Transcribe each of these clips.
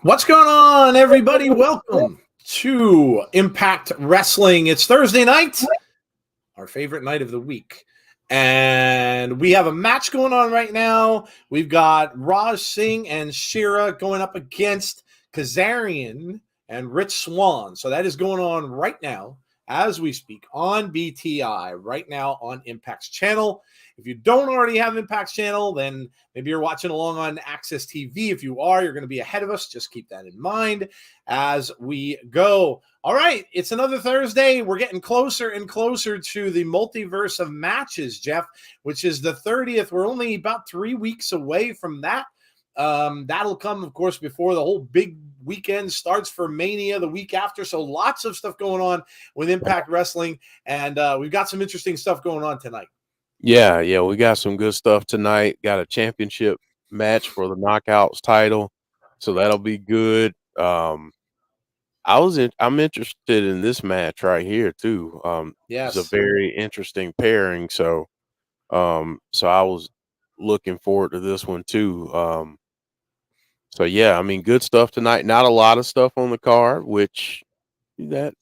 What's going on, everybody? Welcome to Impact Wrestling. It's Thursday night, our favorite night of the week. And we have a match going on right now. We've got Singh and Shera going up against Kazarian and Swann. So that is going on right now as we speak on BTI, right now on Impact's channel. If you don't already have Impact's channel, then maybe you're watching along on Access TV. If you are, you're going to be ahead of us. Just keep that in mind as we go. All right, it's another Thursday. We're getting closer and closer to the multiverse of matches, Jeff, which is the 30th. We're only about 3 weeks away from that. That'll come, of course, before the whole big weekend starts for Mania the week after. So lots of stuff going on with Impact Wrestling, and we've got some interesting stuff going on tonight. Yeah, we got some good stuff tonight. Got a championship match for the Knockouts title, so that'll be good. I'm interested in this match right here too. Yes, it's a very interesting pairing. So I was looking forward to this one too. So yeah, I mean, good stuff tonight. Not a lot of stuff on the card, which that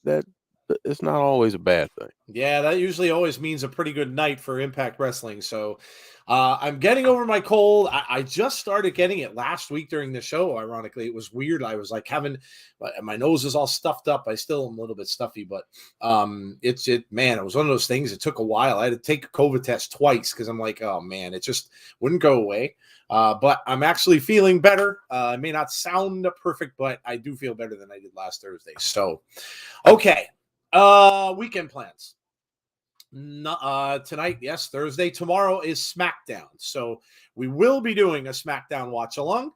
it's not always a bad thing. Yeah, that usually always means a pretty good night for Impact Wrestling. So I'm getting over my cold. I just started getting it last week during the show. Ironically, it was weird. I was like having my nose is all stuffed up. I still am a little bit stuffy, but man, it was one of those things. It took a while. I had to take a COVID test twice because I'm like, oh man, it just wouldn't go away. But I'm actually feeling better. I may not sound perfect, but I do feel better than I did last Thursday. So, okay. Weekend plans. Tonight, yes, Thursday. Tomorrow is SmackDown. So we will be doing a SmackDown watch along.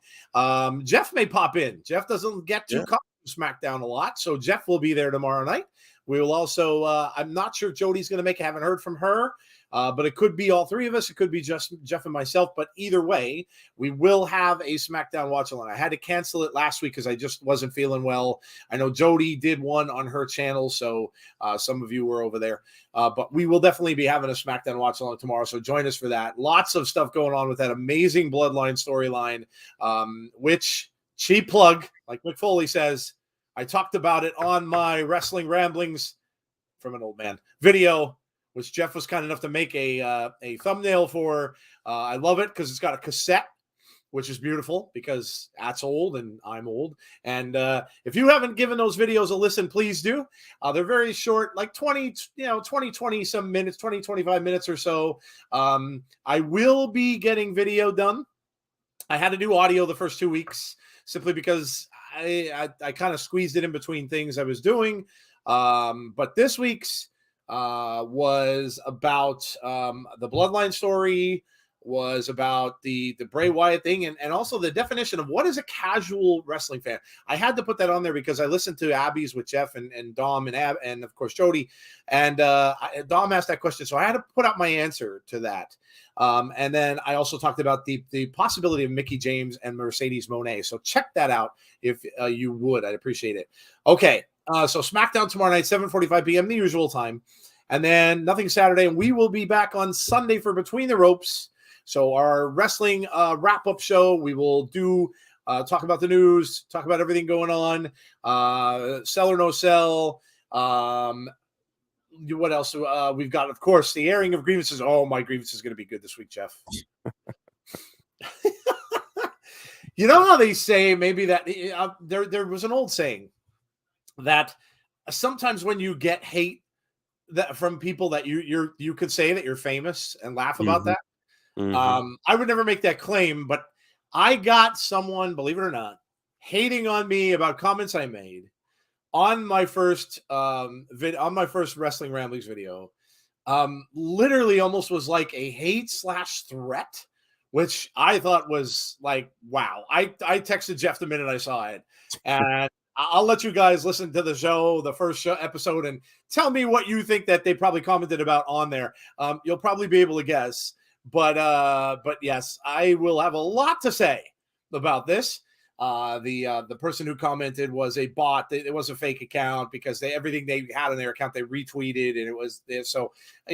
Jeff may pop in. Jeff doesn't get to come to SmackDown a lot. So Jeff will be there tomorrow night. We will also, I'm not sure if Jody's going to make it. I haven't heard from her. But it could be all three of us. It could be just Jeff and myself. But either way, we will have a SmackDown watch along. I had to cancel it last week because I just wasn't feeling well. I know Jody did one on her channel, so some of you were over there. But we will definitely be having a SmackDown watch along tomorrow. So join us for that. Lots of stuff going on with that amazing Bloodline storyline, which cheap plug, like Mick Foley says. I talked about it on my Wrestling Ramblings from an old man video, which Jeff was kind enough to make a thumbnail for. I love it because it's got a cassette, which is beautiful because that's old and I'm old. And if you haven't given those videos a listen, please do. They're very short, like 20 some minutes, 20, 25 minutes or so. I will be getting video done. I had to do audio the first 2 weeks simply because I kind of squeezed it in between things I was doing. But this week's was about the Bloodline story, was about the Bray Wyatt thing, and also the definition of what is a casual wrestling fan. I had to put that on there because I listened to Abby's with Jeff and Dom and of course Jody, and Dom asked that question, so I had to put out my answer to that. And then I also talked about the possibility of Mickie James and Mercedes Moné. So check that out if you would. I'd appreciate it. Okay. So SmackDown tomorrow night, 7:45 p.m., the usual time. And then nothing Saturday. And we will be back on Sunday for Between the Ropes. So our wrestling wrap-up show, we will do talk about the news, talk about everything going on, sell or no sell. What else? We've got, of course, the airing of grievances. Oh, my grievance is going to be good this week, Jeff. You know how they say maybe that there was an old saying that sometimes when you get hate that from people that you could say that you're famous and laugh about that. I would never make that claim, but I got someone, believe it or not, hating on me about comments I made on my first on my first Wrestling Ramblings video. Literally almost was like a hate/threat, which I thought was like, wow. I texted Jeff the minute I saw it, and I'll let you guys listen to the show, the first episode, and tell me what you think that they probably commented about on there. You'll probably be able to guess, but yes, I will have a lot to say about this. The person who commented was a bot. It was a fake account because everything they had on their account they retweeted, and it was so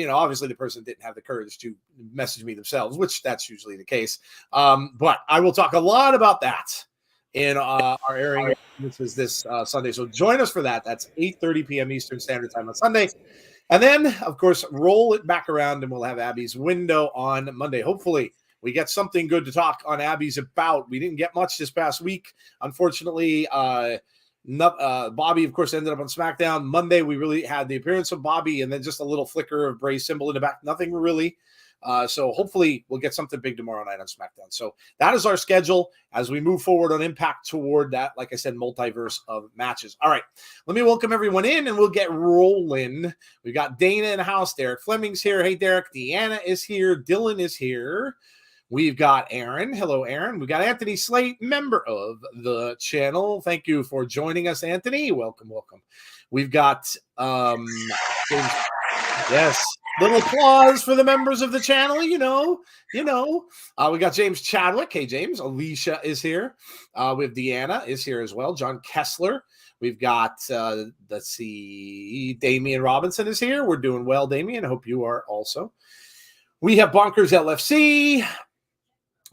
obviously the person didn't have the courage to message me themselves, which that's usually the case. But I will talk a lot about that in our airing. This is this Sunday, so join us for that. That's 8:30 p.m. Eastern Standard Time on Sunday, and then of course roll it back around, and we'll have Abby's window on Monday. Hopefully, we get something good to talk on Abby's about. We didn't get much this past week, unfortunately. Bobby, of course, ended up on SmackDown. Monday, we really had the appearance of Bobby, and then just a little flicker of Bray's symbol in the back. Nothing really. So hopefully we'll get something big tomorrow night on SmackDown. So that is our schedule as we move forward on Impact toward that, like I said, multiverse of matches. All right, let me welcome everyone in and we'll get rolling. We've got Dana in the house. Derek Fleming's here. Hey, Derek. Deanna is here. Dylan is here. We've got Aaron. Hello, Aaron. We've got Anthony Slate, member of the channel. Thank you for joining us, Anthony. Welcome, welcome. We've got yes. Little applause for the members of the channel, We got James Chadwick. Hey, James. Alicia is here. We have Deanna is here as well. John Kessler. We've got, let's see, Damian Robinson is here. We're doing well, Damian. I hope you are also. We have Bonkers LFC.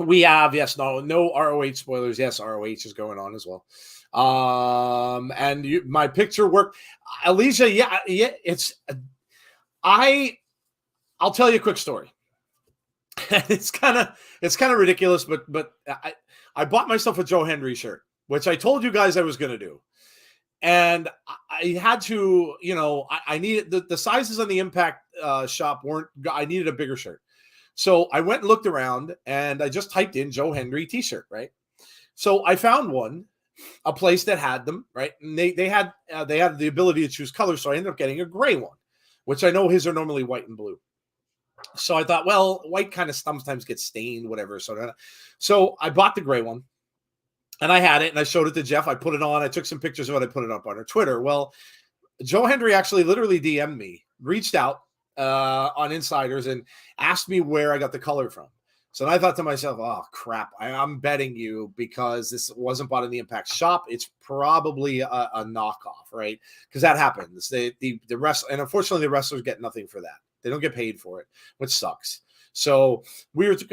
We have, yes, no ROH spoilers. Yes, ROH is going on as well. And my picture work, Alicia. Yeah, I'll tell you a quick story. it's kind of ridiculous, but I bought myself a Joe Hendry shirt, which I told you guys I was going to do. And I had to, I needed the sizes on the Impact shop I needed a bigger shirt. So I went and looked around and I just typed in Joe Hendry t-shirt, right? So I found a place that had them, right? And they had the ability to choose colors. So I ended up getting a gray one, which I know his are normally white and blue. So I thought, well, white kind of sometimes gets stained, whatever. So I bought the gray one. And I had it, and I showed it to Jeff. I put it on. I took some pictures of it. I put it up on her Twitter. Well, Joe Hendry actually literally DM'd me, reached out on Insiders, and asked me where I got the color from. So I thought to myself, oh, crap. I'm betting you because this wasn't bought in the Impact shop. It's probably a knockoff, right? Because that happens. The and unfortunately, the wrestlers get nothing for that. They don't get paid for it, which sucks. So I messaged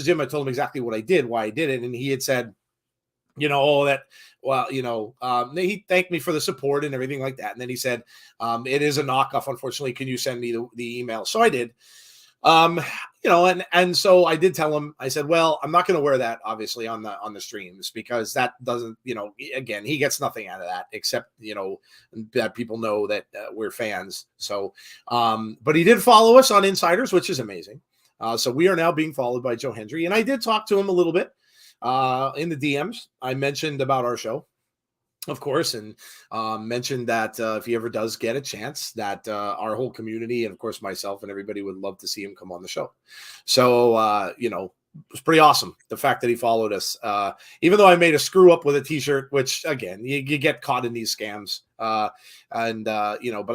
him. I told him exactly what I did, why I did it. And he had said, he thanked me for the support and everything like that. And then he said, it is a knockoff. Unfortunately, can you send me the email? So I did. And so I did tell him, I said, well, I'm not going to wear that obviously on the streams because that doesn't, again, he gets nothing out of that except, that people know that we're fans. So, but he did follow us on Insiders, which is amazing. So we are now being followed by Joe Hendry, and I did talk to him a little bit in the DMs. I mentioned about our show, of course, and mentioned that if he ever does get a chance, that our whole community and, of course, myself and everybody would love to see him come on the show. So, it was pretty awesome, the fact that he followed us. Even though I made a screw up with a T-shirt, which, again, you get caught in these scams. But I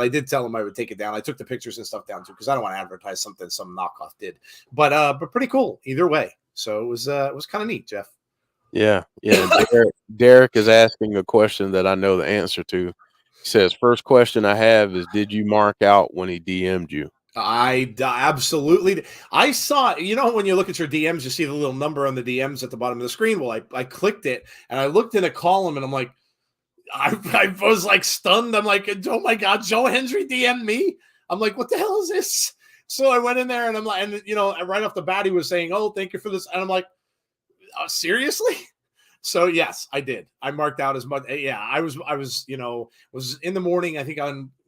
did tell him I would take it down. I took the pictures and stuff down, too, because I don't want to advertise something some knockoff did. But pretty cool either way. So it was kind of neat, Jeff. Yeah. Derek is asking a question that I know the answer to. He says, first question I have is, did you mark out when he DM'd you? I absolutely. I saw, when you look at your DMs, you see the little number on the DMs at the bottom of the screen. Well, I clicked it and I looked in a column and I'm like, I was like stunned. I'm like, oh my God, Joe Hendry DM'd me. I'm like, what the hell is this? So I went in there and I'm like, right off the bat, he was saying, oh, thank you for this. And I'm like, seriously? So yes, I did. I marked out as much. Yeah, I was in the morning. I think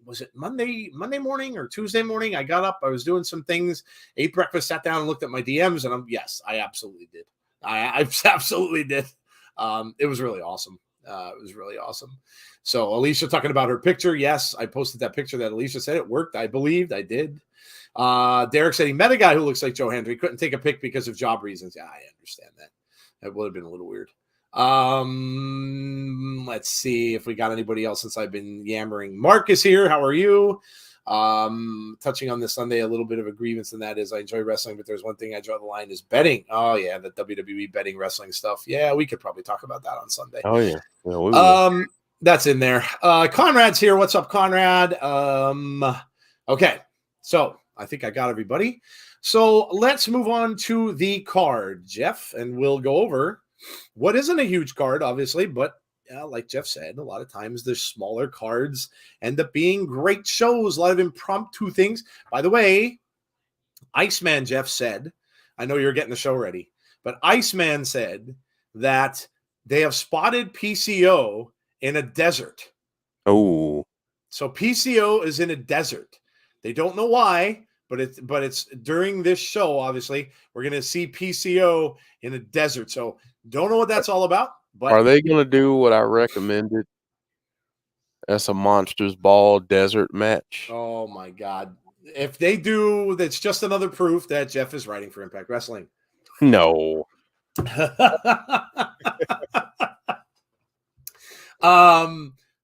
was it Monday morning or Tuesday morning? I got up. I was doing some things, ate breakfast, sat down and looked at my DMs, and I absolutely did. I absolutely did. It was really awesome. It was really awesome. So Alicia talking about her picture. Yes, I posted that picture that Alicia said it worked. I believed I did. Derek said he met a guy who looks like Joe Hendry. Couldn't take a pic because of job reasons. Yeah, I understand that. That would have been a little weird. Let's see if we got anybody else since I've been yammering. Mark is here. How are you? Touching on this Sunday, a little bit of a grievance, and that is I enjoy wrestling, but there's one thing I draw the line is betting. Oh yeah, the WWE betting wrestling stuff. Yeah, we could probably talk about that on Sunday. Oh yeah. We will. That's in there. Conrad's here. What's up, Conrad? Okay, so I think I got everybody. So let's move on to the card, Jeff, and we'll go over what isn't a huge card, obviously, but like Jeff said, a lot of times the smaller cards end up being great shows, a lot of impromptu things. By the way, Iceman Jeff said, I know you're getting the show ready, but Iceman said that they have spotted PCO in a desert. Oh. So PCO is in a desert. They don't know why, but it's during this show, obviously, we're going to see PCO in a desert. So don't know what that's all about. But are they going to do what I recommended? That's a Monsters Ball desert match. Oh, my God. If they do, that's just another proof that Jeff is writing for Impact Wrestling. No.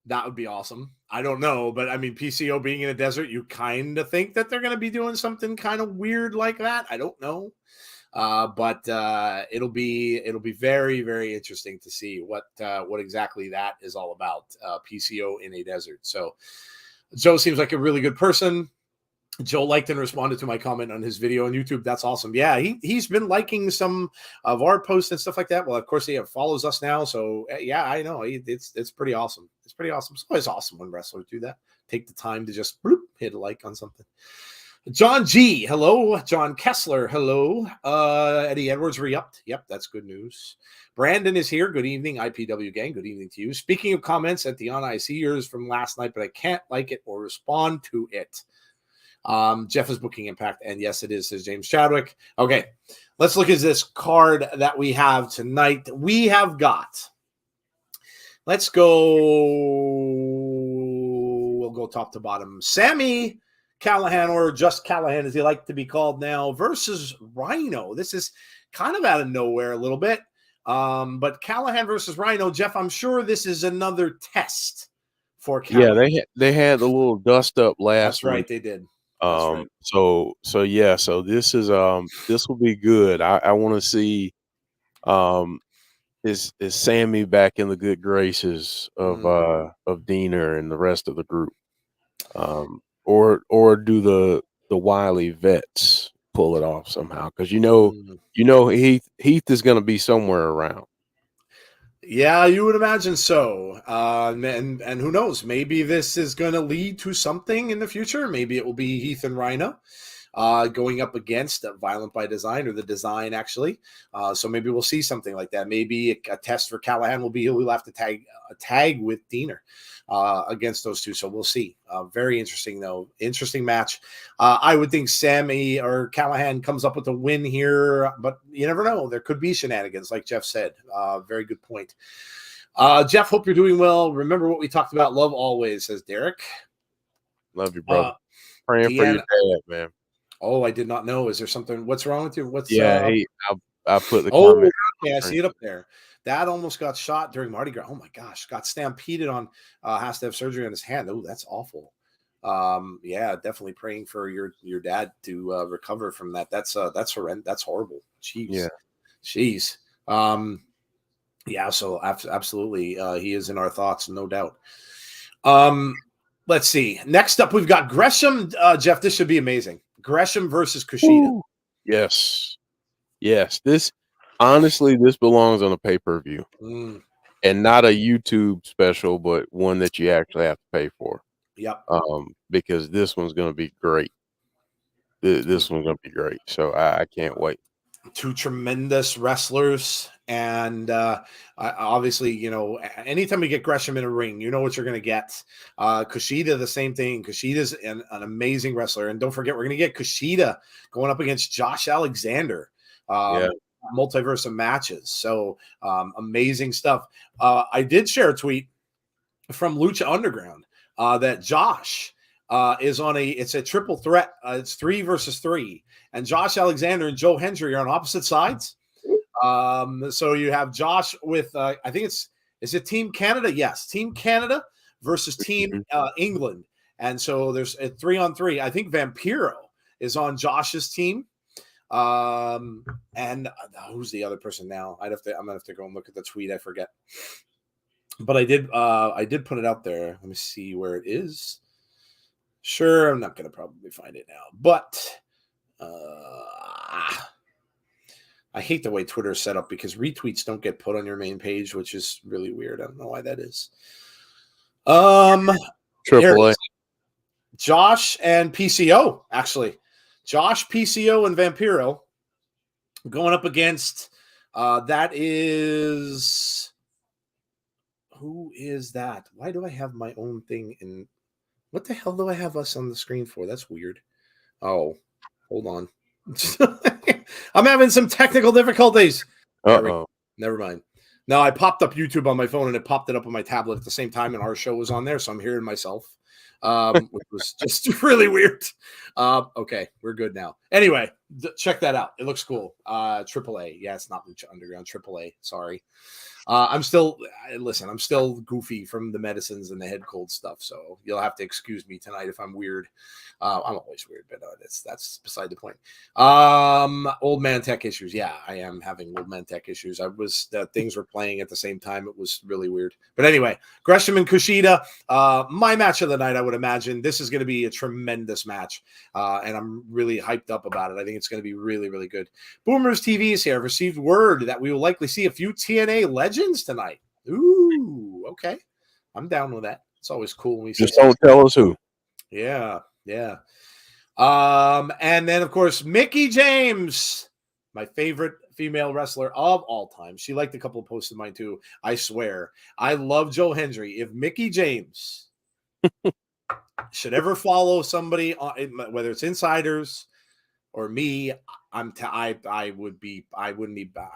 That would be awesome. I don't know, but I mean, PCO being in a desert, you kind of think that they're going to be doing something kind of weird like that. I don't know. But it'll be very, very interesting to see what exactly that is all about. PCO in a desert. So Joe seems like a really good person. Joe liked and responded to my comment on his video on YouTube. That's awesome. Yeah, he's been liking some of our posts and stuff like that. Well, of course, he follows us now. So yeah, I know it's pretty awesome. It's pretty awesome. It's always awesome when wrestlers do that. Take the time to just hit a like on something. John G, hello. John Kessler, hello. Eddie Edwards re-upped. Yep, that's good news. Brandon is here. Good evening, IPW gang. Good evening to you. Speaking of comments at the on, I see yours from last night, but I can't like it or respond to it. Jeff is booking Impact, and yes, it is, says James Chadwick. Okay, let's look at this card that we have tonight. We have got, let's go, we'll go top to bottom. Sami Callihan, or just Callihan as he like to be called now, versus Rhino. This is kind of out of nowhere a little bit, but Callihan versus Rhino. Jeff, I'm sure this is another test for Callihan. Yeah, they had a little dust up last That's right, week. they did. Right. So this is this will be good. I want to see is Sami back in the good graces of Diener and the rest of the group, or do the wily vets pull it off somehow? Because you know Heath is going to be somewhere around. Yeah, you would imagine so. And who knows? Maybe this is going to lead to something in the future. Maybe it will be Heath and Rhino going up against Violent by Design, or the Design, actually. So maybe we'll see something like that. Maybe a test for Callihan will be he'll have to tag with Diener against those two. So we'll see. Very interesting, though. Interesting match. I would think Sami or Callihan comes up with a win here, but you never know. There could be shenanigans, like Jeff said. Very good point. Jeff, hope you're doing well. Remember what we talked about. Love always, says Derek. Love you, brother. Praying for your dad, man. Oh, I did not know. Is there something? What's wrong with you? I put the comment. Yeah, I see it up there. Dad almost got shot during Mardi Gras. Oh my gosh, got stampeded on. Has to have surgery on his hand. Oh, that's awful. Yeah, definitely praying for your dad to recover from that. That's horrendous. That's horrible. Jeez. Yeah. Jeez. Yeah. So absolutely, he is in our thoughts, no doubt. Let's see. Next up, we've got Gresham. Jeff, this should be amazing. Gresham versus Kushida. Ooh. Yes. This belongs on a pay-per-view, and not a YouTube special, but one that you actually have to pay for. Yep. Because this one's going to be great. This one's going to be great. So I can't wait. Two tremendous wrestlers. And obviously, anytime we get Gresham in a ring, you know what you're going to get. Kushida, the same thing. Kushida's an amazing wrestler. And don't forget, we're going to get Kushida going up against Josh Alexander. Multiverse of matches. So amazing stuff. I did share a tweet from Lucha Underground that Josh is on it's a triple threat. It's 3 versus 3. And Josh Alexander and Joe Hendry are on opposite sides. So you have Josh with, I think is it Team Canada? Yes. Team Canada versus Team England. And so there's a 3-on-3. I think Vampiro is on Josh's team. And who's the other person now? I'm gonna have to go and look at the tweet. I forget. But I did put it out there. Let me see where it is. Sure, I'm not gonna probably find it now, but I hate the way Twitter is set up because retweets don't get put on your main page, which is really weird. I don't know why that is. Triple A. Josh and PCO, actually. Josh, PCO, and Vampiro going up against that is who is that? Why do I have my own thing in? What the hell do I have us on the screen for? That's weird. Oh, hold on. I'm having some technical difficulties. Never mind. No, I popped up YouTube on my phone and it popped it up on my tablet at the same time, and our show was on there, so I'm hearing myself, which was just really weird. Okay, we're good now. Anyway, check that out. It looks cool. AAA. Yeah, it's not Lucha Underground. AAA. Sorry. I'm still goofy from the medicines and the head cold stuff. So you'll have to excuse me tonight if I'm weird. I'm always weird, but that's beside the point. Old man tech issues. Yeah, I am having old man tech issues. Things were playing at the same time. It was really weird. But anyway, Gresham and Kushida, my match of the night, I would imagine. This is going to be a tremendous match. And I'm really hyped up about it. I think it's going to be really, really good. Boomers TV is here. I've received word that we will likely see a few TNA legends tonight. Ooh, okay. I'm down with that. It's always cool when we just don't tell us who. Yeah. And then of course Mickie James, my favorite female wrestler of all time. She liked a couple of posts of mine too. I swear. I love Joe Hendry. If Mickie James should ever follow somebody, whether it's insiders or me, I'd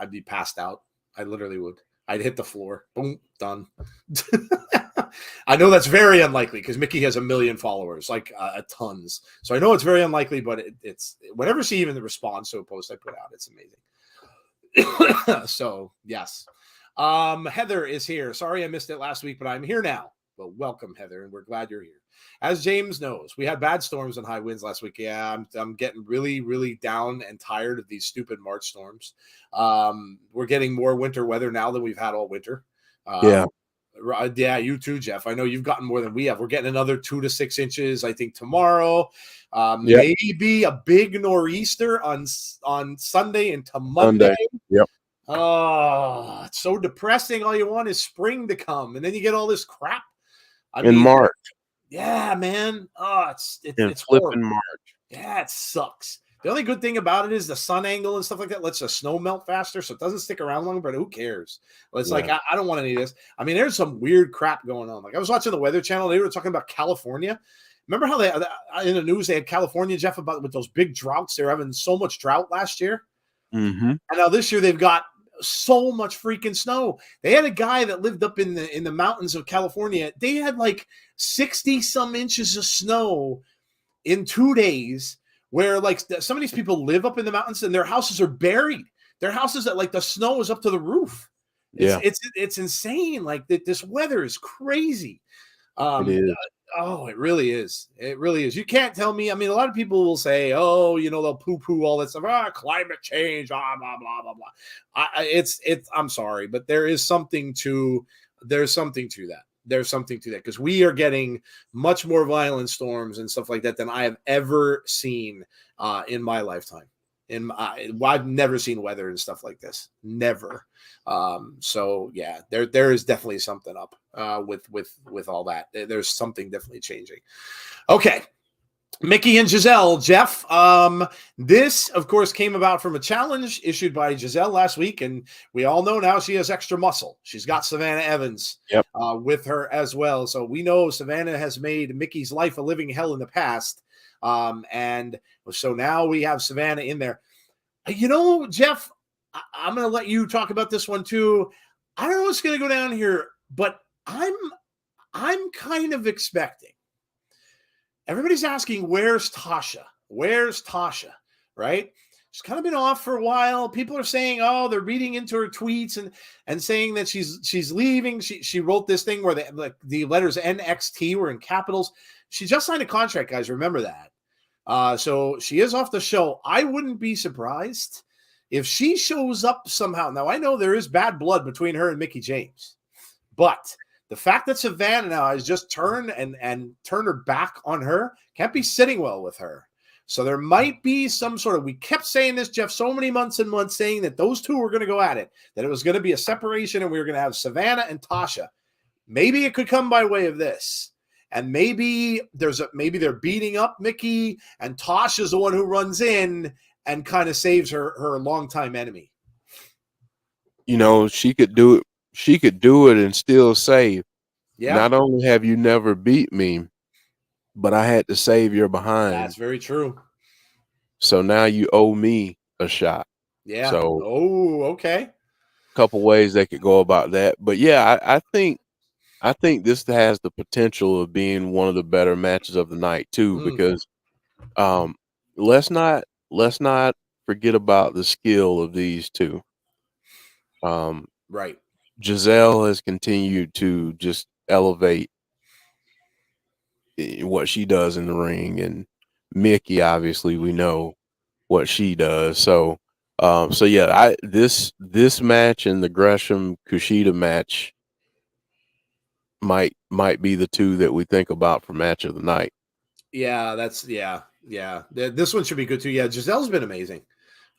be passed out. I literally would. I'd hit the floor. Boom, done. I know that's very unlikely because Mickie has 1 million followers, like tons. So I know it's very unlikely, but it's whenever she even responds to a post I put out, it's amazing. So yes. Heather is here. Sorry I missed it last week, but I'm here now. Well, welcome, Heather, and we're glad you're here. As James knows, we had bad storms and high winds last week. Yeah, I'm getting really, really down and tired of these stupid March storms. We're getting more winter weather now than we've had all winter. Yeah, you too, Jeff. I know you've gotten more than we have. We're getting another 2 to 6 inches, I think, tomorrow. Maybe a big nor'easter on Sunday into Monday. Yep. Oh, it's so depressing. All you want is spring to come, and then you get all this crap. In March. Yeah, man. Oh, it's flipping March. Yeah, it sucks. The only good thing about it is the sun angle and stuff like that lets the snow melt faster, so it doesn't stick around long, but who cares? Well, it's like, I don't want any of this. I mean, there's some weird crap going on. Like, I was watching the Weather Channel. They were talking about California. Remember how they in the news, they had California, Jeff, about with those big droughts. They were having so much drought last year. Mm-hmm. And now this year they've got so much freaking snow. They had a guy that lived up in the mountains of California. They had like 60 some inches of snow in 2 days, where like some of these people live up in the mountains and their houses are buried. Their houses that like the snow is up to the roof. It's insane. Like this weather is crazy. It is. It really is. It really is. You can't tell me. I mean, a lot of people will say, "Oh, they'll poo-poo all that stuff. Climate change, blah blah blah blah blah." I'm sorry, but there's something to that. There's something to that because we are getting much more violent storms and stuff like that than I have ever seen in my lifetime. I've never seen weather and stuff like this. Never. So yeah, there is definitely something up with all that. There's something definitely changing. Okay. Mickie and Gisele, Jeff. This, of course, came about from a challenge issued by Gisele last week, and we all know now she has extra muscle. She's got Savannah Evans with her as well. So we know Savannah has made Mickey's life a living hell in the past. And so now we have Savannah in there. Jeff, I'm going to let you talk about this one too. I don't know what's going to go down here, but I'm kind of expecting. Everybody's asking, where's Tasha? Where's Tasha? Right? She's kind of been off for a while. People are saying, oh, they're reading into her tweets and saying that she's leaving. She wrote this thing where the letters NXT were in capitals. She just signed a contract, guys. Remember that. So she is off the show. I wouldn't be surprised if she shows up somehow. Now, I know there is bad blood between her and Mickie James, but the fact that Savannah now has just turned and turned her back on her can't be sitting well with her. So there might be some sort of, we kept saying this, Jeff, so many months and months, saying that those two were going to go at it, that it was going to be a separation and we were going to have Savannah and Tasha. Maybe it could come by way of this. And maybe they're beating up Mickie and Tasha's the one who runs in and kind of saves her longtime enemy. She could do it. She could do it and still say, not only have you never beat me, but I had to save your behind. That's very true. So now you owe me a shot. Yeah. So, okay. A couple ways they could go about that. But yeah, I think this has the potential of being one of the better matches of the night too, because let's not forget about the skill of these two. Right. Gisele has continued to just elevate what she does in the ring, and Mickie, obviously, we know what she does. So, yeah, this match and the Gresham Kushida match might be the two that we think about for match of the night. Yeah, yeah. This one should be good too. Yeah, Gisele's been amazing.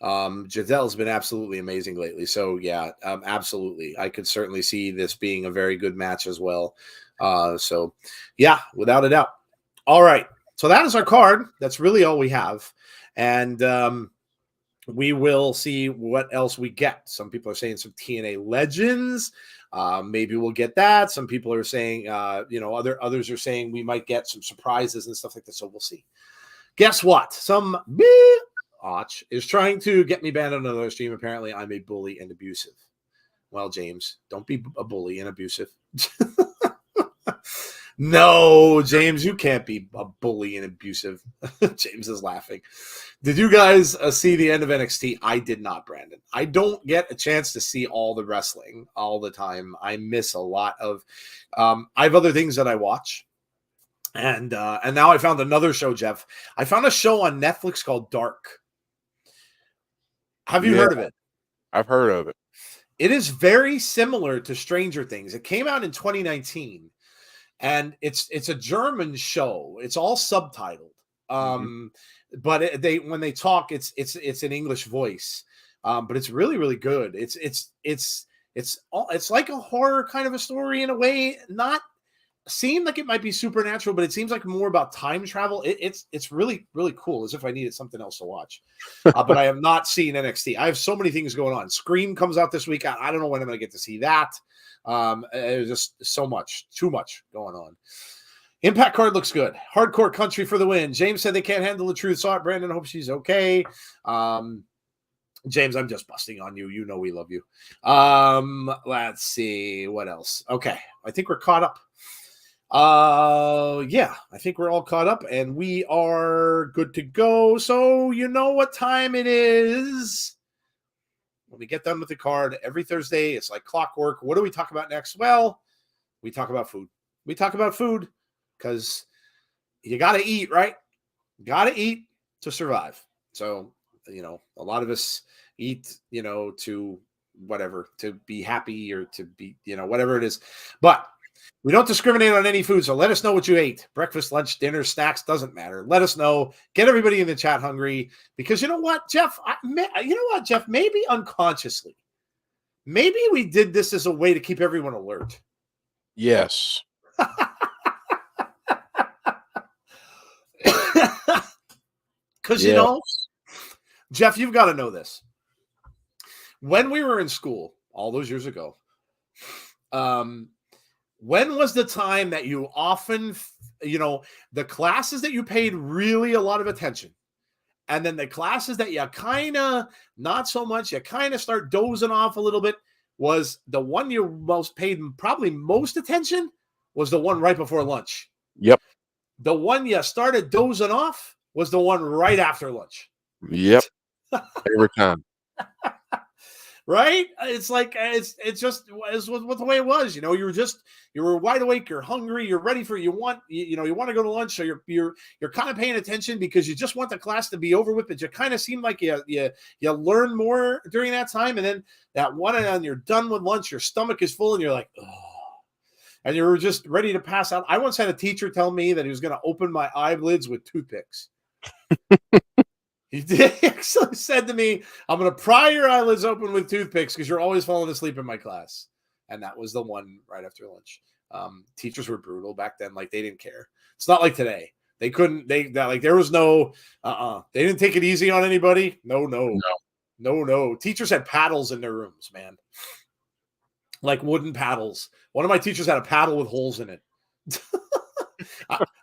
Gisele's been absolutely amazing lately. So yeah, absolutely. I could certainly see this being a very good match as well. So yeah, without a doubt. All right. So that is our card. That's really all we have. And we will see what else we get. Some people are saying some TNA legends. Maybe we'll get that. Some people are saying, others are saying we might get some surprises and stuff like that. So we'll see. Guess what? Some bitch is trying to get me banned on another stream. Apparently, I'm a bully and abusive. Well, James, don't be a bully and abusive. No, James, you can't be a bully and abusive. James is laughing. Did you guys see the end of NXT? I did not, Brandon. I don't get a chance to see all the wrestling all the time. I miss a lot of. I have other things that I watch, and now I found another show, Jeff. I found a show on Netflix called Dark. Have you heard of it? I've heard of it. It is very similar to Stranger Things. It came out in 2019. And it's a German show. It's all subtitled. But when they talk, it's an English voice. But it's really, really good. It's like a horror kind of a story in a way. Not seem like it might be supernatural, but it seems like more about time travel. It's really, really cool, as if I needed something else to watch. But I have not seen NXT. I have so many things going on. Scream comes out this week. I don't know when I'm going to get to see that. There's just too much going on. Impact card looks good. Hardcore country for the win. James said they can't handle the truth. Saw it, Brandon. Hope she's okay. James, I'm just busting on you. You know we love you. Let's see what else. Okay, I think we're caught up. Yeah, I think we're all caught up and we are good to go. So you know what time it is. When we get done with the card every Thursday, it's like clockwork. What do we talk about next? Well, we talk about food. We talk about food because you got to eat, right? Got to eat to survive. So, a lot of us eat, to whatever, to be happy or to be, whatever it is. But we don't discriminate on any food, so let us know what you ate. Breakfast, lunch, dinner, snacks, doesn't matter. Let us know. Get everybody in the chat hungry because you know what, Jeff? Jeff? Maybe unconsciously, maybe we did this as a way to keep everyone alert. Yes. Because, Jeff, you've got to know this. When we were in school all those years ago, when was the time that you often, the classes that you paid really a lot of attention, and then the classes that you kind of not so much, you kind of start dozing off a little bit, was the one you probably most attention was the one right before lunch. Yep. The one you started dozing off was the one right after lunch. Yep. Every time. Right? It's like it's what the way it was. You were wide awake, you're hungry, you're ready you want to go to lunch, so you're kind of paying attention because you just want the class to be over with, but you kind of seem like you learn more during that time, and then that one and you're done with lunch, your stomach is full, and you're like, oh, and you're just ready to pass out. I once had a teacher tell me that he was going to open my eyelids with toothpicks. He actually said to me, I'm going to pry your eyelids open with toothpicks because you're always falling asleep in my class. And that was the one right after lunch. Teachers were brutal back then. Like, they didn't care. It's not like today. They couldn't, there was no, they didn't take it easy on anybody. No. Teachers had paddles in their rooms, man. Like wooden paddles. One of my teachers had a paddle with holes in it.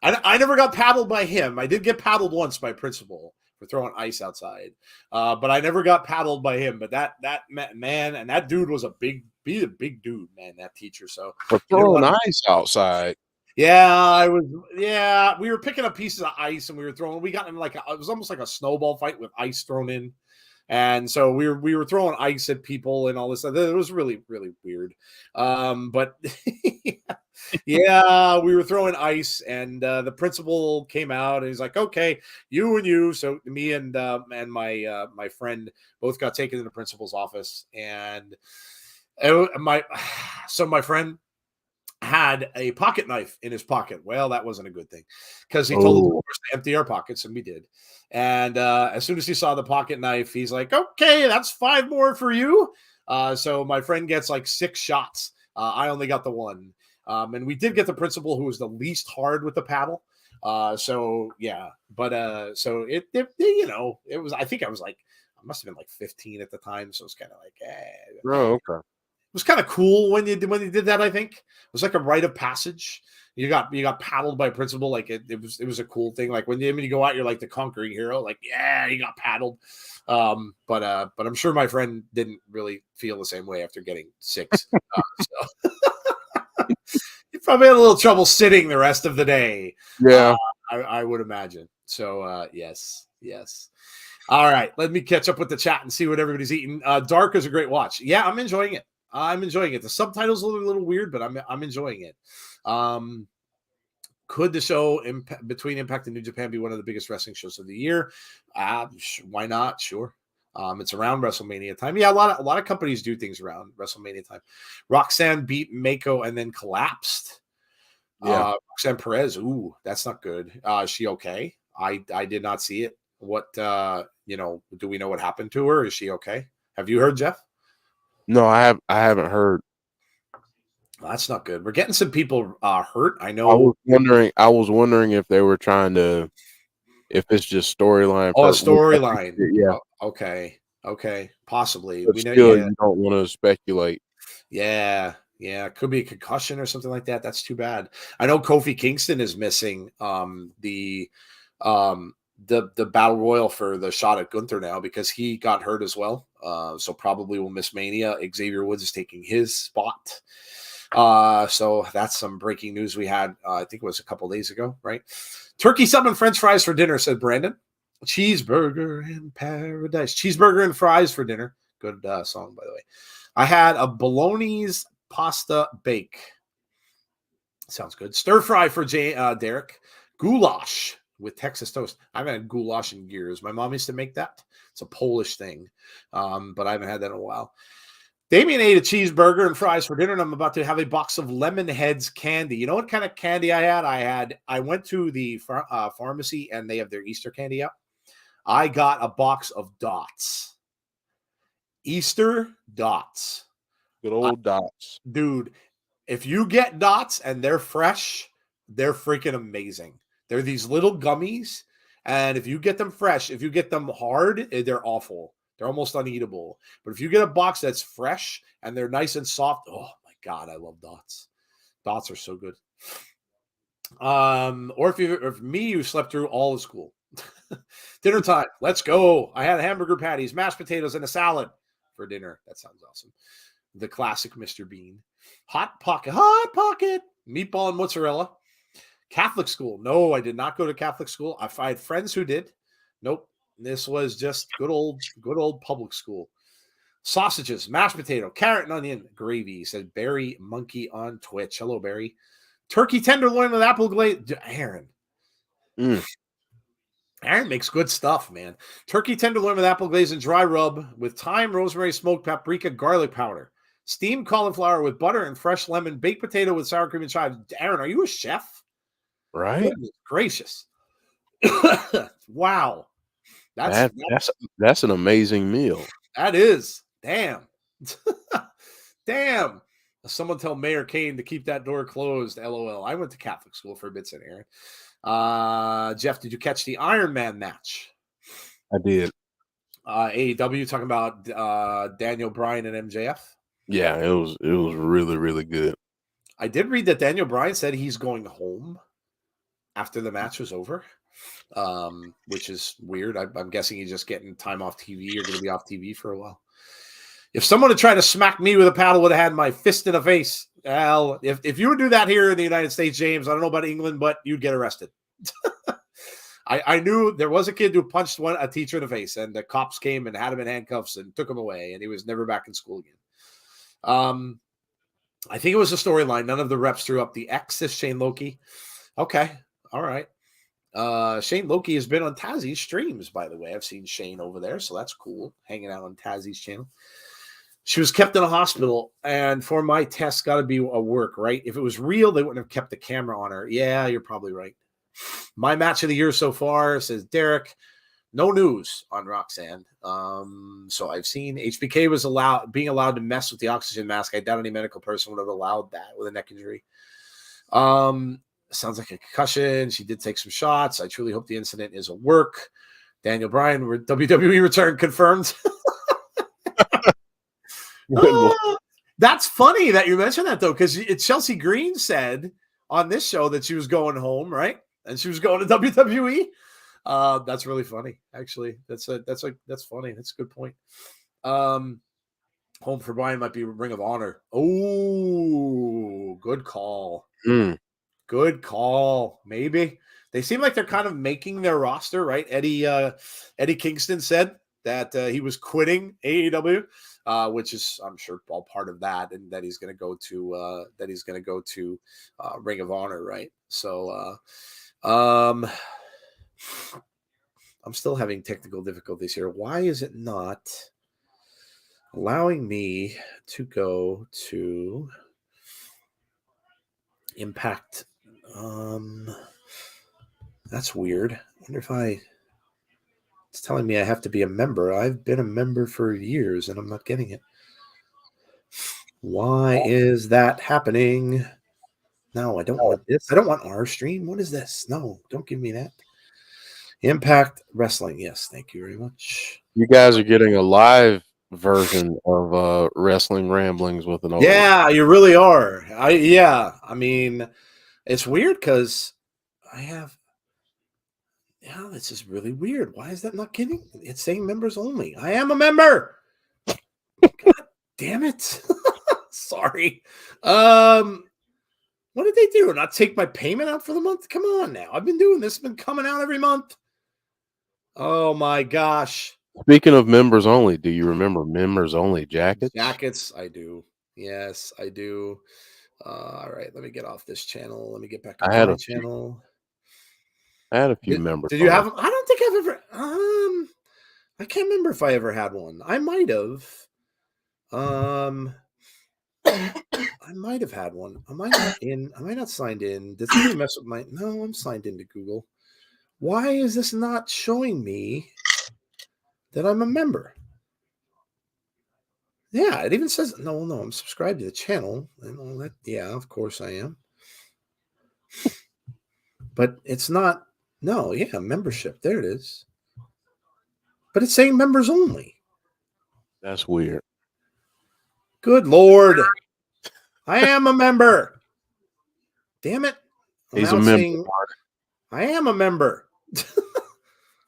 I never got paddled by him. I did get paddled once by principal for throwing ice outside. But I never got paddled by him. But that man, and that dude was a big dude, man, that teacher. So for throwing ice outside. Yeah, we were picking up pieces of ice and we were throwing. We got in it was almost like a snowball fight with ice thrown in. And so we were throwing ice at people and all this stuff. It was really, really weird. But yeah, we were throwing ice, and the principal came out and he's like, "Okay, you and you." So me and my friend both got taken to the principal's office, and my friend had a pocket knife in his pocket. Well, that wasn't a good thing because he told us to empty our pockets, and we did. And as soon as he saw the pocket knife, he's like, "Okay, that's 5 more for you." So my friend gets like 6 shots. I only got the 1. And we did get the principal who was the least hard with the paddle. So yeah, but so it you know, it was, I think I was like, I must have been like 15 at the time. So it's kind of like, Oh, okay. it was kind of cool when you did that. I think it was like a rite of passage. You got paddled by a principal. Like it was a cool thing. Like when you go out, you're like the conquering hero. Like, yeah, you got paddled. But I'm sure my friend didn't really feel the same way after getting 6. So he probably had a little trouble sitting the rest of the day. Yeah, I would imagine. So yes. All right, let me catch up with the chat and see what everybody's eating. Dark is a great watch. Yeah, I'm enjoying it. The subtitles are a little weird, but I'm enjoying it. Could the show between Impact and New Japan be one of the biggest wrestling shows of the year? Why not? Sure. It's around WrestleMania time. Yeah, a lot of companies do things around WrestleMania time. Roxanne beat Mako and then collapsed. Yeah. Roxanne Perez. Ooh, that's not good. Is she okay? I did not see it. What do we know what happened to her? Is she okay? Have you heard, Jeff? No, I haven't heard. Well, that's not good. We're getting some people hurt. I know. I was wondering if they were trying to, if it's just storyline. Oh, storyline. Yeah. Okay. Possibly. But still, you don't want to speculate. Yeah. It could be a concussion or something like that. That's too bad. I know Kofi Kingston is missing the battle royal for the shot at Gunther now because he got hurt as well. So probably will miss Mania. Xavier Woods is taking his spot. So that's some breaking news we had. I think it was a couple days ago, right? Turkey sub and French fries for dinner, said Brandon. Cheeseburger in paradise. Cheeseburger and fries for dinner. Good song, by the way. I had a bolognese pasta bake. Sounds good. Stir fry for Derek. Goulash with Texas toast. I haven't had goulash in years. My mom used to make that. It's a Polish thing, but I haven't had that in a while. Damien ate a cheeseburger and fries for dinner, and I'm about to have a box of Lemon Heads candy. You know what kind of candy I had? I went to the pharmacy, and they have their Easter candy out. I got a box of Dots. Easter Dots. Good old Dots. Dude, if you get Dots and they're fresh, they're freaking amazing. They're these little gummies, and if you get them fresh, if you get them hard, they're awful. They're almost uneatable. But if you get a box that's fresh and they're nice and soft, oh my God, I love Dots. Dots are so good. Or if you slept through all of school. Dinner time. Let's go. I had hamburger patties, mashed potatoes, and a salad for dinner. That sounds awesome. The classic Mr. Bean. Hot Pocket. Meatball and mozzarella. Catholic school. No, I did not go to Catholic school. I had friends who did. Nope. This was just good old public school. Sausages, mashed potato, carrot and onion, gravy, said Barry Monkey on Twitch. Hello, Barry. Turkey tenderloin with apple glaze. Aaron. Aaron makes good stuff, man. Turkey tenderloin with apple glaze and dry rub with thyme, rosemary, smoked paprika, garlic powder. Steamed cauliflower with butter and fresh lemon. Baked potato with sour cream and chives. Aaron, are you a chef? Right. Goodness gracious. Wow. That's an amazing meal. That is. Damn. Damn. Someone tell Mayor Kane to keep that door closed. LOL. I went to Catholic school for a bit, said Aaron. Jeff, did you catch the Iron Man match? I did. AEW talking about Daniel Bryan and MJF. Yeah, it was really, really good. I did read that Daniel Bryan said he's going home after the match was over. Which is weird. I'm guessing he's just getting time off TV. You're going to be off TV for a while. If someone had tried to smack me with a paddle, would have had my fist in the face. Well, if you would do that here in the United States, James, I don't know about England, but you'd get arrested. I knew there was a kid who punched a teacher in the face, and the cops came and had him in handcuffs and took him away, and he was never back in school again. I think it was a storyline. None of the reps threw up the X as Shane Loki. Okay, all right. Shane Loki has been on Tazzie's streams, by the way. I've seen Shane over there, so that's cool, hanging out on Tazzie's channel. She was kept in a hospital, and for my test, got to be a work, right? If it was real, they wouldn't have kept the camera on her. Yeah, you're probably right. My match of the year so far, says Derek. No news on Roxanne. So I've seen HBK was being allowed to mess with the oxygen mask. I doubt any medical person would have allowed that with a neck injury. Sounds like a concussion. She did take some shots. I truly hope the incident is a work. Daniel Bryan, WWE return confirmed. That's funny that you mentioned that, though, because Chelsea Green said on this show that she was going home, right? And she was going to WWE. That's really funny, actually. That's funny. That's a good point. Home for Bryan might be Ring of Honor. Oh, good call. Good call. Maybe. They seem like they're kind of making their roster, right? Eddie Kingston said that he was quitting AEW, which is, I'm sure, all part of that, and that he's going to go to Ring of Honor, right? So, I'm still having technical difficulties here. Why is it not allowing me to go to Impact? That's weird. I wonder if it's telling me I have to be a member. I've been a member for years and I'm not getting it. Why is that happening? No, I don't want this. I don't want our stream. What is this? No, don't give me that. Impact Wrestling. Yes, thank you very much. You guys are getting a live version of Wrestling Ramblings with an old. Yeah, you really are. I mean, it's weird because I have. Yeah, this is really weird. Why is that not kidding? It's saying members only. I am a member. God damn it. Sorry. What did they do? Not take my payment out for the month? Come on now. I've been doing this. It's been coming out every month. Oh my gosh. Speaking of members only, do you remember members only jackets? Jackets, I do. Yes, I do. All right, let me get off this channel. Let me get back on my channel. I had a few members. Did you have them? I don't think I've ever. I can't remember if I ever had one. I might have. I might have had one. Am I not in? Am I not signed in? Does it mess with my? No, I'm signed into Google. Why is this not showing me that I'm a member? Yeah, it even says no. I'm subscribed to the channel and all that. Yeah, of course I am. But it's not. No, yeah, membership. There it is. But it's saying members only. That's weird. Good Lord. I am a member. Damn it. He's a member. I am a member.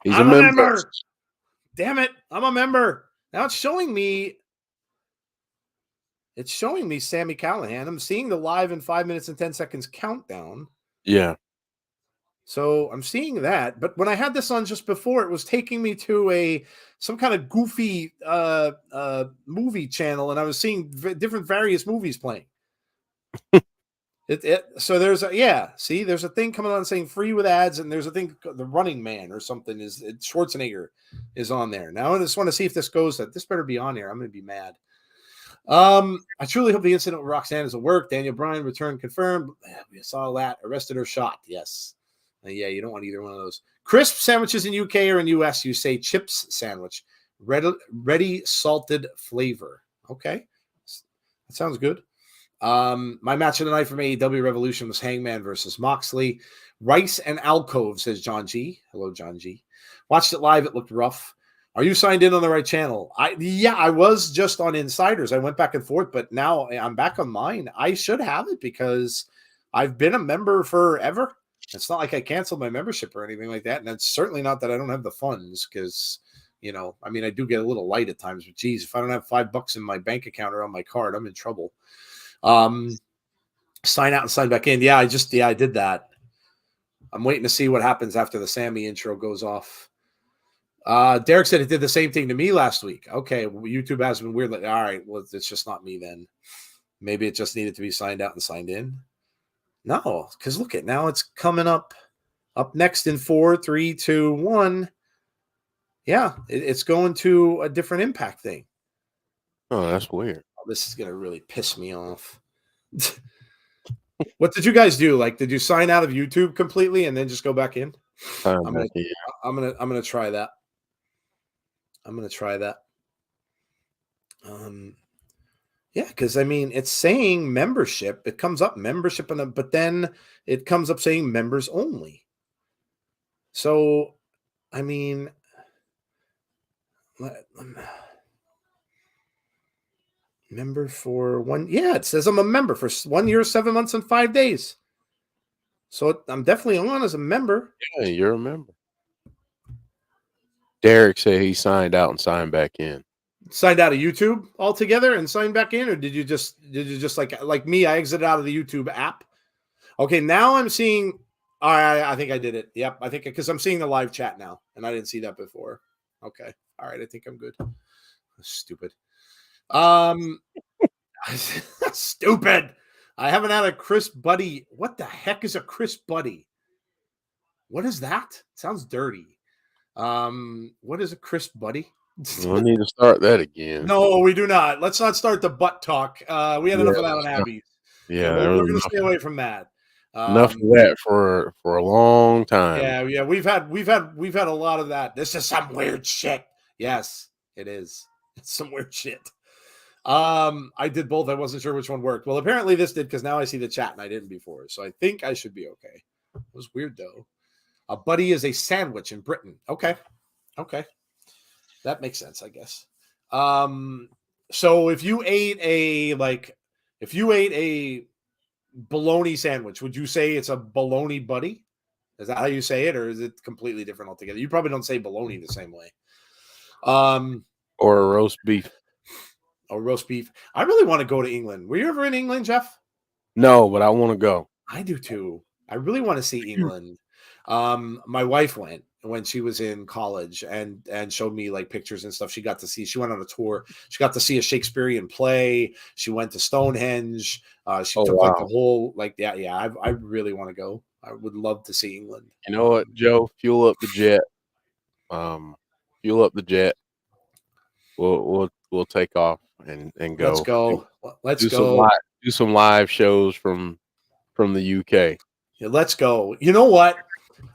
He's a member. Damn it. I'm a member. Now it's showing me. It's showing me Sami Callihan. I'm seeing the live in 5 minutes and 10 seconds countdown. Yeah. So I'm seeing that, but when I had this on just before, it was taking me to some kind of goofy movie channel, and I was seeing different various movies playing. So there's there's a thing coming on saying free with ads, and there's a thing, the Running Man or something Schwarzenegger is on there. Now I just want to see if this goes. This better be on there. I'm going to be mad. I truly hope the incident with Roxanne is a work. Daniel Bryan return confirmed. We saw that. Arrested or shot. Yes. Yeah, you don't want either one of those. Crisp sandwiches in UK or in US, you say chips sandwich. Ready salted flavor. Okay. That sounds good. My match of the night from AEW Revolution was Hangman versus Moxley. Rice and Alcove, says John G. Hello, John G. Watched it live. It looked rough. Are you signed in on the right channel? I was just on Insiders. I went back and forth, but now I'm back on mine. I should have it because I've been a member forever. It's not like I canceled my membership or anything like that. And it's certainly not that I don't have the funds because, I do get a little light at times. But geez, if I don't have $5 in my bank account or on my card, I'm in trouble. Sign out and sign back in. Yeah, I did that. I'm waiting to see what happens after the Sami intro goes off. Derek said it did the same thing to me last week. Okay, well, YouTube has been weird. Like, all right, well, it's just not me then. Maybe it just needed to be signed out and signed in. No, because look at now it's coming up next in 4, 3, 2, 1. Yeah, it's going to a different Impact thing. Oh, that's weird. Oh, this is gonna really piss me off. What did you guys do? Like, did you sign out of YouTube completely and then just go back in? I'm gonna try that. Yeah, because I mean, it's saying membership. It comes up membership, but then it comes up saying members only. So, I mean, member for 1. Yeah, it says I'm a member for 1 year, 7 months, and 5 days. So I'm definitely on as a member. Yeah, you're a member. Derek said he signed out and signed back in. Signed out of YouTube altogether and signed back in, or did you just like me? I exited out of the YouTube app. Okay, now I'm seeing. I think I did it. Yep, I think because I'm seeing the live chat now, and I didn't see that before. Okay, all right, I think I'm good. Stupid. Stupid. I haven't had a Chris Buddy. What the heck is a Chris Buddy? What is that? Sounds dirty. What is a Chris Buddy? We need to start that again. No, we do not. Let's not start the butt talk. We had enough of that on Abby's. Yeah, we're going to stay away from that. Enough of that for a long time. Yeah. We've had a lot of that. This is some weird shit. Yes, it is. It's some weird shit. I did both. I wasn't sure which one worked. Well, apparently this did because now I see the chat and I didn't before. So I think I should be okay. It was weird though. A buddy is a sandwich in Britain. Okay. That makes sense, I guess. So if you ate a bologna sandwich, would you say it's a bologna buddy? Is that how you say it, or is it completely different altogether? You probably don't say bologna the same way. Or a roast beef. Or roast beef. I really want to go to England. Were you ever in England, Jeff? No, but I want to go. I do too. I really want to see England. My wife went when she was in college and showed me like pictures and stuff. She went on a tour. She got to see a Shakespearean play. She went to Stonehenge. She took like the whole, like, yeah. I really want to go. I would love to see England. You know what, Joe? Fuel up the jet. Fuel up the jet. We'll take off and go. Let's go. Do some live shows from the UK. Yeah, let's go. You know what?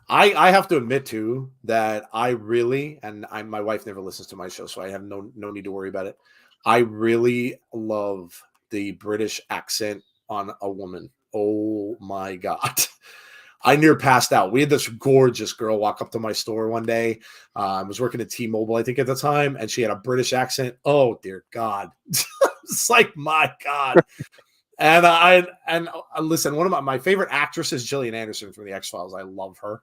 I have to admit too that I really, and my wife never listens to my show, so I have no need to worry about it. I really love the British accent on a woman. Oh my God. I near passed out. We had this gorgeous girl walk up to my store one day. I was working at T-Mobile, I think, at the time, and she had a British accent. Oh, dear God. It's like, my God. And listen, one of my favorite actresses, Gillian Anderson from the X-Files. I love her.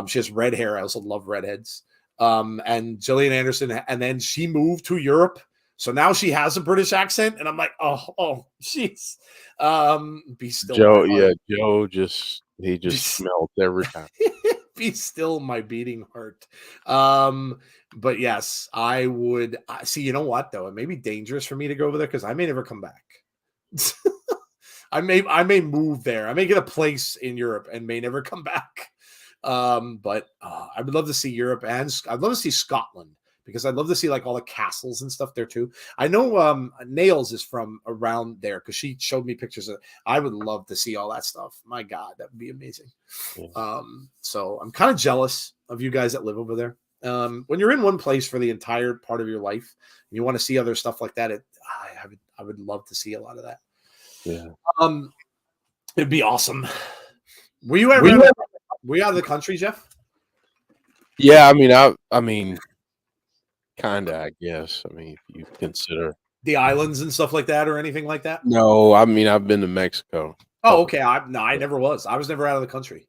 She has red hair. I also love redheads. And Gillian Anderson, and then she moved to Europe. So now she has a British accent, and I'm like, oh, jeez. Be still. Joe, Joe just smells every time. Be still my beating heart. But yes, I would see. You know what though? It may be dangerous for me to go over there because I may never come back. I may move there. I may get a place in Europe and may never come back. But I would love to see Europe, and I'd love to see Scotland because I'd love to see like all the castles and stuff there too. I know Nails is from around there because she showed me pictures of. I would love to see all that stuff. My God, that would be amazing. Yeah. So I'm kind of jealous of you guys that live over there. When you're in one place for the entire part of your life, and you want to see other stuff like that, I would love to see a lot of that. Yeah. It'd be awesome. Were you ever out of the country, Jeff? Yeah, I mean, kinda, I guess. I mean, if you consider the islands and stuff like that, or anything like that. No, I mean, I've been to Mexico. Oh, okay. I never was. I was never out of the country.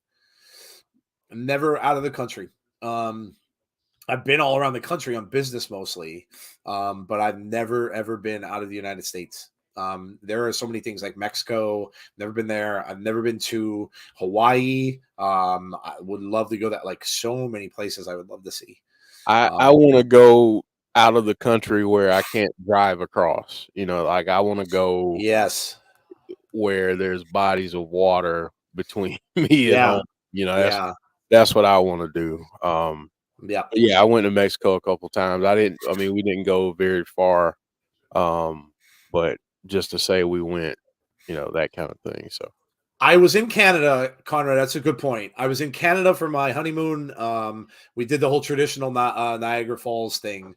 Never out of the country. I've been all around the country on business mostly, but I've never ever been out of the United States. There are so many things like Mexico. Never been there. I've never been to Hawaii. I would love to go. That like so many places I would love to see. I want to go out of the country where I can't drive across. Like I want to go Yes. where there's bodies of water between me and home. That's what I want to do. Yeah, I went to Mexico a couple times. We didn't go very far. But just to say we went, that kind of thing. So I was in Canada, Conrad. That's a good point. I was in Canada for my honeymoon. We did the whole traditional Niagara Falls thing.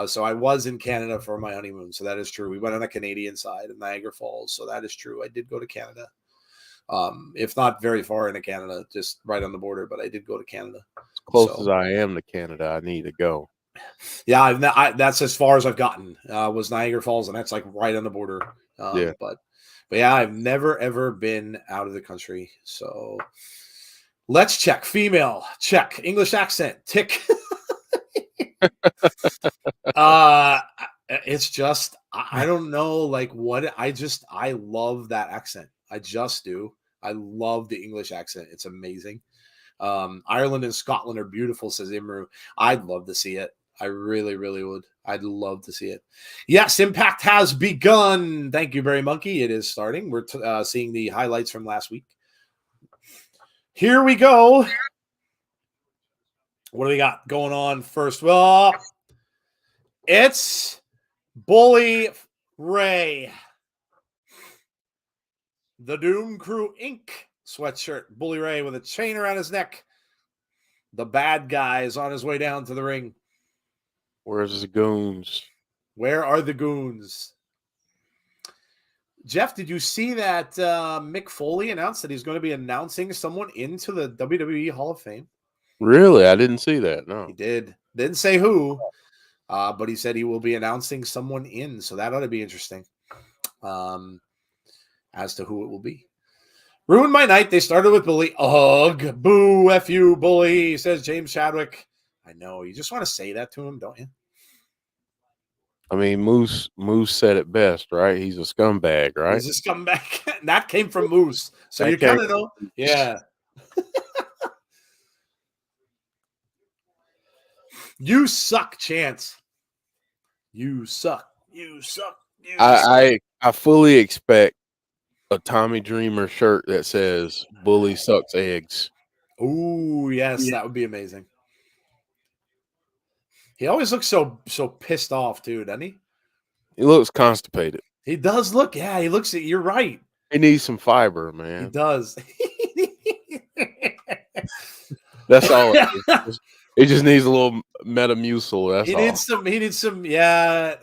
So I was in Canada for my honeymoon. So that is true. We went on the Canadian side of Niagara Falls. So that is true. I did go to Canada. If not very far into Canada, just right on the border, but I did go to Canada. As close as I am to Canada, I need to go. Yeah, that's as far as I've gotten. Was Niagara Falls, and that's like right on the border. But yeah, I've never ever been out of the country. So let's check. Female, check. English accent, tick. It's just I don't know like what I love that accent. I just do. I love the English accent. It's amazing. Ireland and Scotland are beautiful, says Imru. I'd love to see it. I really, really would. I'd love to see it. Yes, Impact has begun. Thank you, Barry Monkey. It is starting. We're seeing the highlights from last week. Here we go. What do we got going on first? Well, it's Bully Ray. The Doom Crew Inc. sweatshirt. Bully Ray with a chain around his neck. The bad guy is on his way down to the ring. Where's the goons? Where are the goons? Jeff, did you see that Mick Foley announced that he's going to be announcing someone into the WWE Hall of Fame? Really? I didn't see that. No. He did. Didn't say who, but he said he will be announcing someone in. So that ought to be interesting as to who it will be. Ruined my night. They started with Bully. Ugh. Boo. F you, Bully, says James Chadwick. I know. You just want to say that to him, don't you? I mean, Moose said it best, right? He's a scumbag, right? He's a scumbag. That came from Moose. So you kind of know. Yeah. You suck, Chance. You suck. You suck. You suck. I fully expect a Tommy Dreamer shirt that says "Bully sucks eggs." Oh yes, that would be amazing. He always looks so pissed off too, doesn't he? He looks constipated. He does look. Yeah, he looks. You're right. He needs some fiber, man. He does. That's all. It just needs a little Metamucil. That's he all. He needs some. Yeah.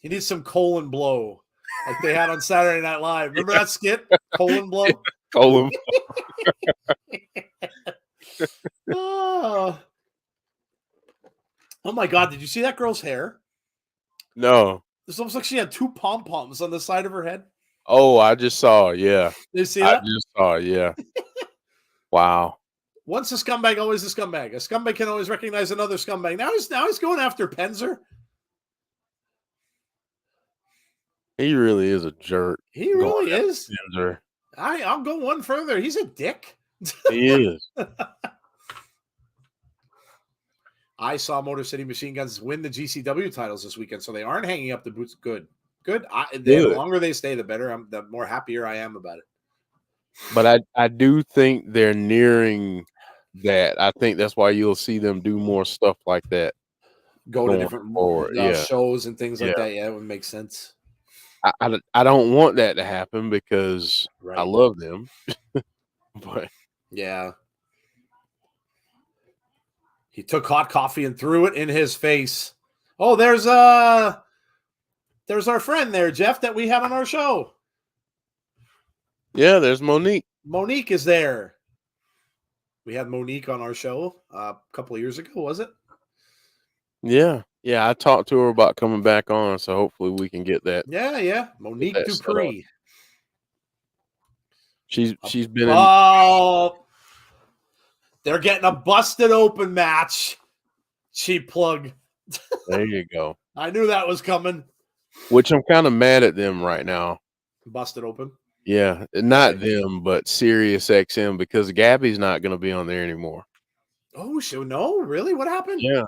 He needs some colon blow, like they had on Saturday Night Live. Remember that skit? Colon blow. Colon. Oh my God! Did you see that girl's hair? No. It's almost like she had two pom-poms on the side of her head. Oh, I just saw. Yeah. Did you see that? I just saw. Yeah. Wow. Once a scumbag, always a scumbag. A scumbag can always recognize another scumbag. Now he's going after Penzer. He really is a jerk. He really is. Penzer. I'll go one further. He's a dick. He is. I saw Motor City Machine Guns win the GCW titles this weekend, so they aren't hanging up the boots. Good. The longer they stay, the better. The more happier I am about it. But I do think they're nearing that. I think that's why you'll see them do more stuff like that. Go to different shows and things like that. Yeah, it would make sense. I don't want that to happen because I love them. But yeah. He took hot coffee and threw it in his face. Oh, there's our friend there, Jeff, that we had on our show. Yeah, there's Monique. Monique is there. We had Monique on our show a couple of years ago, was it? Yeah. Yeah, I talked to her about coming back on, so hopefully we can get that. Yeah. Monique Dupree. She's been they're getting a busted open match. Cheap plug. There you go. I knew that was coming. which I'm kind of mad at them right now. Busted open. Yeah, not them, but Sirius XM, because Gabby's not going to be on there anymore. Oh, no, really? What happened? Yeah,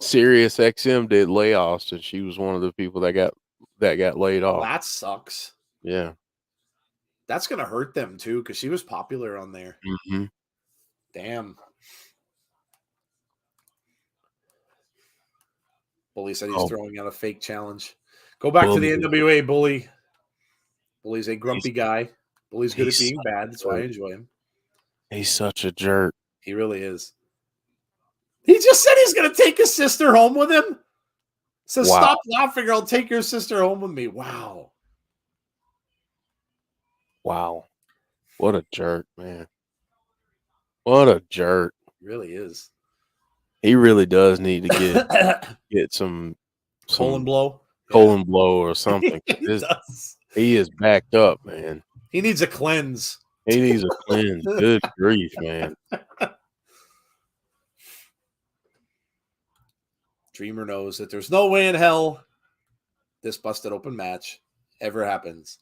Sirius XM did layoffs, and she was one of the people that got laid off. Well, that sucks. Yeah, that's gonna hurt them too because she was popular on there. Mm-hmm. Damn. Bully said he's throwing out a fake challenge. Go back to the NWA, Bully. Bully's a grumpy guy. Bully's good at being bad. That's why I enjoy him. He's such a jerk. He really is. He just said he's going to take his sister home with him. Says, wow. Stop laughing or I'll take your sister home with me. Wow. Wow. What a jerk, man. What a jerk. He really is. He really does need to get some colon blow. Colon blow or something. He is backed up, man. He needs a cleanse. He needs a cleanse. Good grief, man. Dreamer knows that there's no way in hell this busted open match ever happens.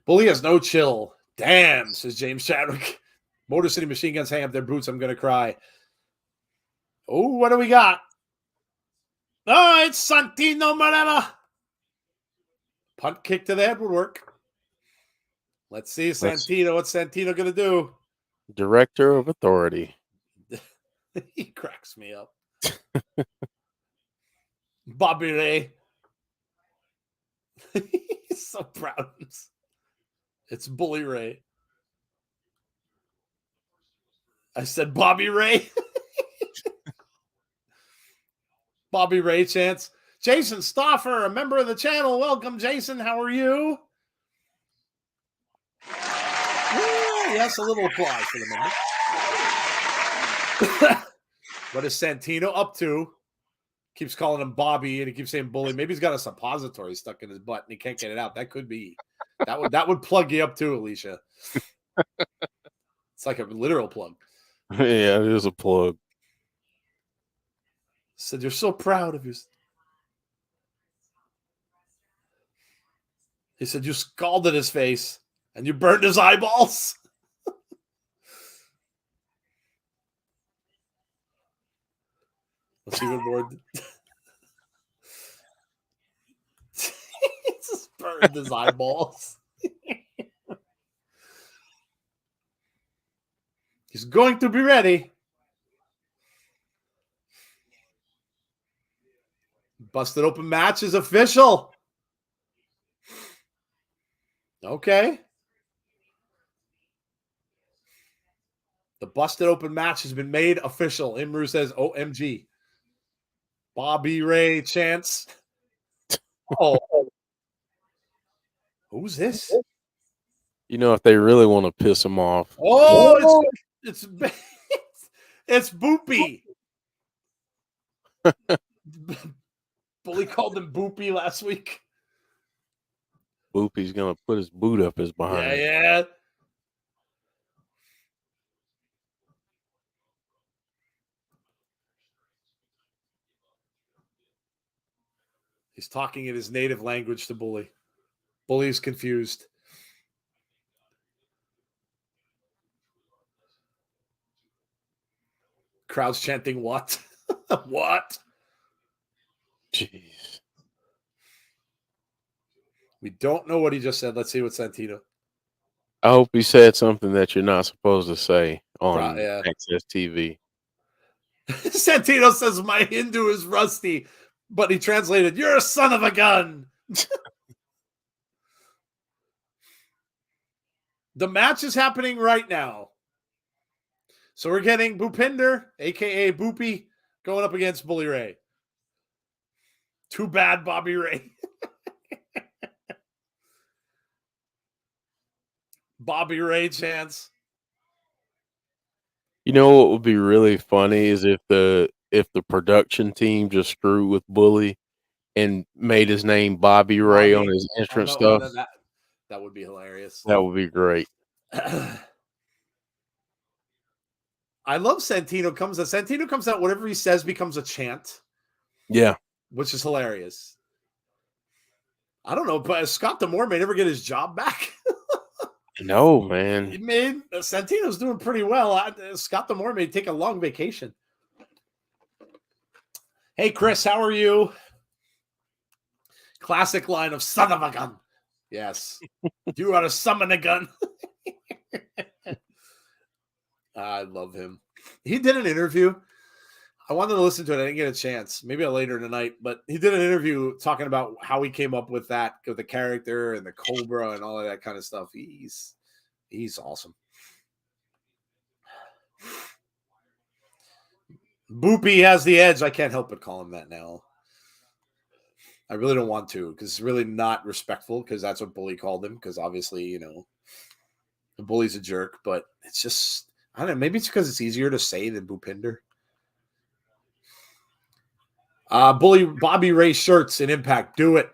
Bully has no chill. Damn, says James Chadwick. Motor City Machine Guns hang up their boots. I'm going to cry. Oh, what do we got? Oh, it's Santino Marella. Punt kick to the head would work. Let's see, Santino. What's Santino going to do? Director of Authority. He cracks me up. Bobby Ray. He's so proud of him. It's Bully Ray. I said Bobby Ray. Bobby Ray chants. Jason Stauffer, a member of the channel. Welcome, Jason. How are you? Yes, a little applause for the member. What is Santino up to? Keeps calling him Bobby, and he keeps saying Bully. Maybe he's got a suppository stuck in his butt, and he can't get it out. That could be. That would plug you up too, Alicia. It's like a literal plug. Yeah, it is a plug. Said you're so proud of yourself. He said you scalded his face and you burned his eyeballs. Let's see what more. He just burned his eyeballs. He's going to be ready. Busted open match is official. Okay. The busted open match has been made official. Imru says, OMG. Bobby Ray chants. Oh. Who's this? You know, if they really want to piss him off. Oh, it's Boopy. Bully called him Boopy last week. Boopy's going to put his boot up his behind. Yeah. He's talking in his native language to Bully. Bully's confused. Crowd's chanting, what? What? Jeez. We don't know what he just said. Let's see what Santino. I hope he said something that you're not supposed to say on Access TV. Santino says, my Hindu is rusty, but he translated, you're a son of a gun. The match is happening right now. So we're getting Bhupinder, a.k.a. Boopy, going up against Bully Ray. Too bad, Bobby Ray. Bobby Ray chants. You know what would be really funny is if the production team just screwed with Bully and made his name Bobby Ray on his entrance stuff. That would be hilarious. That would be great. I love Santino comes out, whatever he says becomes a chant. Yeah. Which is hilarious. I don't know, but Scott D'Amore may never get his job back. No, man. Santino's doing pretty well. Scott D'Amore may take a long vacation. Hey, Chris, how are you? Classic line of son of a gun. Yes. You are to summon a gun. I love him. He did an interview. I wanted to listen to it. I didn't get a chance. Maybe later tonight. But he did an interview talking about how he came up with that, with the character and the Cobra and all of that kind of stuff. He's awesome. Boopy has the edge. I can't help but call him that now. I really don't want to, because it's really not respectful, because that's what Bully called him, because obviously, you know, the Bully's a jerk, but it's just, I don't know, maybe it's because it's easier to say than Boopinder. Bully Bobby Ray shirts in Impact. Do it.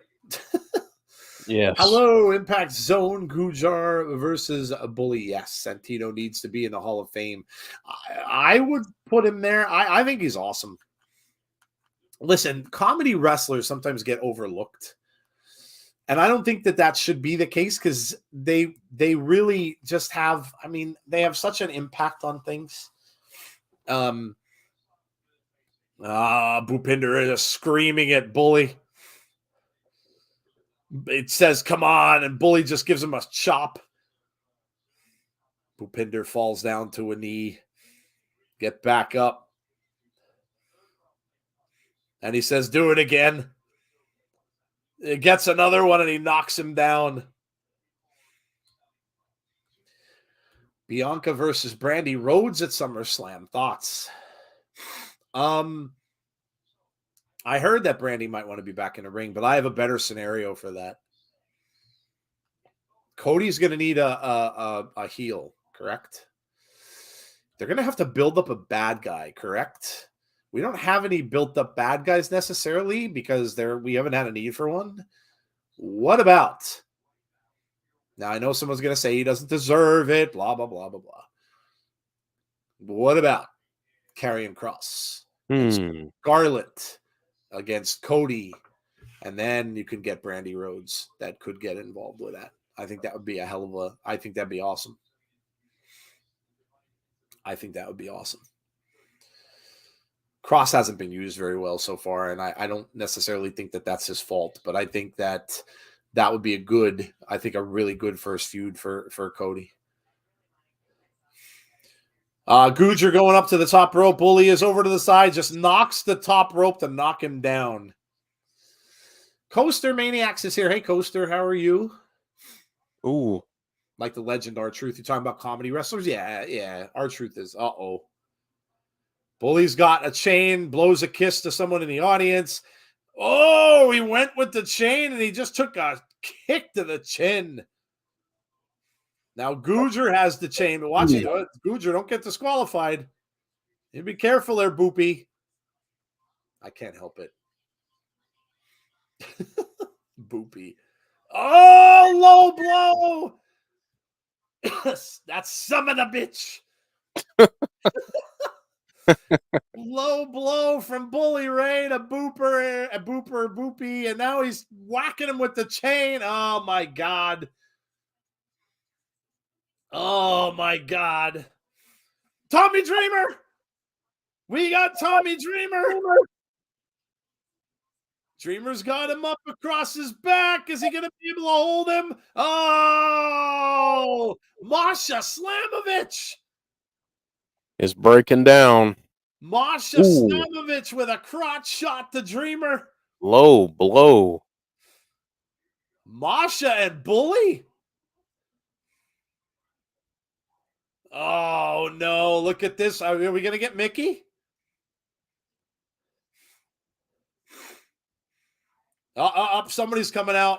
Yes. Hello, Impact Zone. Gujar versus Bully. Yes, Santino needs to be in the Hall of Fame. I would put him there. I think he's awesome. Listen, comedy wrestlers sometimes get overlooked. And I don't think that should be the case, because they really just have, I mean, they have such an impact on things. Boopinder is screaming at Bully. It says, come on, and Bully just gives him a chop. Boopinder falls down to a knee. Get back up. And he says, do it again. It gets another one, and he knocks him down. Bianca versus Brandy Rhodes at SummerSlam. Thoughts? I heard that Brandy might want to be back in the ring, but I have a better scenario for that. Cody's going to need a heel, correct? They're going to have to build up a bad guy, correct? We don't have any built-up bad guys necessarily, because we haven't had a need for one. What about? Now, I know someone's going to say he doesn't deserve it, blah, blah, blah, blah, blah. But what about Karrion Kross? Scarlett against Cody, and then you can get Brandy Rhodes that could get involved with that. I think that would be I think that'd be awesome. I think that would be awesome. Kross hasn't been used very well so far, and I don't necessarily think that that's his fault, but I think that would be a really good first feud for Cody. Gujar going up to the top rope. Bully is over to the side, just knocks the top rope to knock him down. Coaster Maniacs is here. Hey, Coaster, how are you? Ooh. Like the legend R-Truth. You talking about comedy wrestlers? Yeah. R-Truth is, Bully's got a chain, blows a kiss to someone in the audience. Oh, he went with the chain, and he just took a kick to the chin. Now, Gujar has the chain, but watch it. Gujar, don't get disqualified. You be careful there, Boopy. I can't help it. Boopy. Oh, low blow. That's some of the bitch. Low blow from Bully Ray to Boopy, and now he's whacking him with the chain. Oh, my God. Oh, my God. Tommy Dreamer. We got Tommy Dreamer. Dreamer's got him up across his back. Is he going to be able to hold him? Oh, Masha Slamovich. It's breaking down. Masha Slamovich with a crotch shot to Dreamer. Low blow. Masha and Bully. Oh, no. Look at this. Are we going to get Mickie? Up, somebody's coming out.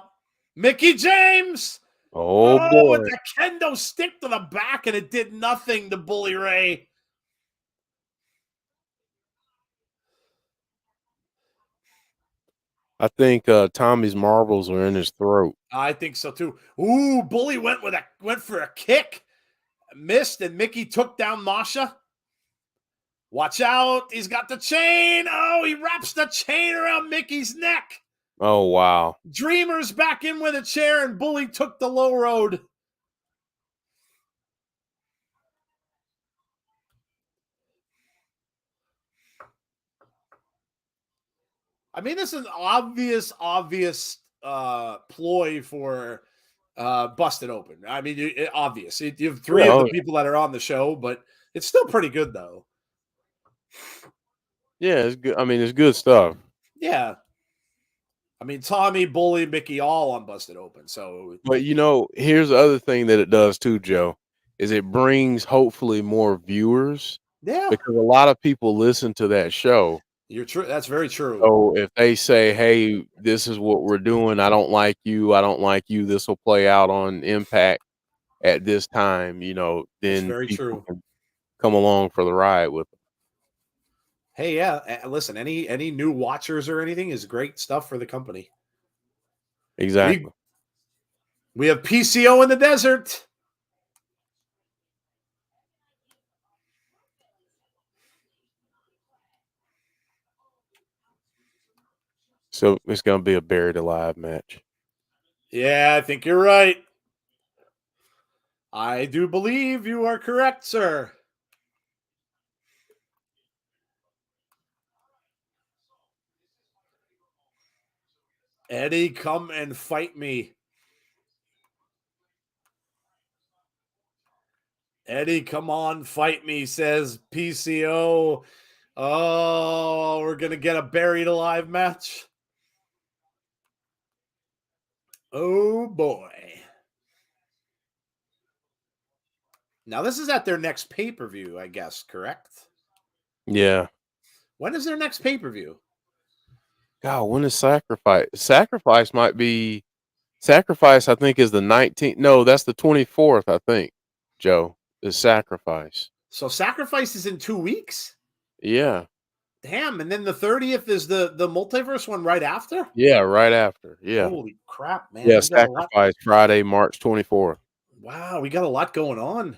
Mickie James. Oh, boy. With the kendo stick to the back, and it did nothing to Bully Ray. I think Tommy's marbles are in his throat. I think so too. Ooh, Bully went for a kick, missed, and Mickie took down Masha. Watch out! He's got the chain. Oh, he wraps the chain around Mickey's neck. Oh, wow. Dreamer's back in with a chair, and Bully took the low road. I mean, this is an obvious ploy for Busted Open. I mean, obvious. You have three of the people that are on the show, but it's still pretty good, though. Yeah, it's good. I mean, it's good stuff. Yeah. I mean, Tommy, Bully, Mickie, all on Busted Open. So, but here's the other thing that it does too, Joe, is it brings hopefully more viewers. Yeah, because a lot of people listen to that show. You're true. That's very true. So if they say, "Hey, this is what we're doing. I don't like you. I don't like you. This will play out on Impact at this time," then very people true. can come along for the ride with them. Hey, yeah. Listen, any new watchers or anything is great stuff for the company. Exactly. We have PCO in the desert. So it's going to be a buried alive match. Yeah, I think you're right. I do believe you are correct, sir. Eddie, come and fight me. Eddie, come on, fight me, says PCO. Oh, we're going to get a buried alive match. Oh, boy. Now, this is at their next pay-per-view, I guess, correct? Yeah. When is their next pay-per-view? God, when is Sacrifice? Sacrifice might be Sacrifice, I think, is the 19th. No, that's the 24th, I think, Joe, is Sacrifice. So Sacrifice is in 2 weeks? Yeah. Damn, and then the 30th is the multiverse one right after? Yeah, right after. Yeah. Holy crap, man. Yeah, We got a lot. Sacrifice, Friday, March 24th. Wow, we got a lot going on.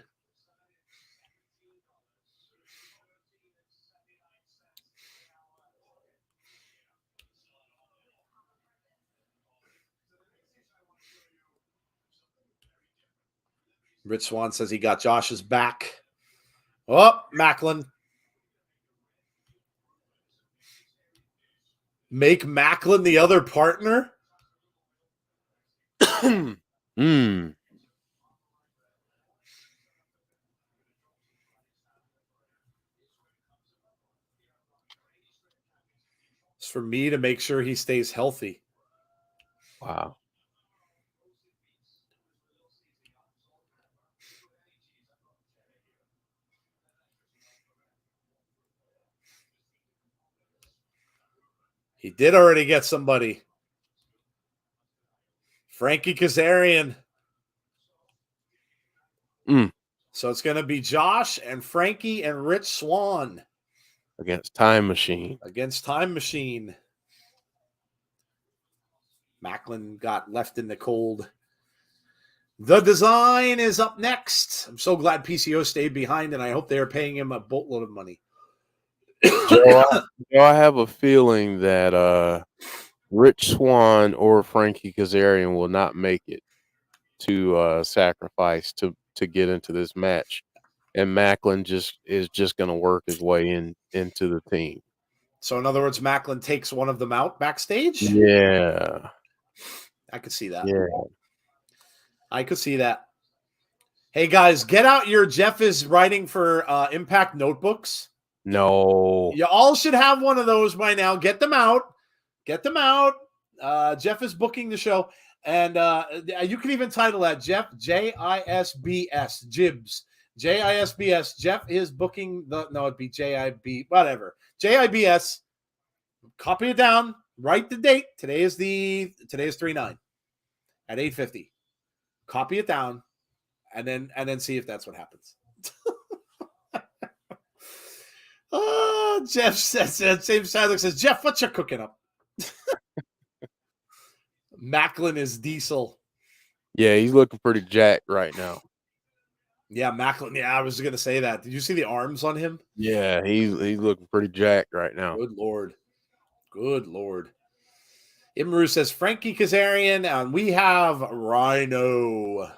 Rich Swann says he got Josh's back. Oh, Macklin. Make Macklin the other partner? Mm. It's for me to make sure he stays healthy. Wow. He did already get somebody. Frankie Kazarian. Mm. So it's going to be Josh and Frankie and Rich Swann Against Time Machine. Macklin got left in the cold. The Design is up next. I'm so glad PCO stayed behind, and I hope they are paying him a boatload of money. Joe, I have a feeling that Rich Swann or Frankie Kazarian will not make it to Sacrifice to get into this match, and Macklin is just going to work his way into the team. So, in other words, Macklin takes one of them out backstage? Yeah. I could see that. Yeah. I could see that. Hey, guys, get out your Jeff is writing for Impact notebooks. No. You all should have one of those by now. Get them out. Jeff is booking the show. And you can even title that Jeff, J-I-S-B-S, Jibs. J-I-S-B-S. Jeff is booking it'd be J-I-B, whatever. J-I-B-S. Copy it down. Write the date. Today is 3/9 at 8:50. Copy it down, and then see if that's what happens. Oh, Jeff says, same Sadler says, Jeff, what you cooking up? Macklin is Diesel. Yeah, he's looking pretty jacked right now. Yeah, Macklin. Yeah, I was going to say that. Did you see the arms on him? Yeah, he's looking pretty jacked right now. Good Lord. Imru says Frankie Kazarian, and we have Rhino.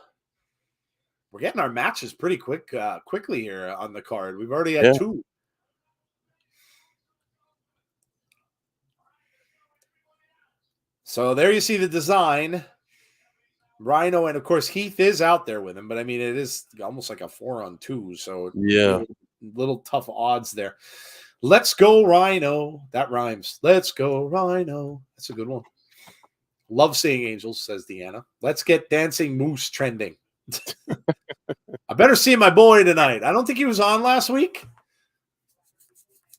We're getting our matches pretty quickly here on the card. We've already had 2. So there you see the design. Rhino, and of course Heath is out there with him, but I mean it is almost like a 4-on-2, so little tough odds there. Let's go Rhino. That rhymes. Let's go Rhino. That's a good one. Love seeing angels, says Deanna. Let's get Dancing Moose trending. I better see my boy tonight. I don't think he was on last week,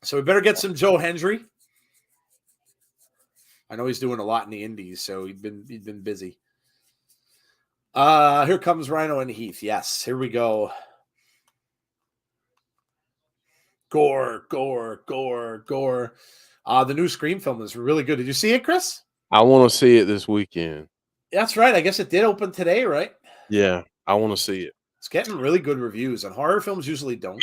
so we better get some Joe Hendry. I know he's doing a lot in the indies, so he's been busy. Here comes Rhino and Heath. Yes, here we go. Gore. The new Scream film is really good. Did you see it, Chris? I want to see it this weekend. That's right. I guess it did open today, right? Yeah, I want to see it. It's getting really good reviews, and horror films usually don't.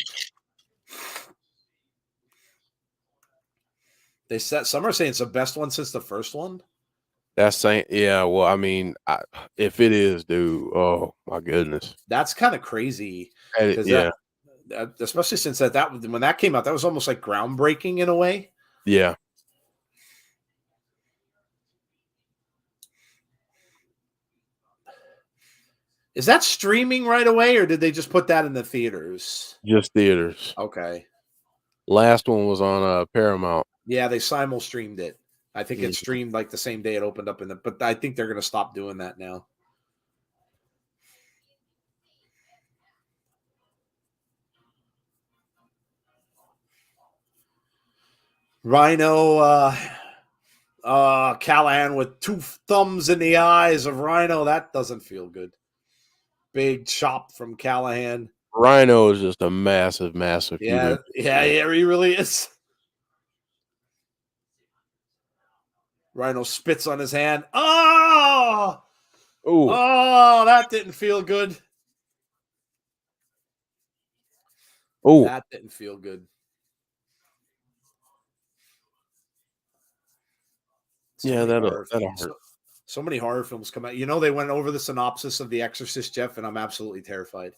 Some are saying it's the best one since the first one. That's saying, yeah. Well, I mean, if it is, dude, oh my goodness, that's kind of crazy. Yeah, especially since when that came out, that was almost like groundbreaking in a way. Yeah. Is that streaming right away, or did they just put that in the theaters? Just theaters. Okay. Last one was on Paramount. Yeah, they simul-streamed it. I think it streamed like the same day it opened up but I think they're going to stop doing that now. Rhino, Callihan with 2 thumbs in the eyes of Rhino. That doesn't feel good. Big chop from Callihan. Rhino is just a massive. Yeah, he really is. Rhino spits on his hand. Oh, that didn't feel good. Oh, that didn't feel good. That'll hurt. So many horror films come out. You know, they went over the synopsis of The Exorcist, Jeff, and I'm absolutely terrified.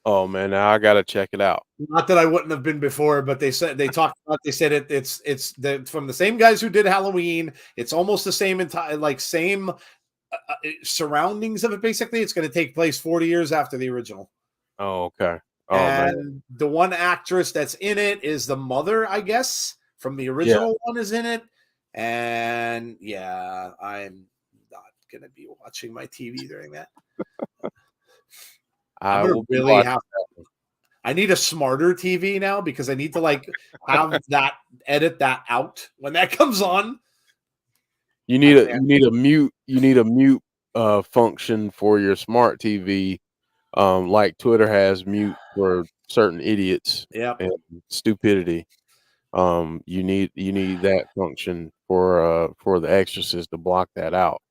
Oh man, now I gotta check it out. Not that I wouldn't have been before, but they said it's from the same guys who did Halloween. It's almost the same same surroundings of it. Basically, it's going to take place 40 years after the original. Oh, okay. Oh, and man. The one actress that's in it is the mother, I guess, from the original one is in it. And yeah, I'm not going to be watching my TV during that. I need a smarter TV now because I need to edit that out when that comes on. You need a mute function for your smart TV, like Twitter has mute for certain idiots and stupidity. You need that function for The Exorcist to block that out.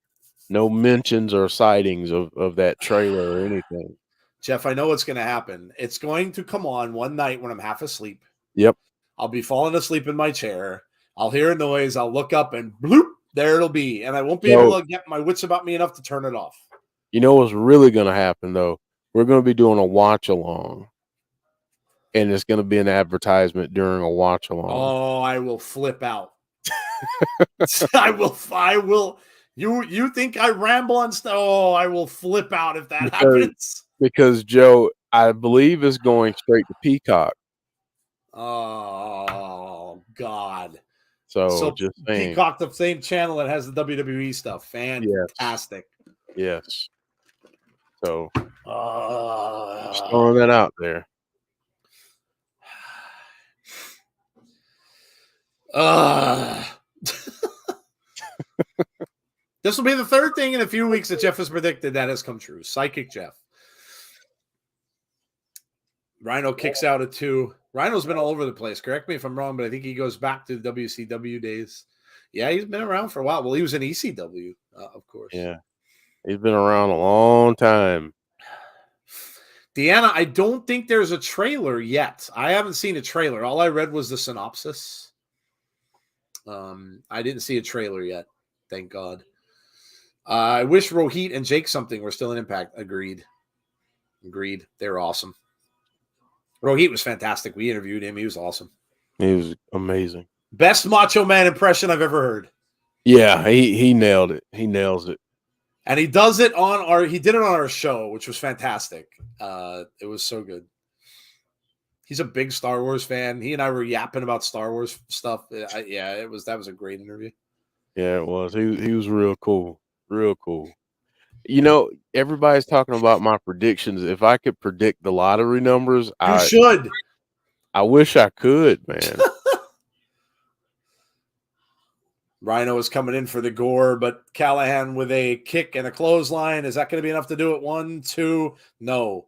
No mentions or sightings of that trailer or anything. Jeff, I know what's going to happen. It's going to come on one night when I'm half asleep. Yep. I'll be falling asleep in my chair. I'll hear a noise. I'll look up and bloop, there it'll be. And I won't be able to get my wits about me enough to turn it off. You know what's really going to happen, though? We're going to be doing a watch along. And it's going to be an advertisement during a watch along. Oh, I will flip out. I will. You think I ramble on stuff? Oh, I will flip out if that happens. Because Joe, I believe, is going straight to Peacock. Oh God! So just saying. Peacock, the same channel that has the WWE stuff. Fantastic. Yes. So just throwing that out there. This will be the third thing in a few weeks that Jeff has predicted that has come true. Psychic Jeff. Rhino kicks out at 2. Rhino's been all over the place. Correct me if I'm wrong, but I think he goes back to the WCW days. Yeah, he's been around for a while. Well, he was in ECW, of course. Yeah, he's been around a long time. Deanna, I don't think there's a trailer yet. I haven't seen a trailer. All I read was the synopsis. I didn't see a trailer yet. Thank God. I wish Rohit and Jake something were still in Impact. Agreed. They're awesome. Rohit was fantastic. We interviewed him. He was awesome. He was amazing. Best Macho Man impression I've ever heard. Yeah, he nailed it. He nails it. And he does it he did it on our show, which was fantastic. It was so good. He's a big Star Wars fan. He and I were yapping about Star Wars stuff. That was a great interview. Yeah, it was. He was real cool. Real cool. You know, everybody's talking about my predictions. If I could predict the lottery numbers, You should. I wish I could, man. Rhino is coming in for the gore, but Callihan with a kick and a clothesline. Is that going to be enough to do it? 1, 2. No.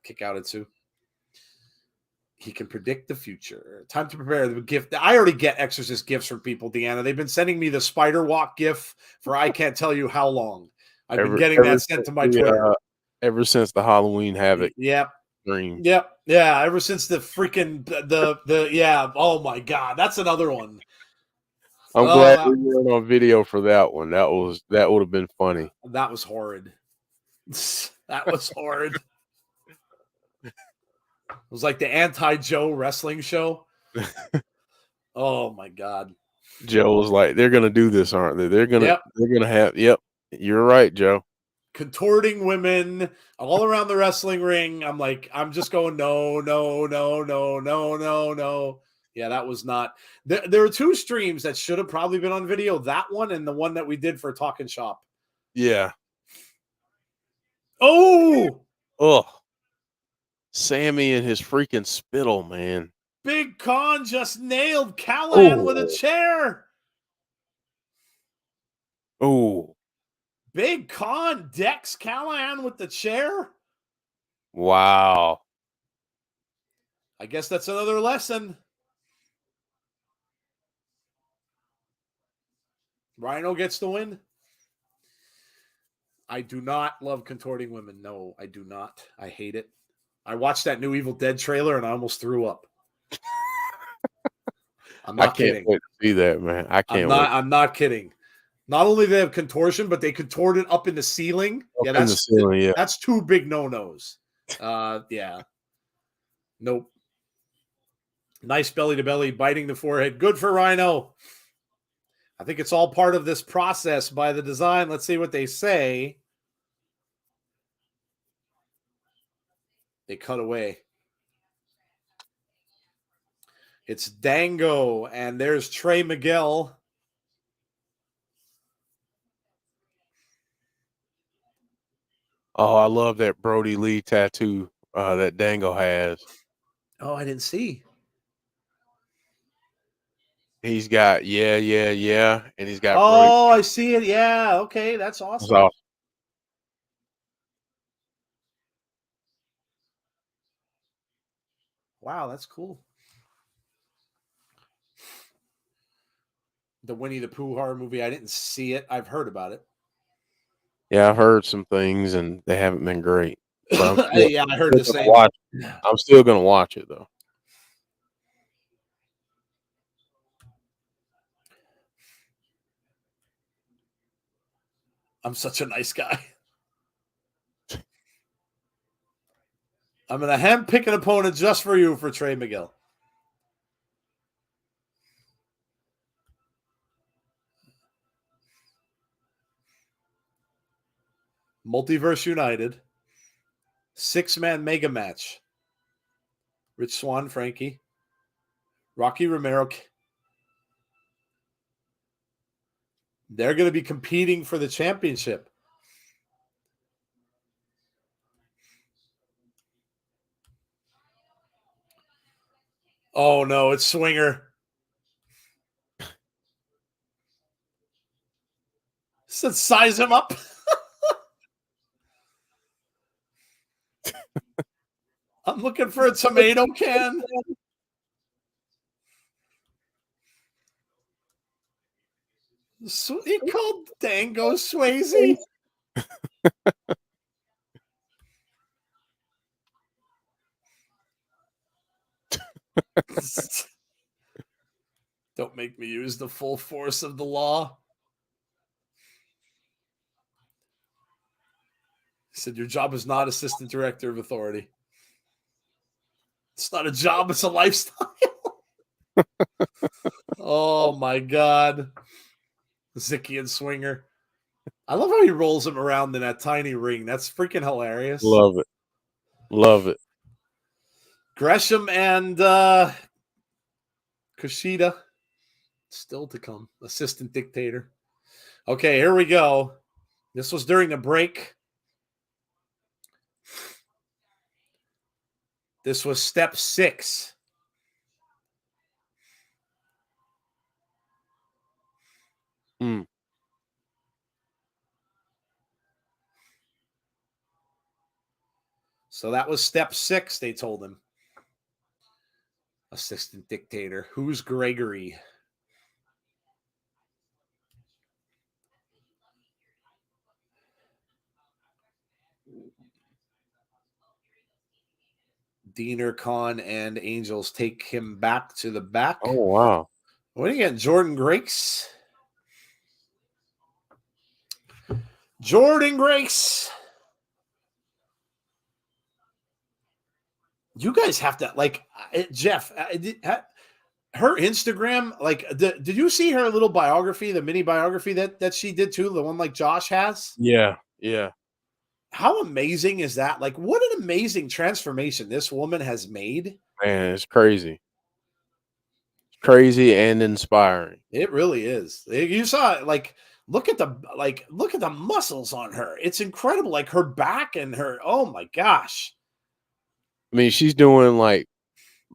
Kick out at 2. He can predict the future. Time to prepare the gift. I already get Exorcist gifts from people, Deanna. They've been sending me the spider walk gif for I can't tell you how long. I've been getting that sent to my Twitter. Ever since the Halloween Havoc. Yep. Dream. Yep. Yeah. Ever since the freaking yeah. Oh my God. That's another one. I'm glad we were on video for that one. That would have been funny. That was horrid. That was horrid. It was like the anti-Joe wrestling show. Oh my God. Joe was like, they're gonna do this, aren't they? They're gonna have you're right, Joe. Contorting women all around the wrestling ring. I'm like, I'm just going, no. Yeah, that was not. There are 2 streams that should have probably been on video. That one and the one that we did for Talking Shop. Yeah. Oh! Sami and his freaking spittle, man. Big Con just nailed Callihan with a chair. Oh. Big Con decks Callihan with the chair. Wow. I guess that's another lesson. Rhino gets the win. I do not love contorting women. No, I do not. I hate it. I watched that new Evil Dead trailer and I almost threw up. I'm not kidding. I can't wait to see that, man. I'm not kidding. Not only do they have contortion, but they contort it up in the ceiling. That's 2 big no-nos. Yeah. Nope. Nice belly to belly, biting the forehead. Good for Rhino. I think it's all part of this process by the design. Let's see what they say. They cut away. It's Dango, and there's Trey Miguel. Oh, I love that Brody Lee tattoo that Dango has. Oh, I didn't see. He's got and he's got. Oh, Brody. I see it. Yeah, okay, that's awesome. Wow, that's cool. The Winnie the Pooh horror movie. I didn't see it. I've heard about it. Yeah, I've heard some things, and they haven't been great. But I heard the same. I'm still going to watch it, though. I'm such a nice guy. I'm going to handpick an opponent just for you for Trey Miguel. Multiverse United. 6-man mega match. Rich Swann, Frankie. Rocky Romero. They're going to be competing for the championship. Oh, no, it's Swinger. Said size him up. I'm looking for a tomato can. He called Dango Swayze. Don't make me use the full force of the law. He said, your job is not assistant director of authority. It's not a job, it's a lifestyle. Oh, my God. Zicky and Swinger. I love how he rolls him around in that tiny ring. That's freaking hilarious. Love it. Love it. Gresham and Kushida still to come. Assistant dictator. Okay, here we go. This was during the break. This was step 6. So that was step 6, they told him. Assistant dictator. Who's Gregory? Diener, Khan, and Angels take him back to the back. Oh, wow. What do you get? Jordynne Grace. Jordynne Grace. You guys have to, like, Jeff, her Instagram, like, did you see her little biography, the mini biography that she did too, the one like Josh has? Yeah, yeah. How amazing is that? Like, what an amazing transformation this woman has made. Man, it's crazy. It's crazy and inspiring. It really is. You saw it, like, look at the muscles on her. It's incredible. Like her back and her, oh my gosh. I mean, she's doing like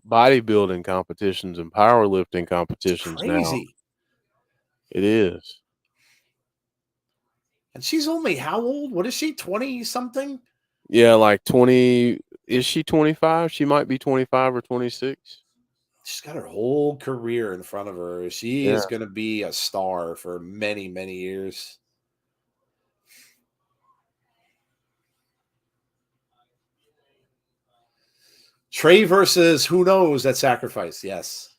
bodybuilding competitions and powerlifting competitions now. It is. And she's only how old? What is she? 20 something? Yeah, like 20. Is she 25? She might be 25 or 26. She's got her whole career in front of her. She is going to be a star for many, many years. Trey versus who knows at Sacrifice. Yes.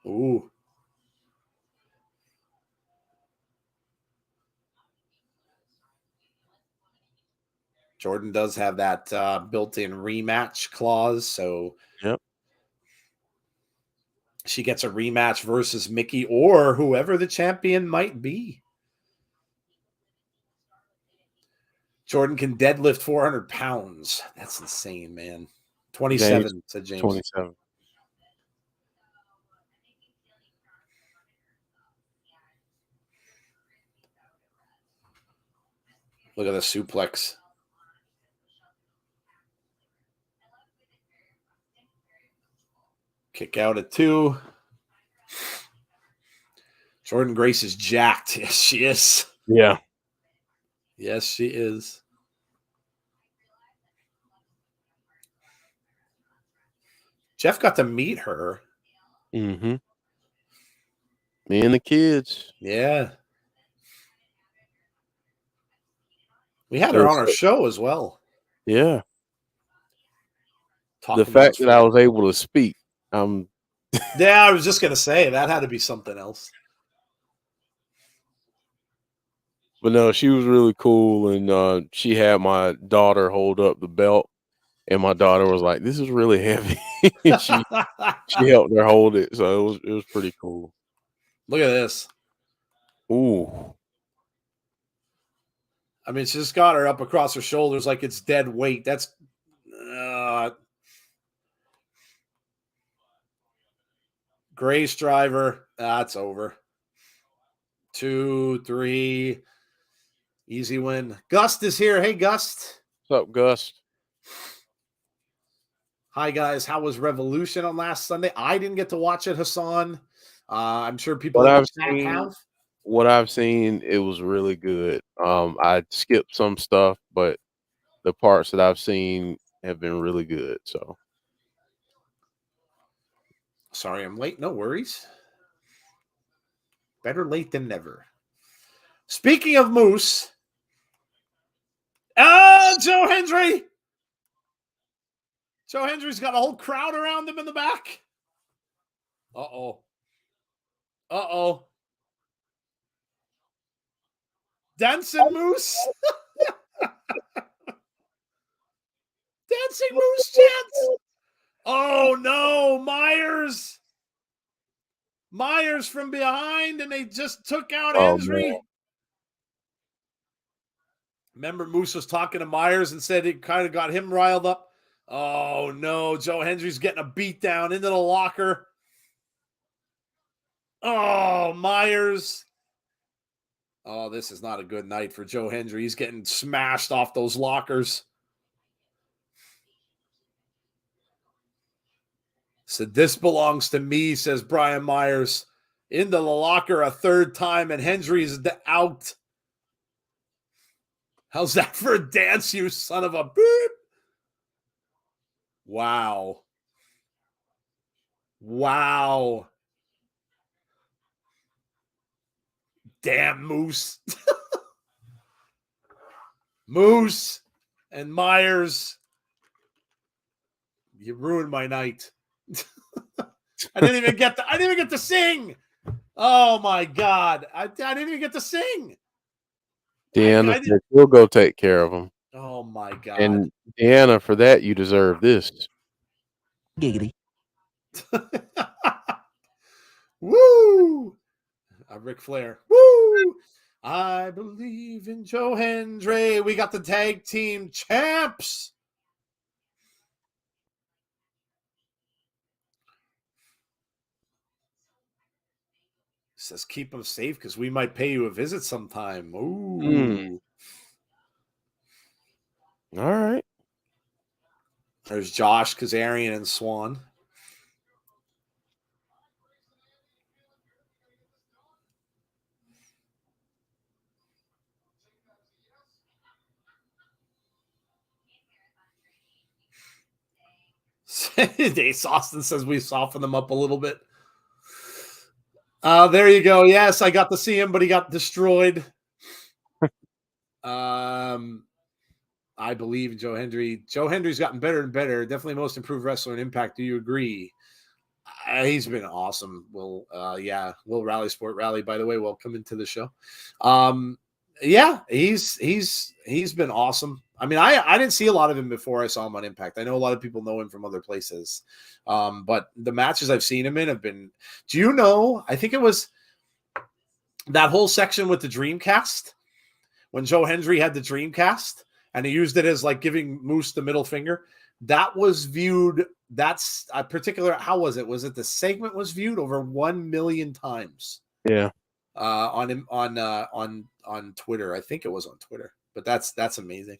Ooh. Jordynne does have that built-in rematch clause, so yep. She gets a rematch versus Mickie or whoever the champion might be. Jordynne can deadlift 400 pounds. That's insane, man. 27, said James. 27. Look at the suplex. Kick out at 2. Jordynne Grace is jacked. Yes, she is. Yeah. Yes, she is. Jeff got to meet her. Mm-hmm. Me and the kids. Yeah. We had her on our show as well. Yeah. The fact that I was able to speak. Yeah, I was just going to say, that had to be something else. But no, she was really cool, and she had my daughter hold up the belt, and my daughter was like, "This is really heavy." she helped her hold it, so it was pretty cool. Look at this. Ooh. I mean, she just got her up across her shoulders like it's dead weight. That's Grace driver. That's over. 2, 3. Easy win. Gust is here. Hey, Gust. What's up, Gus? Hi, guys. How was Revolution on last Sunday? I didn't get to watch it, Hassan. I'm sure people in the chat have. What I've seen, it was really good. I skipped some stuff, but the parts that I've seen have been really good. So sorry I'm late. No worries. Better late than never. Speaking of Moose. Joe Hendry. Joe Hendry's got a whole crowd around him in the back. Uh-oh. Uh-oh. Dancing Moose. Dancing Moose chance. Oh, no. Myers from behind, and they just took out Henry. Man. Remember, Moose was talking to Myers and said it kind of got him riled up. Oh, no. Joe Hendry's getting a beat down into the locker. Oh, Myers. Oh, this is not a good night for Joe Hendry. He's getting smashed off those lockers. Said, this belongs to me, says Brian Myers. Into the locker a third time, and Hendry's out. How's that for a dance, you son of a beep? Wow. Wow. Damn, Moose. Moose and Myers. You ruined my night. I didn't even get to sing. Oh my God. I didn't even get to sing. Deanna, we'll go take care of them. Oh my God. And Deanna, for that, you deserve this. Giggity. Woo! Ric Flair. Woo! I believe in Joe Hendry. We got the tag team champs. Says keep them safe because we might pay you a visit sometime. Ooh. All right. There's Josh, Kazarian, and Swann. Ace Austin says we softened them up a little bit. There you go. Yes, I got to see him, but he got destroyed. I believe in Joe Hendry. Joe Hendry's gotten better and better. Definitely most improved wrestler in Impact. Do you agree? He's been awesome. Will Rally Sport Rally, by the way, welcome into the show. Yeah, he's been awesome. I mean, I didn't see a lot of him before I saw him on Impact. I know a lot of people know him from other places. But the matches I've seen him in have been, do you know, I think it was that whole section with the Dreamcast when Joe Hendry had the Dreamcast and he used it as like giving Moose the middle finger. That was viewed, that's a particular, how was it? Was it the segment was viewed over 1 million times? Yeah. On Twitter. I think it was on Twitter, but that's amazing.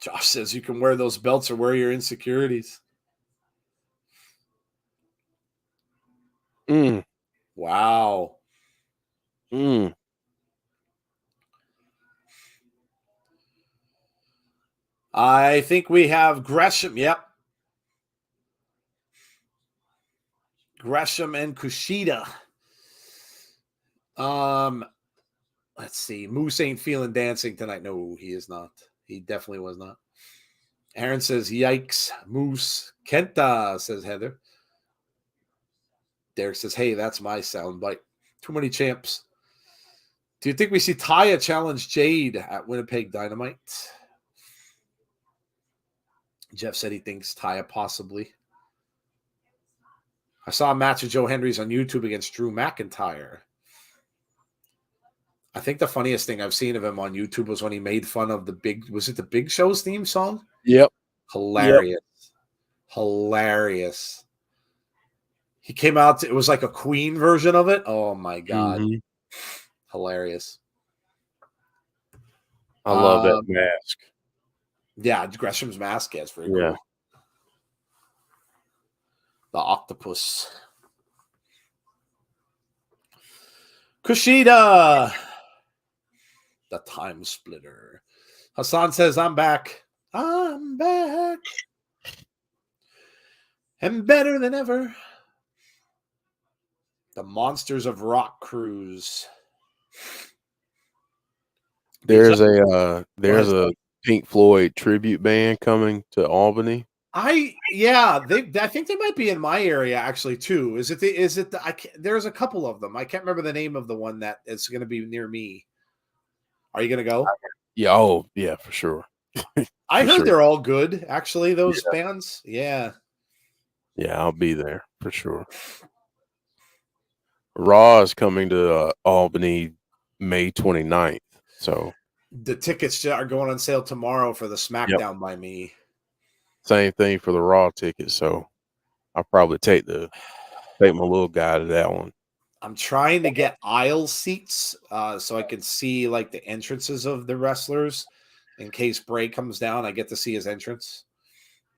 Josh says you can wear those belts or wear your insecurities. Wow. I think we have Gresham. Yep. Gresham and Kushida. Let's see. Moose ain't feeling dancing tonight. No, he is not. He definitely was not. Aaron says, yikes, Moose. Kenta, says Heather. Derek says, hey, that's my soundbite. Too many champs. Do you think we see Taya challenge Jade at Winnipeg Dynamite? Jeff said he thinks Taya possibly. I saw a match of Joe Hendry's on YouTube against Drew McIntyre. I think the funniest thing I've seen of him on YouTube was when he made fun of the Big Show's theme song? Yep. Hilarious. Yep. Hilarious. He came out, it was like a Queen version of it. Oh my God. Mm-hmm. Hilarious. I love that mask. Yeah, Gresham's mask is very cool. The octopus. Kushida. The time splitter. Hassan says, I'm back. I'm back. And better than ever. The Monsters of Rock Cruise. There's ahead. a Pink Floyd tribute band coming to Albany. I think they might be in my area actually too. There's a couple of them. I can't remember the name of the one that is going to be near me. Are you going to go? Yeah, oh yeah, for sure. I heard sure. they're all good actually, those bands. Yeah. Yeah, I'll be there for sure. Raw is coming to Albany May 29th. So The tickets are going on sale tomorrow for the SmackDown by me. same thing for the Raw ticket. So I'll probably take my little guy to that one. I'm trying to get aisle seats so I can see like the entrances of the wrestlers in case Bray comes down. I get to see his entrance.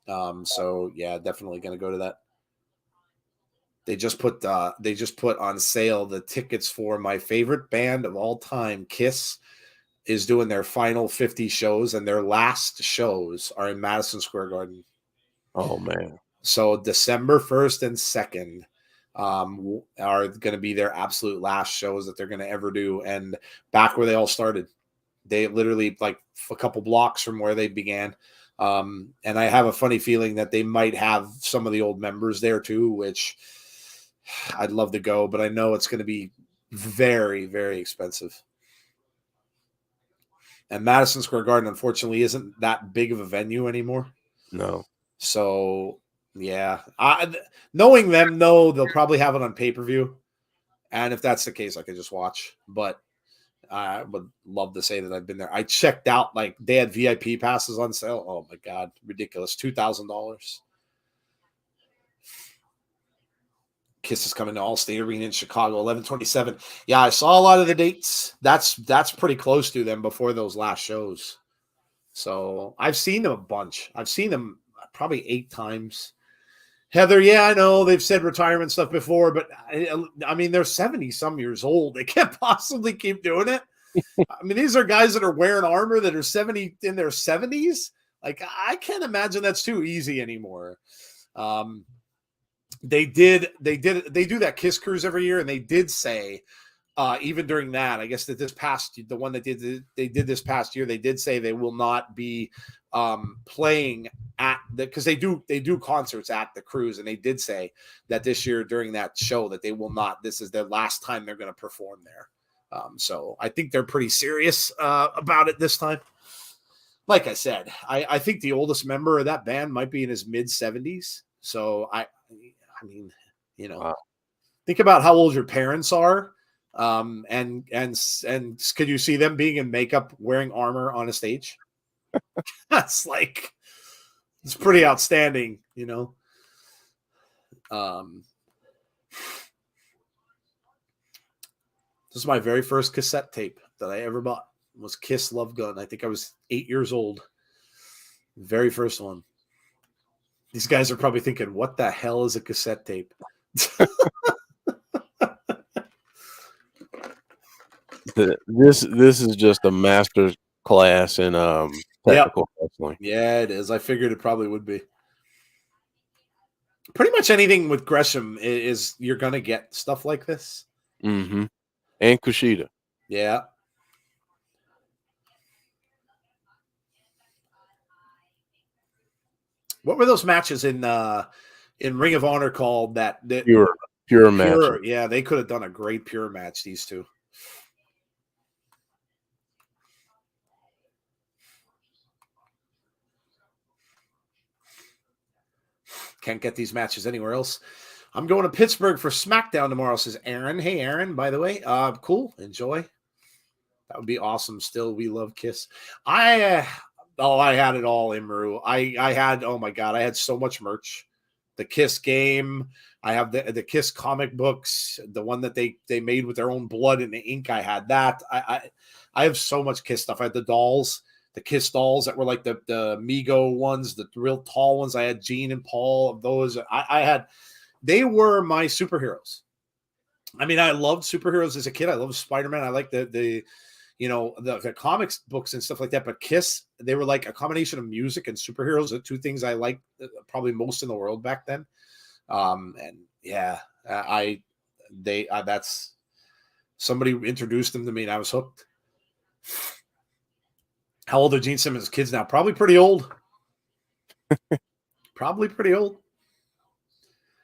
So yeah, definitely going to go to that. They just put on sale the tickets for my favorite band of all time, Kiss, is doing their final 50 shows, and their last shows are in Madison Square Garden. Oh man! So December 1st and 2nd are going to be their absolute last shows that they're going to ever do, and back where they all started. They literally like a couple blocks from where they began. And I have a funny feeling that they might have some of the old members there too, which I'd love to go, but I know it's going to be very, very expensive. And Madison Square Garden, unfortunately, isn't that big of a venue anymore. No. So, yeah. Knowing them, no, they'll probably have it on pay-per-view. And if that's the case, I could just watch. But I would love to say that I've been there. I checked out, like, they had VIP passes on sale. Oh, my God. Ridiculous. $2,000. Kiss is coming to Allstate Arena in Chicago, 11/27. Yeah, I saw a lot of the dates. That's pretty close to them before those last shows. So I've seen them a bunch. I've seen them probably 8 times. Heather, yeah, I know they've said retirement stuff before, but I mean, they're 70 some years old. They can't possibly keep doing it. I mean, these are guys that are wearing armor that are 70 in their 70s. Like, I can't imagine that's too easy anymore. They do that Kiss cruise every year, and they did say, even during that, I guess that the one that they did this past year, they did say they will not be playing at because they do concerts at the cruise, and they did say that this year during that show that they will not. This is their last time they're going to perform there. So I think they're pretty serious about it this time. Like I said, I think the oldest member of that band might be in his mid-70s. So I mean, wow. Think about how old your parents are. And could you see them being in makeup wearing armor on a stage? That's like, it's pretty outstanding, This is my very first cassette tape that I ever bought. It was Kiss Love Gun. I think I was 8 years old. Very first one. These guys are probably thinking, what the hell is a cassette tape? This is just a master class in technical wrestling. Yeah, it is. I figured it probably would be. Pretty much anything with Gresham is you're gonna get stuff like this. Mm-hmm. And Kushida. Yeah. What were those matches in Ring of Honor called that pure match? Yeah, they could have done a great pure match, these two. Can't get these matches anywhere else. I'm going to Pittsburgh for SmackDown tomorrow, says Aaron. Hey, Aaron, by the way. Cool. Enjoy. That would be awesome. Still, we love Kiss. I had it all, Imru. I had, oh my God, I had so much merch. The Kiss game. I have the Kiss comic books, the one that they made with their own blood and the ink. I had that. I have so much Kiss stuff. I had the dolls, the Kiss dolls that were like the Mego ones, the real tall ones. I had Gene and Paul of those. They were my superheroes. I mean, I loved superheroes as a kid. I loved Spider-Man. I liked the comics books and stuff like that. But Kiss, they were like a combination of music and superheroes, the two things I liked probably most in the world back then. And yeah, that's somebody introduced them to me and I was hooked. How old are Gene Simmons' kids now? Probably pretty old. Probably pretty old.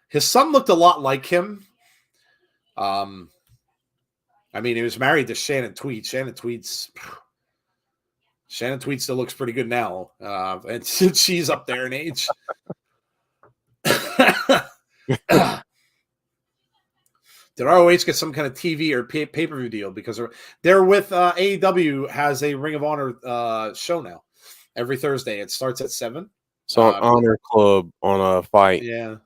His son looked a lot like him. I mean, he was married to Shannon Tweed. Shannon Tweed still looks pretty good now. And she's up there in age. Did ROH get some kind of TV or pay-per-view deal? Because they're with AEW has a Ring of Honor show now. Every Thursday. It starts at 7. It's on Honor Club on a fight. Yeah.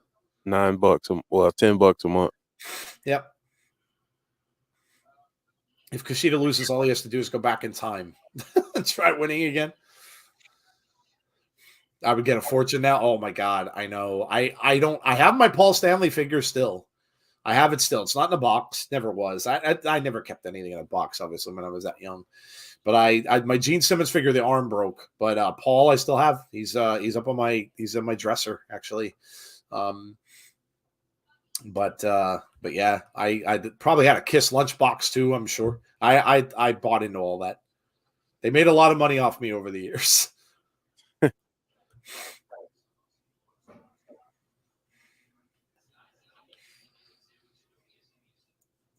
$9, $10 a month. Yep. If Kushida loses, all he has to do is go back in time and try winning again. I would get a fortune now. Oh my God. I know. I have my Paul Stanley figure still. I have it still. It's not in a box. Never was. I never kept anything in a box, obviously, when I was that young. But I my Gene Simmons figure, the arm broke. But Paul, I still have. He's up on he's in my dresser actually. But yeah, I probably had a Kiss lunchbox too. I'm sure. I bought into all that. They made a lot of money off me over the years.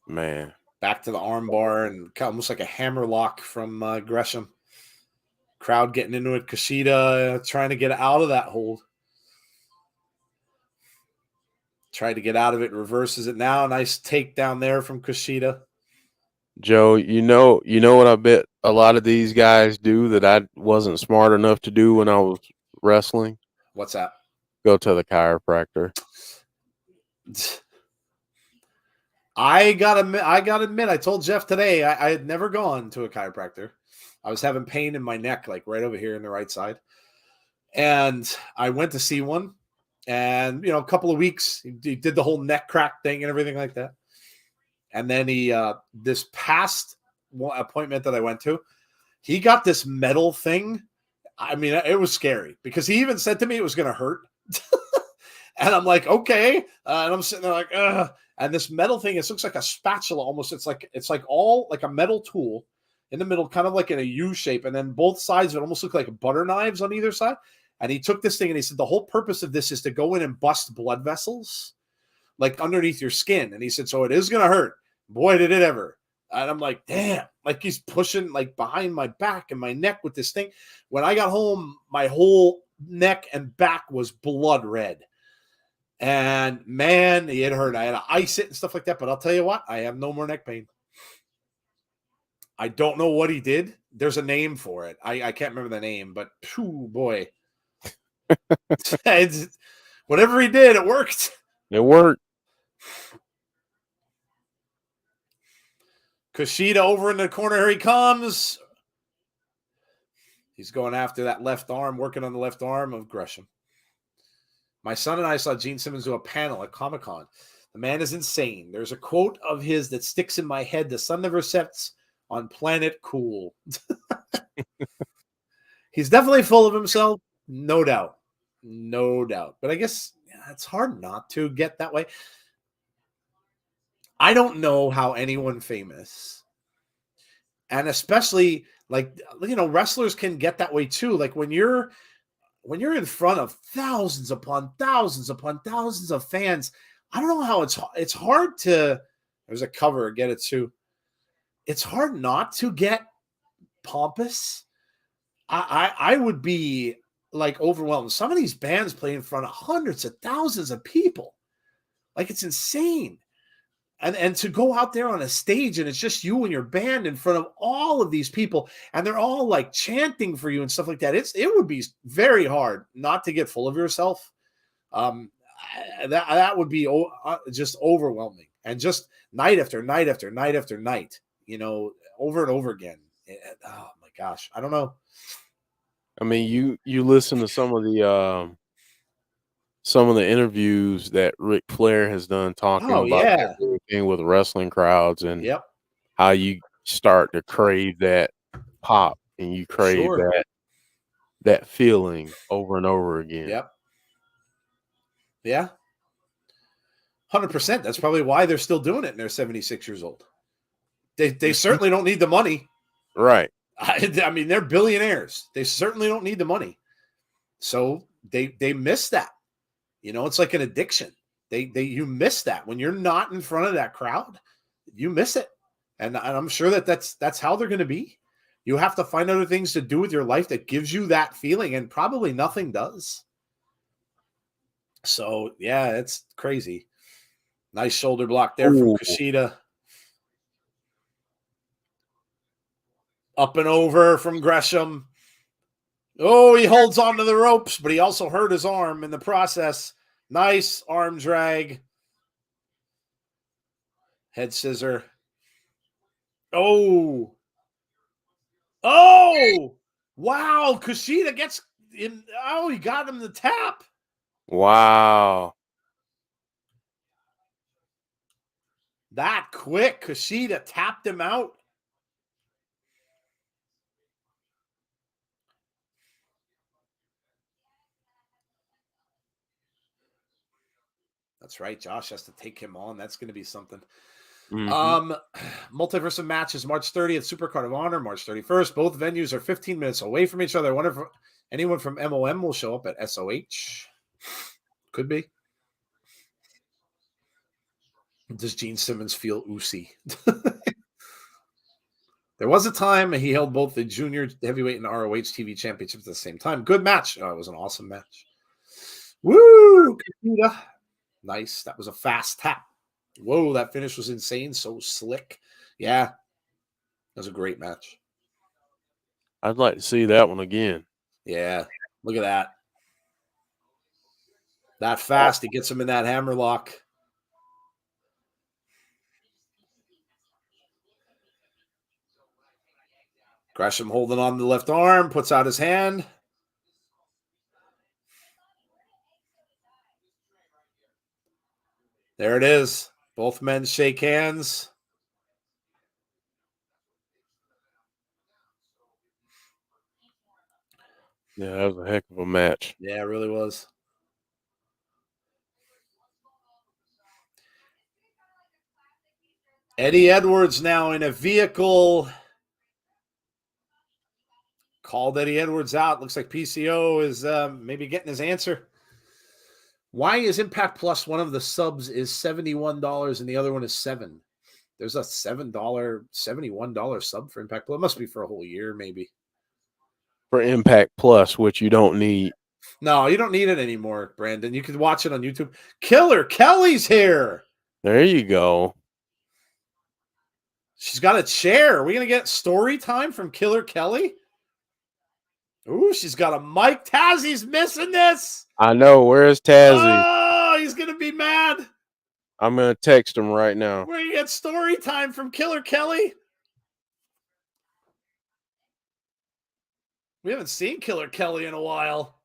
Man. Back to the arm bar and almost like a hammer lock from Gresham. Crowd getting into it. Kushida trying to get out of that hold. Tried to get out of it. Reverses it now. Nice takedown there from Kushida. Joe, you know what I bet a lot of these guys do that I wasn't smart enough to do when I was wrestling? What's that? Go to the chiropractor. I gotta admit, I told Jeff today I had never gone to a chiropractor. I was having pain in my neck, like right over here in the right side. And I went to see one. And, a couple of weeks, he did the whole neck crack thing and everything like that. And then he, this past appointment that I went to, he got this metal thing. I mean, it was scary because he even said to me it was going to hurt. And I'm like, okay. And I'm sitting there like, ugh. And this metal thing, it looks like a spatula almost. It's like all like a metal tool in the middle, kind of like in a U shape. And then both sides of it almost look like butter knives on either side. And he took this thing and he said, the whole purpose of this is to go in and bust blood vessels, like underneath your skin. And he said, so it is going to hurt. Boy, did it ever. And I'm like, damn, like he's pushing like behind my back and my neck with this thing. When I got home, my whole neck and back was blood red. And man, it hurt. I had to ice it and stuff like that. But I'll tell you what, I have no more neck pain. I don't know what he did. There's a name for it. I can't remember the name, but phew, boy. Whatever he did, it worked. It worked. Kushida over in the corner. Here he comes. He's going after that left arm, working on the left arm of Gresham. My son and I saw Gene Simmons do a panel at Comic-Con. The man is insane. There's a quote of his that sticks in my head. The sun never sets on planet cool. He's definitely full of himself. No doubt. No doubt. But I guess it's hard not to get that way. I don't know how anyone famous, and especially like, wrestlers can get that way too. Like when you're in front of thousands upon thousands upon thousands of fans, I don't know how it's hard to, there's a cover, get it too. It's hard not to get pompous. I would be like overwhelmed. Some of these bands play in front of hundreds of thousands of people. Like it's insane. And to go out there on a stage and it's just you and your band in front of all of these people and they're all like chanting for you and stuff like that. It would be very hard not to get full of yourself. That would be just overwhelming, and just night after night after night after night, over and over again. Oh my gosh, I don't know. I mean, you listen to some of the interviews that Ric Flair has done talking about everything with wrestling crowds and how you start to crave that pop and you crave that feeling over and over again. Yep. Yeah. 100%. That's probably why they're still doing it and they're 76 years old. They certainly don't need the money. Right. I mean, they're billionaires. They certainly don't need the money. So they miss that. You know, it's like an addiction. You miss that when you're not in front of that crowd. You miss it, and I'm sure that's how they're going to be. You have to find other things to do with your life that gives you that feeling, and probably nothing does. So yeah, it's crazy. Nice shoulder block there from Kushida. Up and over from Gresham. Oh, he holds on to the ropes, but he also hurt his arm in the process. Nice arm drag. Head scissor. Oh. Oh. Wow. Kushida gets him. Oh, he got him the tap. Wow. That quick. Kushida tapped him out. That's right. Josh has to take him on. That's going to be something. Multiverse of matches March 30th, Supercard of Honor, March 31st. Both venues are 15 minutes away from each other. I wonder if anyone from MOM will show up at SOH. Could be. Does Gene Simmons feel oozy? There was a time he held both the junior heavyweight and ROH TV championships at the same time. Good match. Oh, it was an awesome match. Woo! Nice. That was a fast tap. Whoa, that finish was insane. So slick. Yeah. That was a great match. I'd like to see that one again. Yeah. Look at that. That fast. He gets him in that hammerlock. Gresham holding on the left arm, puts out his hand. There it is. Both men shake hands. Yeah, that was a heck of a match. Yeah, it really was. Eddie Edwards now in a vehicle. Called Eddie Edwards out. Looks like PCO is maybe getting his answer. Why is Impact Plus one of the subs is $71 and the other one is $7? There's a $7, $71 sub for Impact Plus. It must be for a whole year, maybe. For Impact Plus, which you don't need. No, you don't need it anymore, Brandon. You can watch it on YouTube. Killer Kelly's here. There you go. She's got a chair. Are we going to get story time from Killer Kelly? Ooh, she's got a mic. Tazzy's missing this. I know. Where's Tazzy? Oh, he's going to be mad. I'm going to text him right now. We're going to get story time from Killer Kelly. We haven't seen Killer Kelly in a while.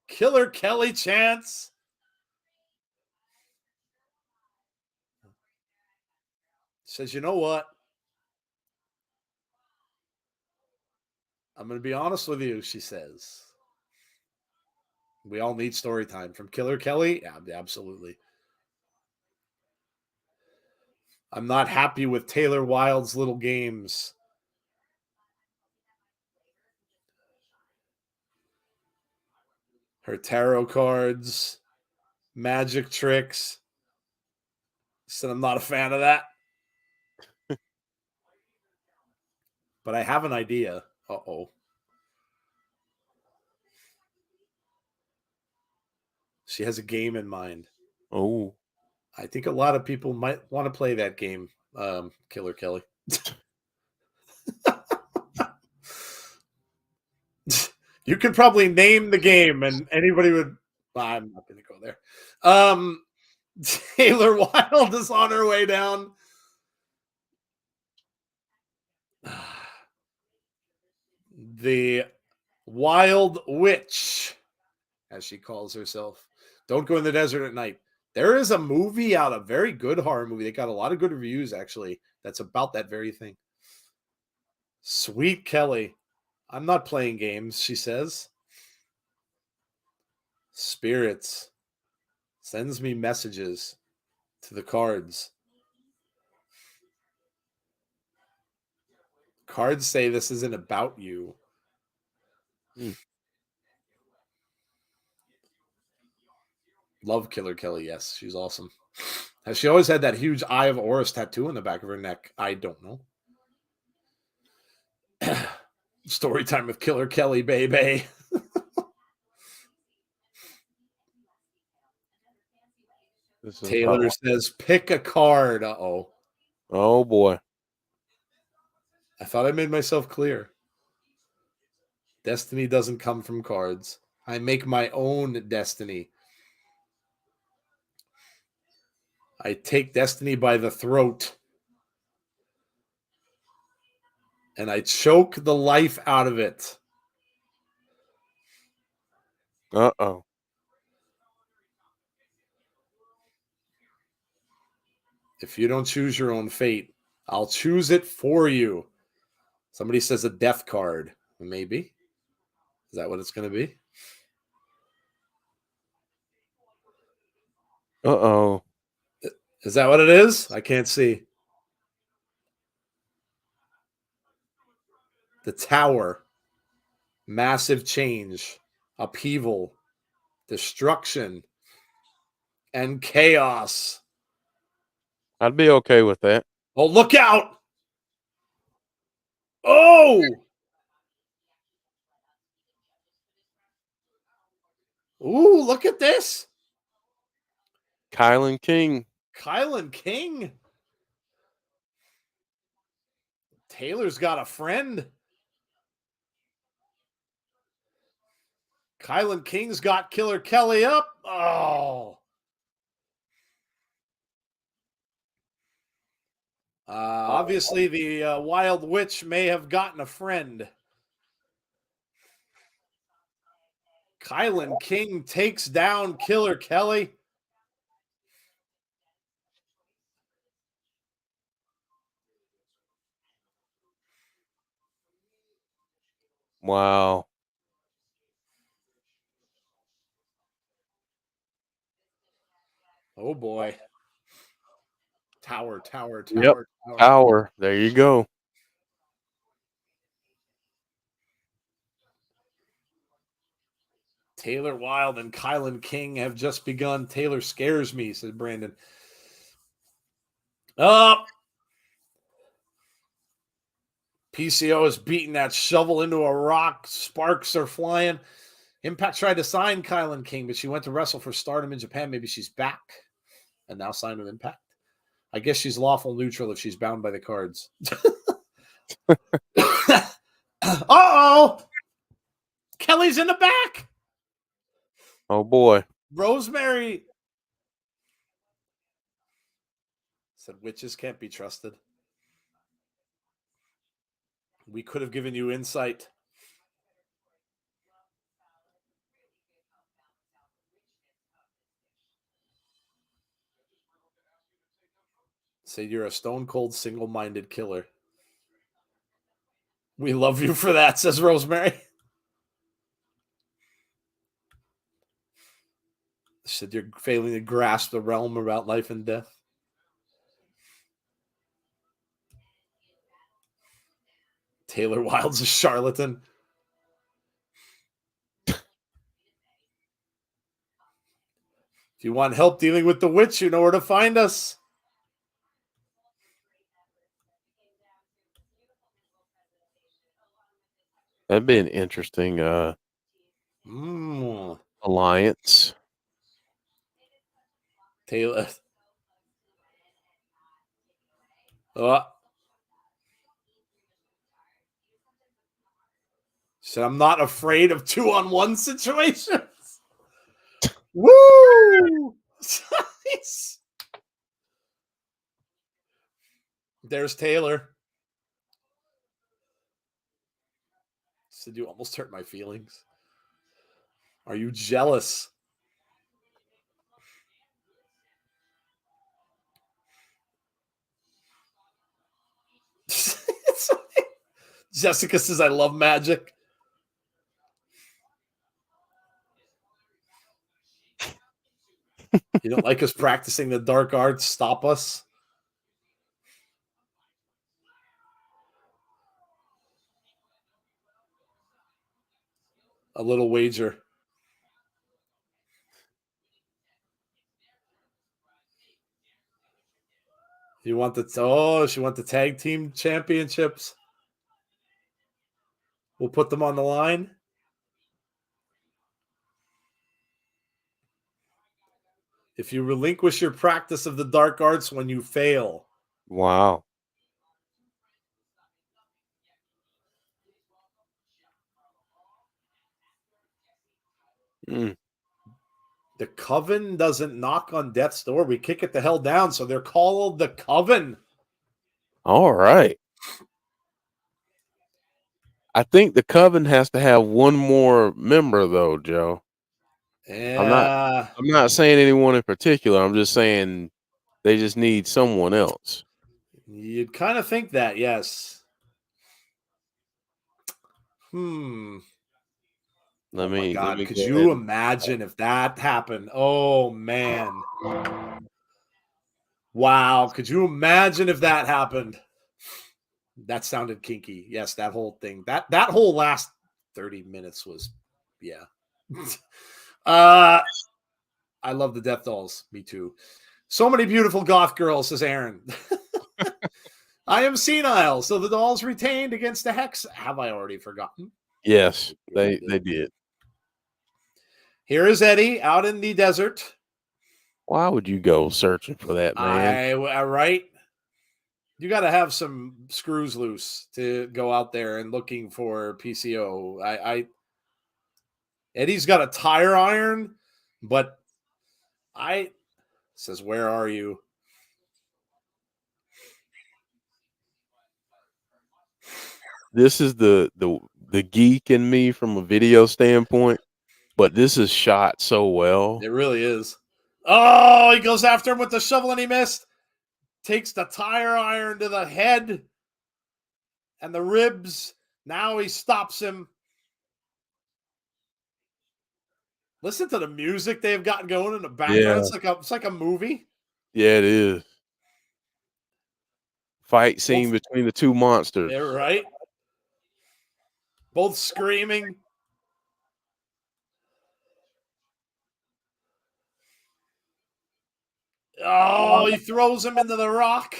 Killer Kelly chance. Says, you know what? I'm going to be honest with you, she says. We all need story time from Killer Kelly. Yeah, absolutely. I'm not happy with Taylor Wilde's little games. Her tarot cards, magic tricks. Said I'm not a fan of that. But I have an idea. Uh-oh. She has a game in mind. Oh. I think a lot of people might want to play that game, Killer Kelly. You could probably name the game and anybody would. I'm not going to go there. Taylor Wilde is on her way down. The Wild Witch, as she calls herself. Don't go in the desert at night. There is a movie out, a very good horror movie. They got a lot of good reviews, actually, that's about that very thing. Sweet Kelly. I'm not playing games, she says. Spirits. Sends me messages to the cards. Cards say this isn't about you. Love Killer Kelly. Yes, she's awesome. Has she always had that huge Eye of Horus tattoo on the back of her neck? I don't know. Story time with Killer Kelly, baby. Taylor says, pick a card. Uh-oh. Oh, boy. I thought I made myself clear. Destiny doesn't come from cards. I make my own destiny. I take destiny by the throat. And I choke the life out of it. Uh-oh. If you don't choose your own fate, I'll choose it for you. Somebody says a death card. Maybe. Is that what it's going to be? Uh-oh. Is that what it is? I can't see. The Tower. Massive change. Upheaval. Destruction. And chaos. I'd be okay with that. Oh, look out! Oh! Ooh, look at this. Kylan King. Kylan King. Taylor's got a friend. Kylan King's got Killer Kelly up. Oh. Obviously, the Wild Witch may have gotten a friend. Kylan King takes down Killer Kelly. Wow. Oh, boy. Tower. Yep. Tower. There you go. Taylor Wilde and Kylan King have just begun. Taylor scares me, said Brandon. PCO is beating that shovel into a rock. Sparks are flying. Impact tried to sign Kylan King, but she went to wrestle for Stardom in Japan. Maybe she's back and now signed with Impact. I guess she's lawful neutral if she's bound by the cards. Uh-oh! Kelly's in the back. Oh, boy. Rosemary said witches can't be trusted. We could have given you insight. Say you're a stone-cold, single-minded killer. We love you for that, says Rosemary. Said you're failing to grasp the realm about life and death. Taylor Wilde's a charlatan. If you want help dealing with the witch, you know where to find us. That'd be an interesting alliance. Taylor. So I'm not afraid of 2-on-1 situations. Woo! There's Taylor. Said you almost hurt my feelings. Are you jealous? Jessica says, I love magic. You don't like us practicing the dark arts? Stop us. a little wager. You want she want the tag team championships. We'll put them on the line. If you relinquish your practice of the dark arts when you fail. Wow. Mm. The Coven doesn't knock on death's door. We kick it the hell down. So they're called the Coven. All right. I think the Coven has to have one more member, though, Joe. Yeah. I'm not saying anyone in particular. I'm just saying they just need someone else. You'd kind of think that, yes. Let Oh my me God. Could go you ahead. imagine if that happened? Oh, man. Wow. Could you imagine if that happened? That sounded kinky. Yes, that whole thing. That whole last 30 minutes was, yeah. I love the Death Dolls. Me too. So many beautiful goth girls, says Aaron. I am senile, so the dolls retained against the hex. Have I already forgotten? Yes, they did. Here is Eddie out in the desert. Why would you go searching for that, man? Right? You got to have some screws loose to go out there and looking for PCO. Eddie's got a tire iron, but says, where are you? This is the geek in me from a video standpoint, but this is shot so well. It really is. Oh, he goes after him with the shovel and he missed. Takes the tire iron to the head and the ribs. Now he stops him. Listen to the music they've got going in the background. Yeah. It's like a movie. Yeah, it is. Fight scene between the two monsters. They're right. Both screaming. Oh, he throws him into the rock.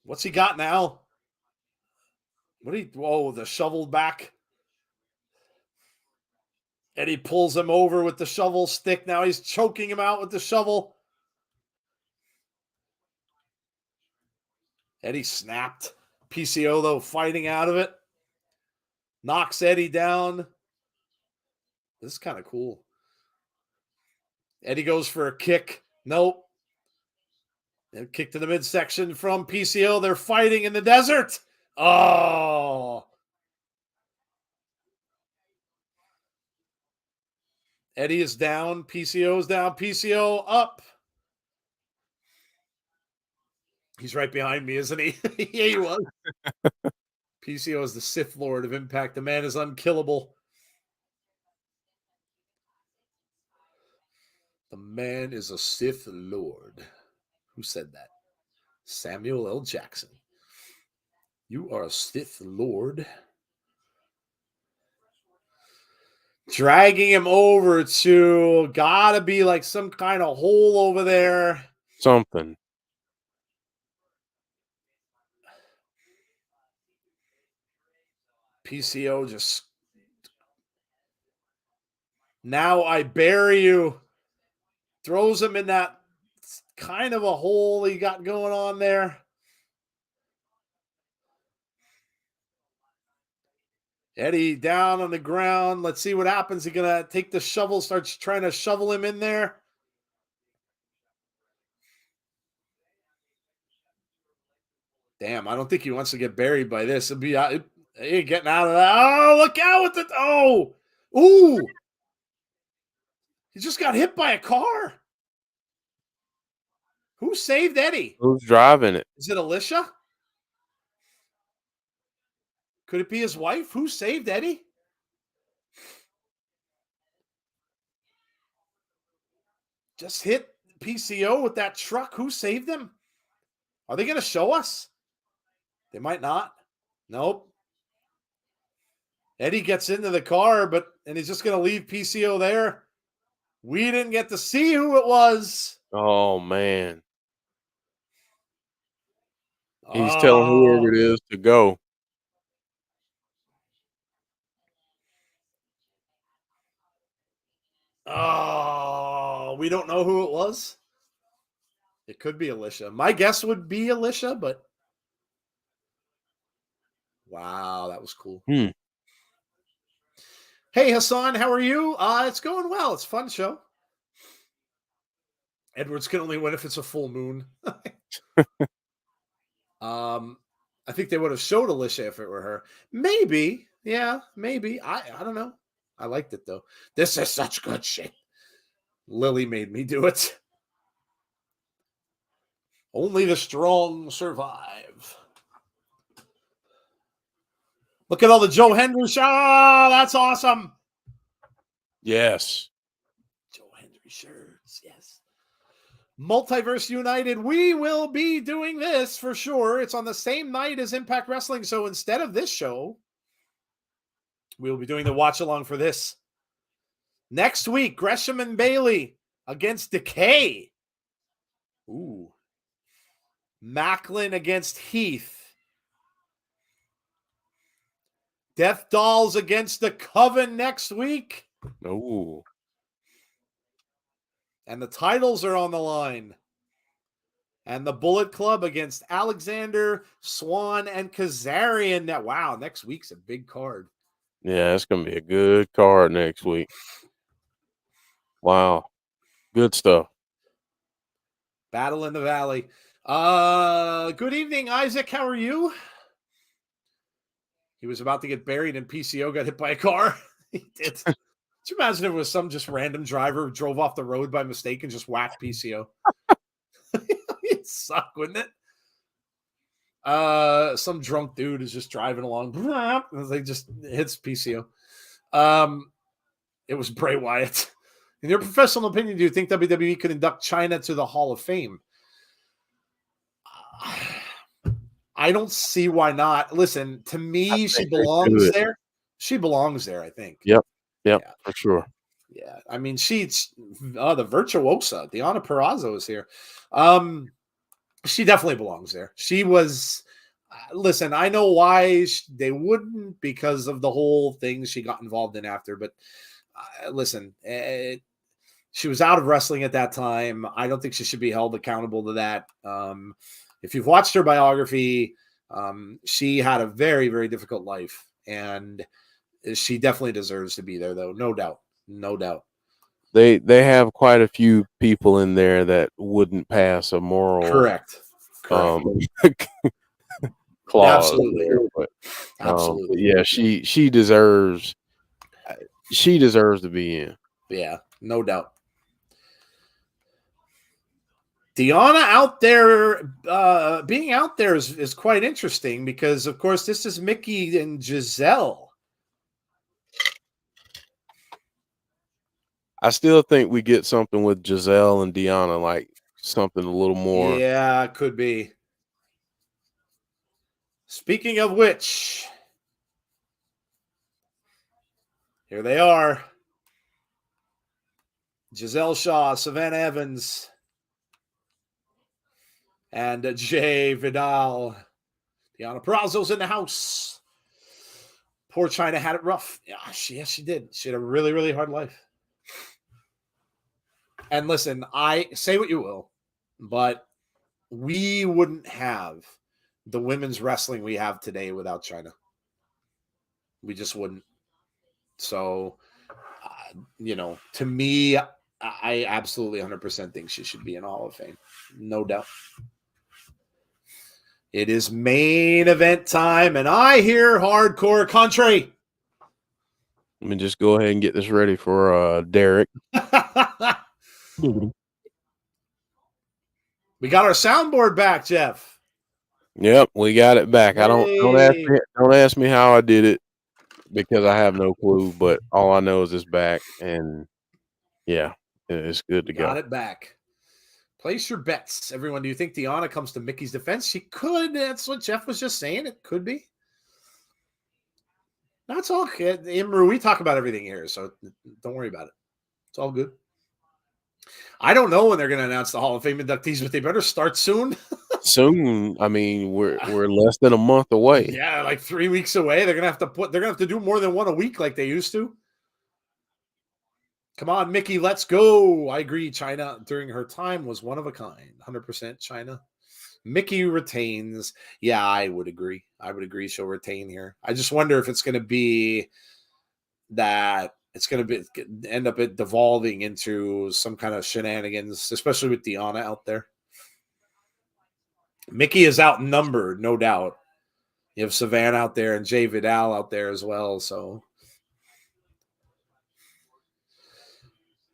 What's he got now? The shovel back. Eddie pulls him over with the shovel stick. Now he's choking him out with the shovel. Eddie snapped. PCO, though, fighting out of it. Knocks Eddie down. This is kind of cool. Eddie goes for a kick. Nope. And kick to the midsection from PCO. They're fighting in the desert. Oh. Eddie is down. PCO is down. PCO up. He's right behind me, isn't he? Yeah, he was. PCO is the Sith Lord of Impact. The man is unkillable. The man is a Sith Lord. Who said that? Samuel L. Jackson. You are a Sith Lord. Dragging him over to gotta be like some kind of hole over there. Something. PCO just. Now I bury you. Throws him in that kind of a hole he got going on there. Eddie down on the ground. Let's see what happens. He's going to take the shovel, starts trying to shovel him in there. Damn, I don't think he wants to get buried by this. He ain't getting out of that. Oh, look out with it. Oh, ooh. He just got hit by a car. Who saved Eddie? Who's driving it? Is it Alicia? Could it be his wife? Who saved Eddie? Just hit PCO with that truck. Who saved them? Are they going to show us? They might not. Nope. Eddie gets into the car, and he's just going to leave PCO there. We didn't get to see who it was. Oh, man. He's telling whoever it is to go. Oh, we don't know who it was. It could be Alicia. My guess would be Alicia, but wow, that was cool. Hey, Hassan, how are you? It's going well. It's a fun show. Edwards can only win if it's a full moon. I think they would have showed Alicia if it were her. Maybe. Yeah, maybe. I don't know. I liked it, though. This is such good shit. Lily made me do it. Only the strong survive. Look at all the Joe Hendry. That's awesome. Yes. Joe Hendry shirts. Yes. Multiverse United. We will be doing this for sure. It's on the same night as Impact Wrestling. So instead of this show, we'll be doing the watch along for this. Next week, Gresham and Bailey against Decay. Ooh. Macklin against Heath. Death Dolls against the Coven next week. Ooh. And the titles are on the line. And the Bullet Club against Alexander, Swann, and Kazarian. Now, wow, next week's a big card. Yeah, it's going to be a good card next week. Wow. Good stuff. Battle in the Valley. Good evening, Isaac. How are you? He was about to get buried and PCO got hit by a car. He did. Could you imagine if it was some just random driver who drove off the road by mistake and just whacked PCO? It'd suck, wouldn't it? Some drunk dude is just driving along. They just hits PCO. It was Bray Wyatt. In your professional opinion, do you think WWE could induct Chyna to the Hall of Fame? I don't see why not. Listen, to me, she belongs there. She belongs there, I think. Yep, yeah. For sure. Yeah, I mean, she's the virtuosa. Deonna Purrazzo is here. She definitely belongs there. She was. Listen, I know why they wouldn't, because of the whole thing she got involved in after. But listen, she was out of wrestling at that time. I don't think she should be held accountable to that. If you've watched her biography, she had a very, very difficult life, and she definitely deserves to be there, though. No doubt. No doubt. They have quite a few people in there that wouldn't pass a moral correct. clause. Absolutely. There, but, absolutely. Yeah, she deserves to be in. Yeah, no doubt. Deonna out there, being out there is quite interesting because, of course, this is Mickie and Gisele. I still think we get something with Gisele and Deonna, like something a little more. Yeah, could be. Speaking of which, here they are. Gisele Shaw, Savannah Evans, and Jay Vidal. Deonna Purrazzo's in the house. Poor Chyna had it rough. Yeah, she did. She had a really, really hard life. And listen, I say what you will, but we wouldn't have the women's wrestling we have today without Chyna. We just wouldn't. So, to me, I absolutely 100% think she should be in the Hall of Fame. No doubt. It is main event time, and I hear hardcore country. Let me just go ahead and get this ready for Derek. We got our soundboard back, Jeff. Yep, we got it back. Hey. I don't ask me how I did it, because I have no clue. But all I know is it's back, and yeah, it's good to go. Got it back. Place your bets, everyone. Do you think Deonna comes to Mickie's defense? She could. That's what Jeff was just saying. It could be. That's all good. Imru, we talk about everything here, so don't worry about it. It's all good. I don't know when they're going to announce the Hall of Fame inductees, but they better start soon. Soon, I mean, we're less than a month away. Yeah, like 3 weeks away. They're gonna have to do more than one a week like they used to. Come on, Mickie, let's go. I agree. China during her time was one of a kind. 100% China. Mickie retains. Yeah, I would agree. I would agree she'll retain here. I just wonder if it's going to be that it's going to end up devolving into some kind of shenanigans, especially with Deonna out there. Mickie is outnumbered, no doubt. You have Savannah out there and Jay Vidal out there as well. So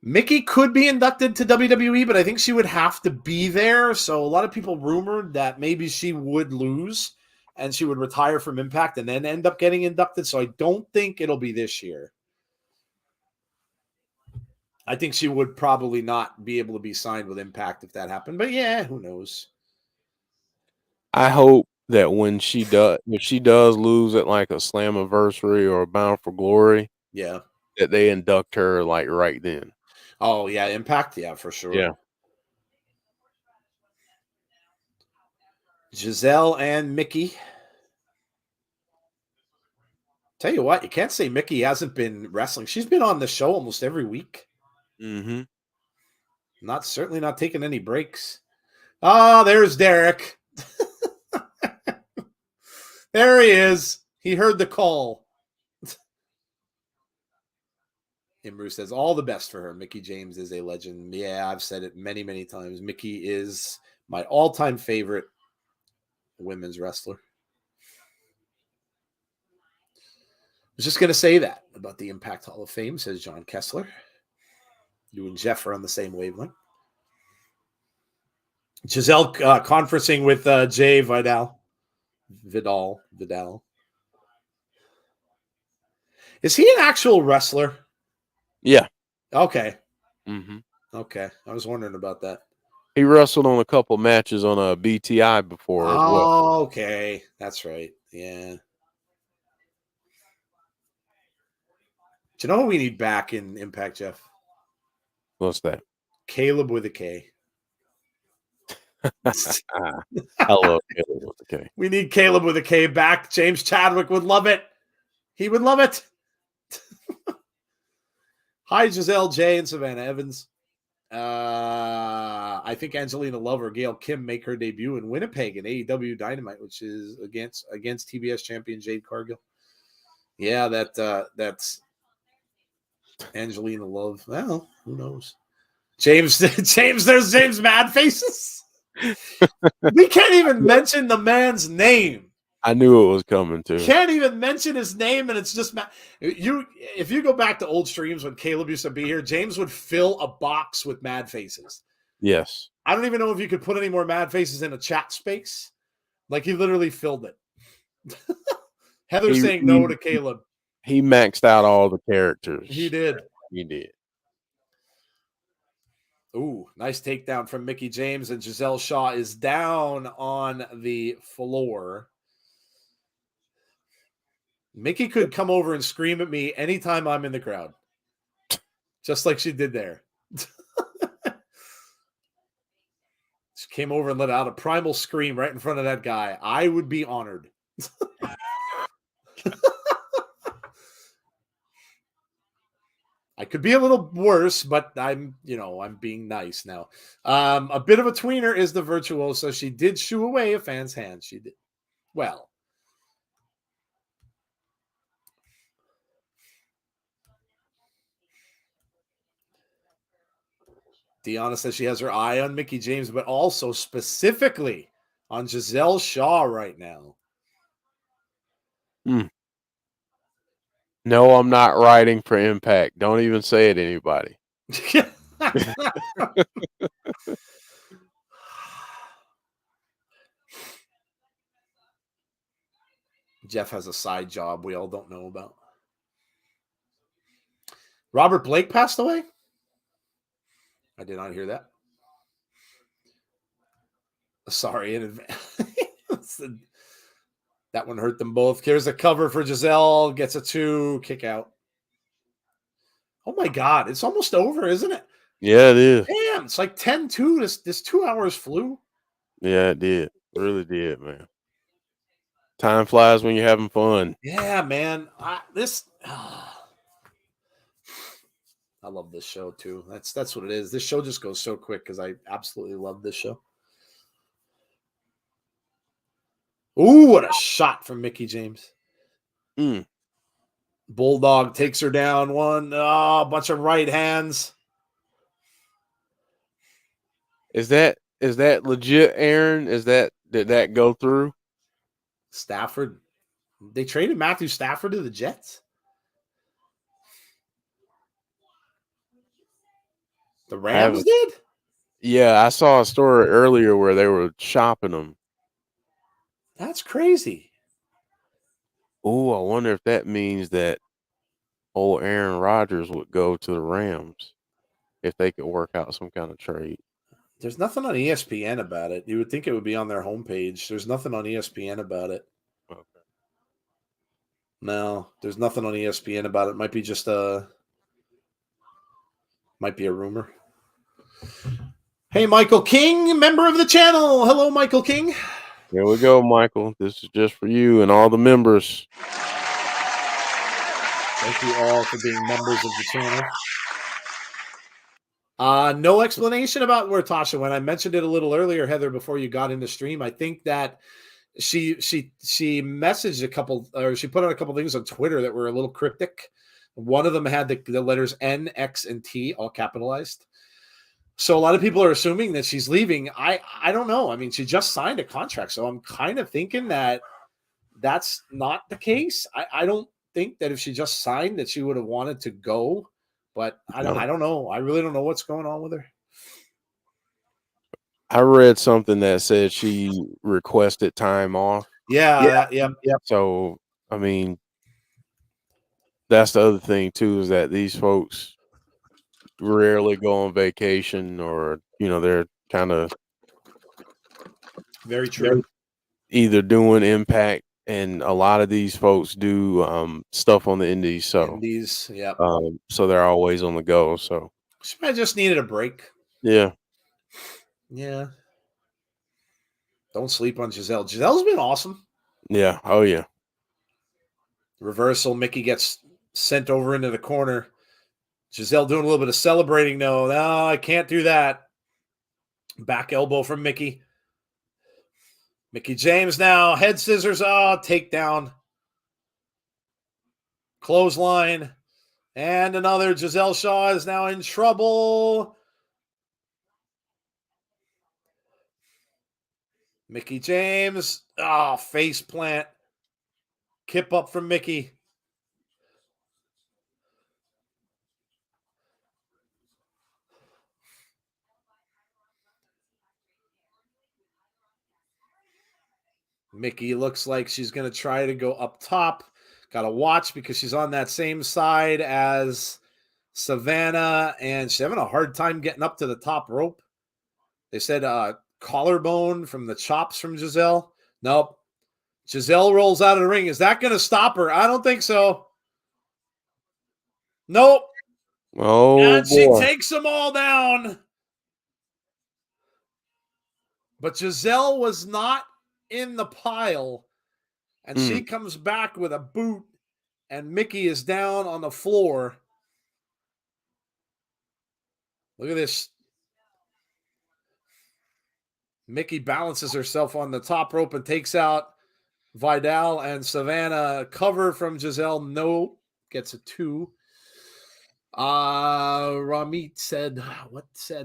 Mickie could be inducted to WWE, but I think she would have to be there. So a lot of people rumored that maybe she would lose and she would retire from Impact and then end up getting inducted. So I don't think it'll be this year. I think she would probably not be able to be signed with Impact if that happened. But yeah, who knows? I hope that when she does, if she does lose at like a Slammiversary or a Bound for Glory, Yeah. that they induct her like right then. Oh, yeah, Impact? Yeah, for sure. Yeah. Gisele and Mickie. Tell you what, you can't say Mickie hasn't been wrestling. She's been on the show almost every week. Mm-hmm. Certainly not taking any breaks. Oh, there's Derek. There he is. He heard the call. Imru says, all the best for her. Mickie James is a legend. Yeah, I've said it many, many times. Mickie is my all-time favorite women's wrestler. I was just going to say that about the Impact Hall of Fame, says John Kessler. You and Jeff are on the same wavelength. Gisele conferencing with Jay Vidal. Is he an actual wrestler? Yeah. Okay. Mm-hmm. Okay. I was wondering about that. He wrestled on a couple matches on a BTI before as well. Okay. That's right. Yeah. Do you know what we need back in Impact, Jeff? What's that? Caleb with a K. I love Caleb with a K. We need Caleb with a K back. James Chadwick would love it. He would love it. Hi, Gisele, Jay, and Savannah Evans. I think Angelina Love or Gail Kim make her debut in Winnipeg in AEW Dynamite, which is against TBS champion Jade Cargill. Yeah, that's Angelina Love. Well, who knows? James, there's James Mad Faces. We can't even mention the man's name. I knew it was coming too. Can't even mention his name, and it's just if you go back to old streams when Caleb used to be here, James would fill a box with Mad Faces. Yes. I don't even know if you could put any more Mad Faces in a chat space. Like he literally filled it. Heather's saying no to Caleb. He maxed out all the characters. He did. He did. Ooh, nice takedown from Mickie James, and Gisele Shaw is down on the floor. Mickie could come over and scream at me anytime I'm in the crowd. Just like she did there. She came over and let out a primal scream right in front of that guy. I would be honored. I could be a little worse, but I'm being nice now. A bit of a tweener is the virtuoso. She did shoo away a fan's hand. She did. Well. Deonna says she has her eye on Mickie James, but also specifically on Gisele Shaw right now. No, I'm not writing for Impact. Don't even say it to anybody. Jeff has a side job we all don't know about. Robert Blake passed away? I did not hear that. Sorry in advance. That one hurt them both. Here's a cover for Gisele. Gets a 2. Kick out. Oh, my God. It's almost over, isn't it? Yeah, it is. Damn. It's like 10-2. This 2 hours flew. Yeah, it did. Really did, man. Time flies when you're having fun. Yeah, man. I love this show, too. That's what it is. This show just goes so quick because I absolutely love this show. Ooh, what a shot from Mickie James. Bulldog takes her down. A bunch of right hands. Is that legit, Aaron? Did that go through? Stafford. They traded Matthew Stafford to the Jets. The Rams did? Yeah, I saw a story earlier where they were shopping them. That's crazy. Oh, I wonder if that means that old Aaron Rodgers would go to the Rams if they could work out some kind of trade. There's nothing on ESPN about it. You would think it would be on their homepage. There's nothing on ESPN about it. Okay. No, there's nothing on ESPN about it. Might be a rumor. Hey, Michael King, member of the channel. Hello, Michael King. Here we go, Michael. This is just for you and all the members. Thank you all for being members of the channel. No explanation about where Tasha went. I mentioned it a little earlier, Heather, before you got into stream. I think that she messaged a couple, or she put out a couple things on Twitter that were a little cryptic. One of them had the letters N, X, and T all capitalized. So a lot of people are assuming that she's leaving. I don't know. I mean, she just signed a contract, so I'm kind of thinking that that's not the case. I don't think that if she just signed that she would have wanted to go, but I don't know. I really don't know what's going on with her. I read something that said she requested time off. Yeah. So, I mean, that's the other thing too, is that these folks rarely go on vacation, or they're kind of very true. Either doing Impact, and a lot of these folks do stuff on the Indies. So yeah. So they're always on the go. So she might have just needed a break. Yeah. Don't sleep on Gisele. Gisele's been awesome. Yeah. Oh yeah. Reversal. Mickie gets sent over into the corner. Gisele doing a little bit of celebrating. No, I can't do that. Back elbow from Mickie. Mickie James now. Head scissors. Takedown. Clothesline. And another. Gisele Shaw is now in trouble. Mickie James. Face plant. Kip up from Mickie. Mickie looks like she's going to try to go up top. Got to watch because she's on that same side as Savannah, and she's having a hard time getting up to the top rope. They said collarbone from the chops from Gisele. Nope. Gisele rolls out of the ring. Is that going to stop her? I don't think so. Nope. Oh, and she takes them all down. But Gisele was not in the pile, and she comes back with a boot, and Mickie is down on the floor. Look at this. Mickie balances herself on the top rope and takes out Vidal and Savannah. Cover from Gisele. No. Gets a 2. Ramit said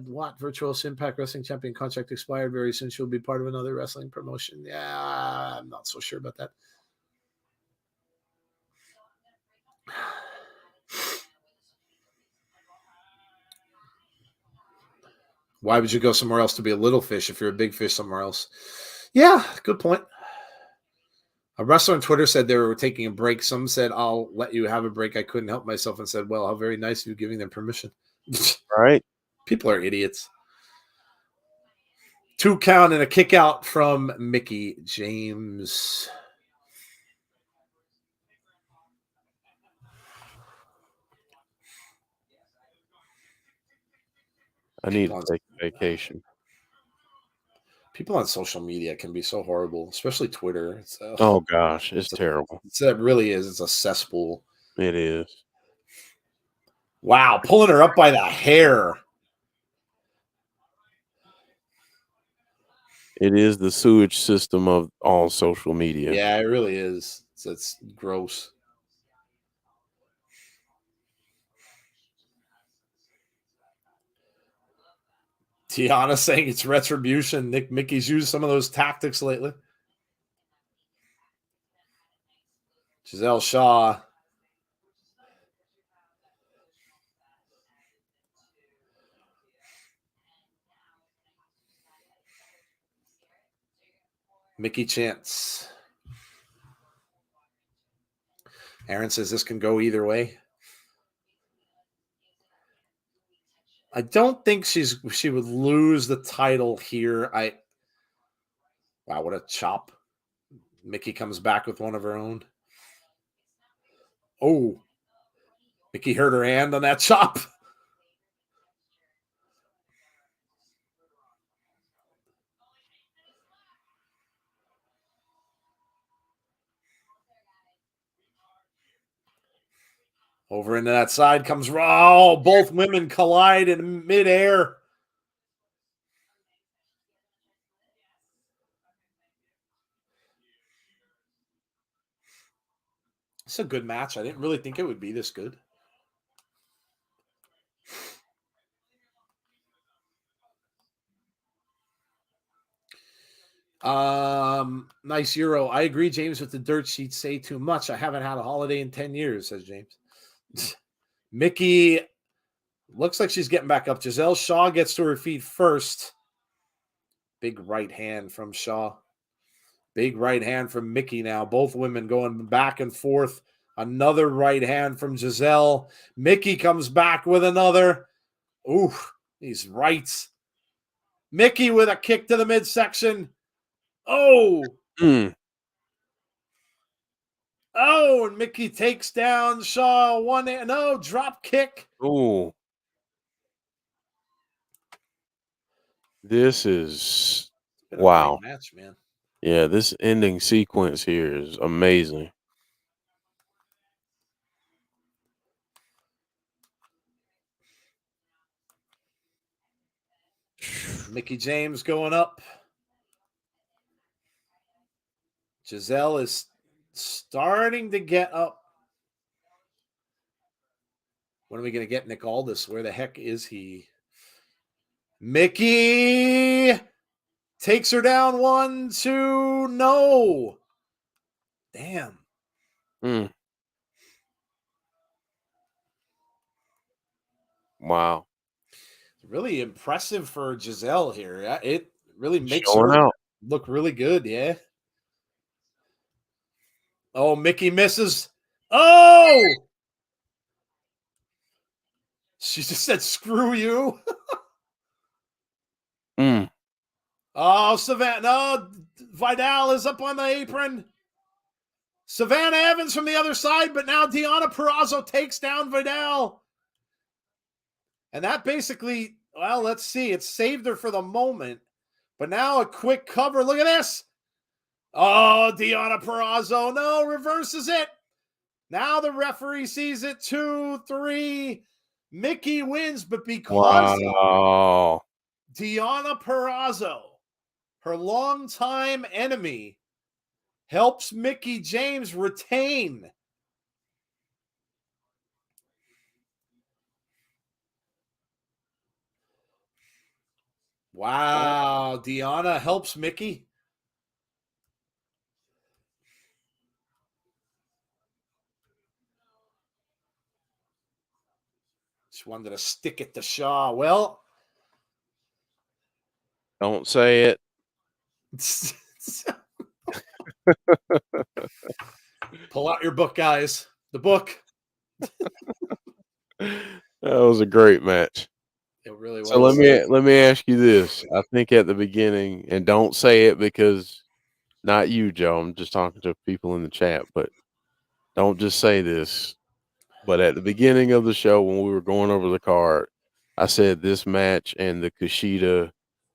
what? Virtuous Impact Wrestling Champion contract expired very soon. She'll be part of another wrestling promotion. Yeah, I'm not so sure about that. Why would you go somewhere else to be a little fish if you're a big fish somewhere else? Yeah, good point. A wrestler on Twitter said they were taking a break. Some said, I'll let you have a break. I couldn't help myself, and said, well, how very nice of you giving them permission. Right. People are idiots. 2 count and a kick out from Mickie James. I need to take a vacation. People on social media can be so horrible, especially Twitter. Oh gosh, it's terrible. It really is. It's a cesspool. It is. Wow, pulling her up by the hair. It is the sewage system of all social media. Yeah, it really is. It's gross. Tiana saying it's retribution. Mickie's used some of those tactics lately. Gisele Shaw. Mickie chants. Aaron says this can go either way. I don't think she would lose the title here. Wow, what a chop. Mickie comes back with one of her own. Oh, Mickie hurt her hand on that chop. Over into that side comes Raw. Both women collide in midair. It's a good match. I didn't really think it would be this good. Nice Euro. I agree, James, with the dirt sheets say too much. I haven't had a holiday in 10 years, says James. Mickie looks like she's getting back up. Gisele Shaw gets to her feet first. Big right hand from Shaw. Big right hand from Mickie now. Both women going back and forth. Another right hand from Gisele. Mickie comes back with another. Ooh, these rights. Mickie with a kick to the midsection. Oh. Oh, and Mickie takes down Shaw. No, drop kick. Oh. This is wow. Match, man. Yeah, this ending sequence here is amazing. Mickie James going up. Gisele is starting to get up. When are we going to get Nick Aldis? Where the heck is he? Mickie takes her down. 1, 2, no. Damn. Wow. Really impressive for Gisele here. It really makes Showing her out. look really good, yeah. Oh, Mickie misses. Oh! She just said, screw you. Oh, Savannah. No, Vidal is up on the apron. Savannah Evans from the other side, but now Deonna Purrazzo takes down Vidal. And that basically, well, let's see. It saved her for the moment. But now a quick cover. Look at this. Oh, Deonna Purrazzo. No, reverses it. Now the referee sees it. 2, 3. Mickie wins, but because Deonna Purrazzo, her longtime enemy, helps Mickie James retain. Wow, Deonna helps Mickie. She wanted to stick it to Shaw. Well, don't say it. Pull out your book, guys. The book. That was a great match. It really was. So let me ask you this. I think at the beginning, and don't say it because not you, Joe. I'm just talking to people in the chat, but don't just say this. But at the beginning of the show, when we were going over the card, I said this match and the Kushida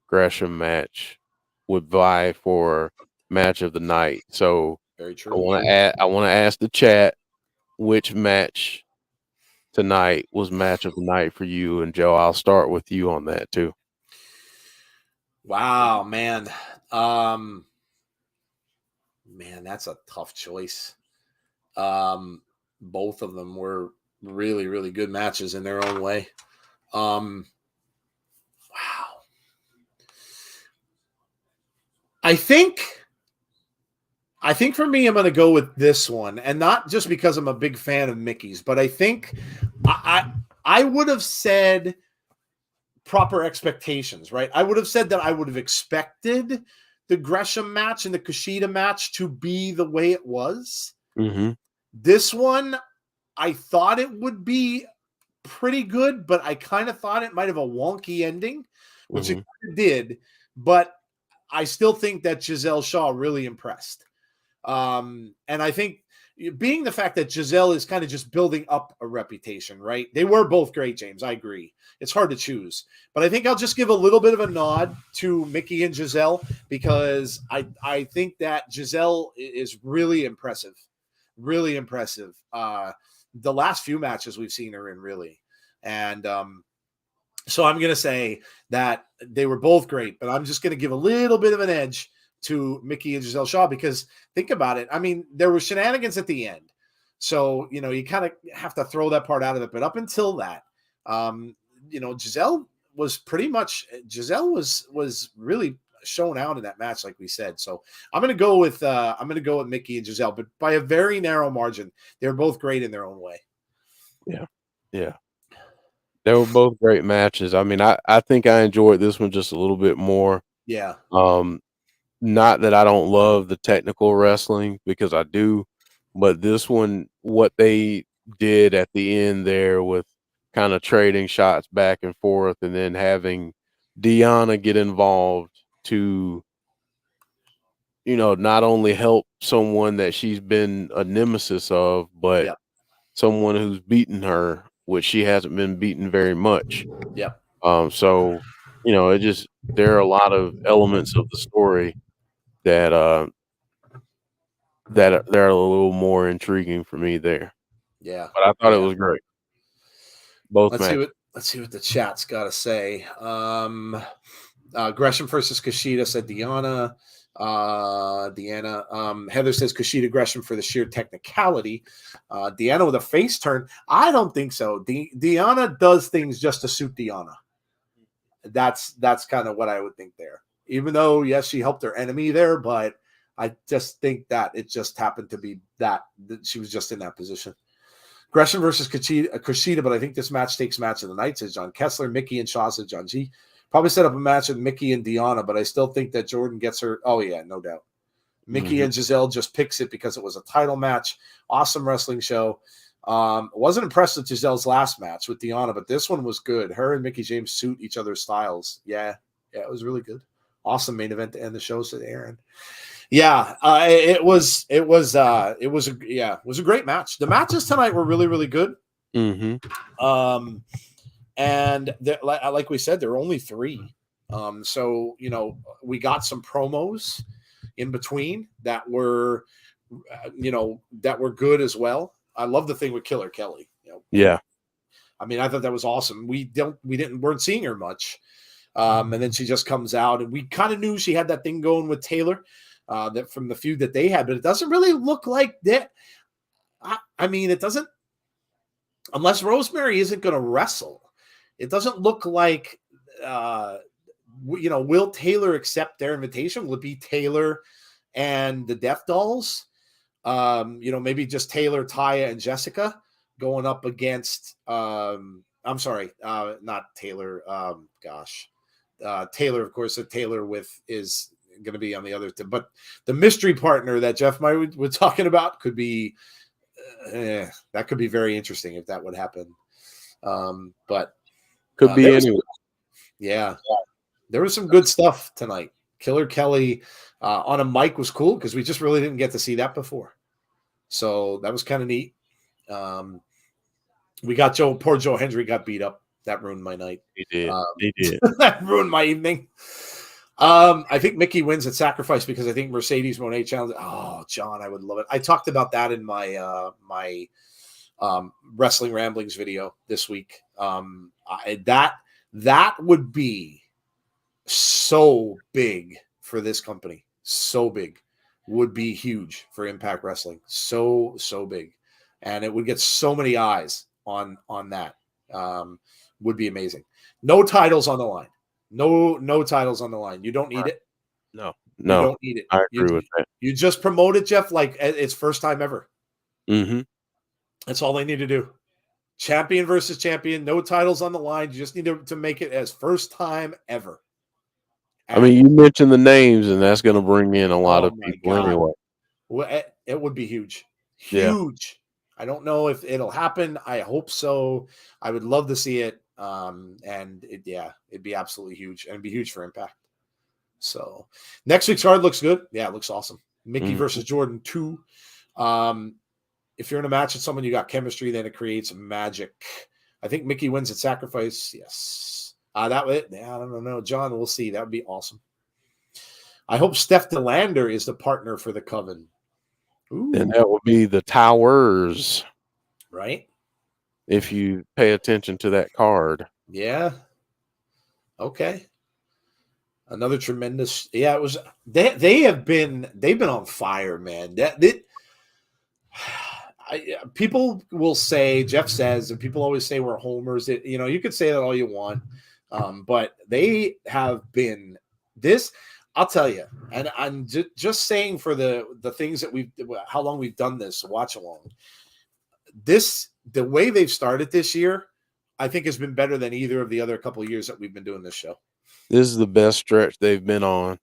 Gresham match would vie for match of the night. So Very I true. want to ask the chat which match tonight was match of the night for you, and Joe, I'll start with you on that too. Wow, man. Man, that's a tough choice. Both of them were really, really good matches in their own way. Wow. I think for me, I'm going to go with this one, and not just because I'm a big fan of Mickie's, but I think I would have said proper expectations, right? I would have said that I would have expected the Gresham match and the Kushida match to be the way it was. Mm-hmm. This one, I thought it would be pretty good, but I kind of thought it might have a wonky ending, which it did. But I still think that Gisele Shaw really impressed. And I think being the fact that Gisele is kind of just building up a reputation, right? They were both great, James. I agree. It's hard to choose. But I think I'll just give a little bit of a nod to Mickie and Gisele because I think that Gisele is really impressive. Really impressive. The last few matches we've seen her in, really. And so I'm going to say that they were both great, but I'm just going to give a little bit of an edge to Mickie and Gisele Shaw because think about it. I mean, there were shenanigans at the end. So, you kind of have to throw that part out of it. But up until that, Gisele was really shown out in that match, like we said. So I'm going to go with Mickie and Gisele, but by a very narrow margin. They're both great in their own way. Yeah. Yeah. They were both great matches. I mean, I think I enjoyed this one just a little bit more. Yeah. Not that I don't love the technical wrestling because I do, but this one, what they did at the end there with kind of trading shots back and forth and then having Deonna get involved to, not only help someone that she's been a nemesis of, but someone who's beaten her, which she hasn't been beaten very much. Yep. So, there are a lot of elements of the story that they're a little more intriguing for me there. Yeah. But I thought it was great. Both matches. Let's see what the chat's got to say. Gresham versus Kushida said Deonna. Heather says Kushida Gresham for the sheer technicality. Deonna with a face turn. I don't think so. Deonna does things just to suit Deonna. That's kind of what I would think there. Even though, yes, she helped her enemy there, but I just think that it just happened to be that she was just in that position. Gresham versus Kushida, but I think this match takes match of the night, says John Kessler. Mickie and Shaw, says John G. Probably set up a match with Mickie and Deonna, but I still think that Jordynne gets her. Oh, yeah, no doubt. Mickie and Gisele just picks it because it was a title match. Awesome wrestling show. Wasn't impressed with Gisele's last match with Deonna, but this one was good. Her and Mickie James suit each other's styles. Yeah, it was really good. Awesome main event to end the show, said Aaron. Yeah, it was a great match. The matches tonight were really, really good. Mm-hmm. And like we said, there were only 3. So we got some promos in between that were good as well. I love the thing with Killer Kelly. Yeah. I mean, I thought that was awesome. We weren't seeing her much. And then she just comes out, and we kind of knew she had that thing going with Taylor, that from the feud that they had, but it doesn't really look like that. I mean, it doesn't, unless Rosemary isn't going to wrestle. It doesn't look like, will Taylor accept their invitation? Will it be Taylor and the Death Dolls? Maybe just Taylor, Taya, and Jessica going up against, I'm sorry, not Taylor. Taylor, of course, Taylor is going to be on the other, but the mystery partner that Jeff might was talking about could be, that could be very interesting if that would happen. But could be anyway. There was some good stuff tonight. Killer Kelly on a mic was cool because we just really didn't get to see that before. So that was kind of neat. We got poor Joe Hendry got beat up. That ruined my night. He did. He did. That ruined my evening. I think Mickie wins at Sacrifice because I think Mercedes Moné challenge. Oh, John, I would love it. I talked about that in my Wrestling Ramblings video this week. That would be so big for this company. So big. Would be huge for Impact Wrestling. So big. And it would get so many eyes on that. Would be amazing. No titles on the line. No titles on the line. You don't need it. No. You don't need it. I agree with that. You just promote it, Jeff, like it's first time ever. Mm-hmm. That's all they need to do. Champion versus champion. No titles on the line. You just need to make it as first time ever. I mean, you mentioned the names, and that's going to bring in a lot of people anyway. Well, it would be huge. Huge. Yeah. I don't know if it'll happen. I hope so. I would love to see it. And it'd be absolutely huge. And it'd be huge for Impact. So next week's card looks good. Yeah, it looks awesome. Mickie versus Jordynne 2. If you're in a match with someone you got chemistry, then it creates magic. I think Mickie wins at Sacrifice. Yes. I don't know, John. We'll see. That would be awesome. I hope Steph DeLander is the partner for the Coven. Ooh. And that would be the Towers, right? If you pay attention to that card. Yeah. Okay. Another tremendous. Yeah, it was. They've been on fire, man. People will say, Jeff says, and people always say we're homers. You could say that all you want. But they have been this, I'll tell you, and I'm just saying for the things that how long we've done this watch along. The way they've started this year, I think has been better than either of the other couple of years that we've been doing this show. This is the best stretch they've been on.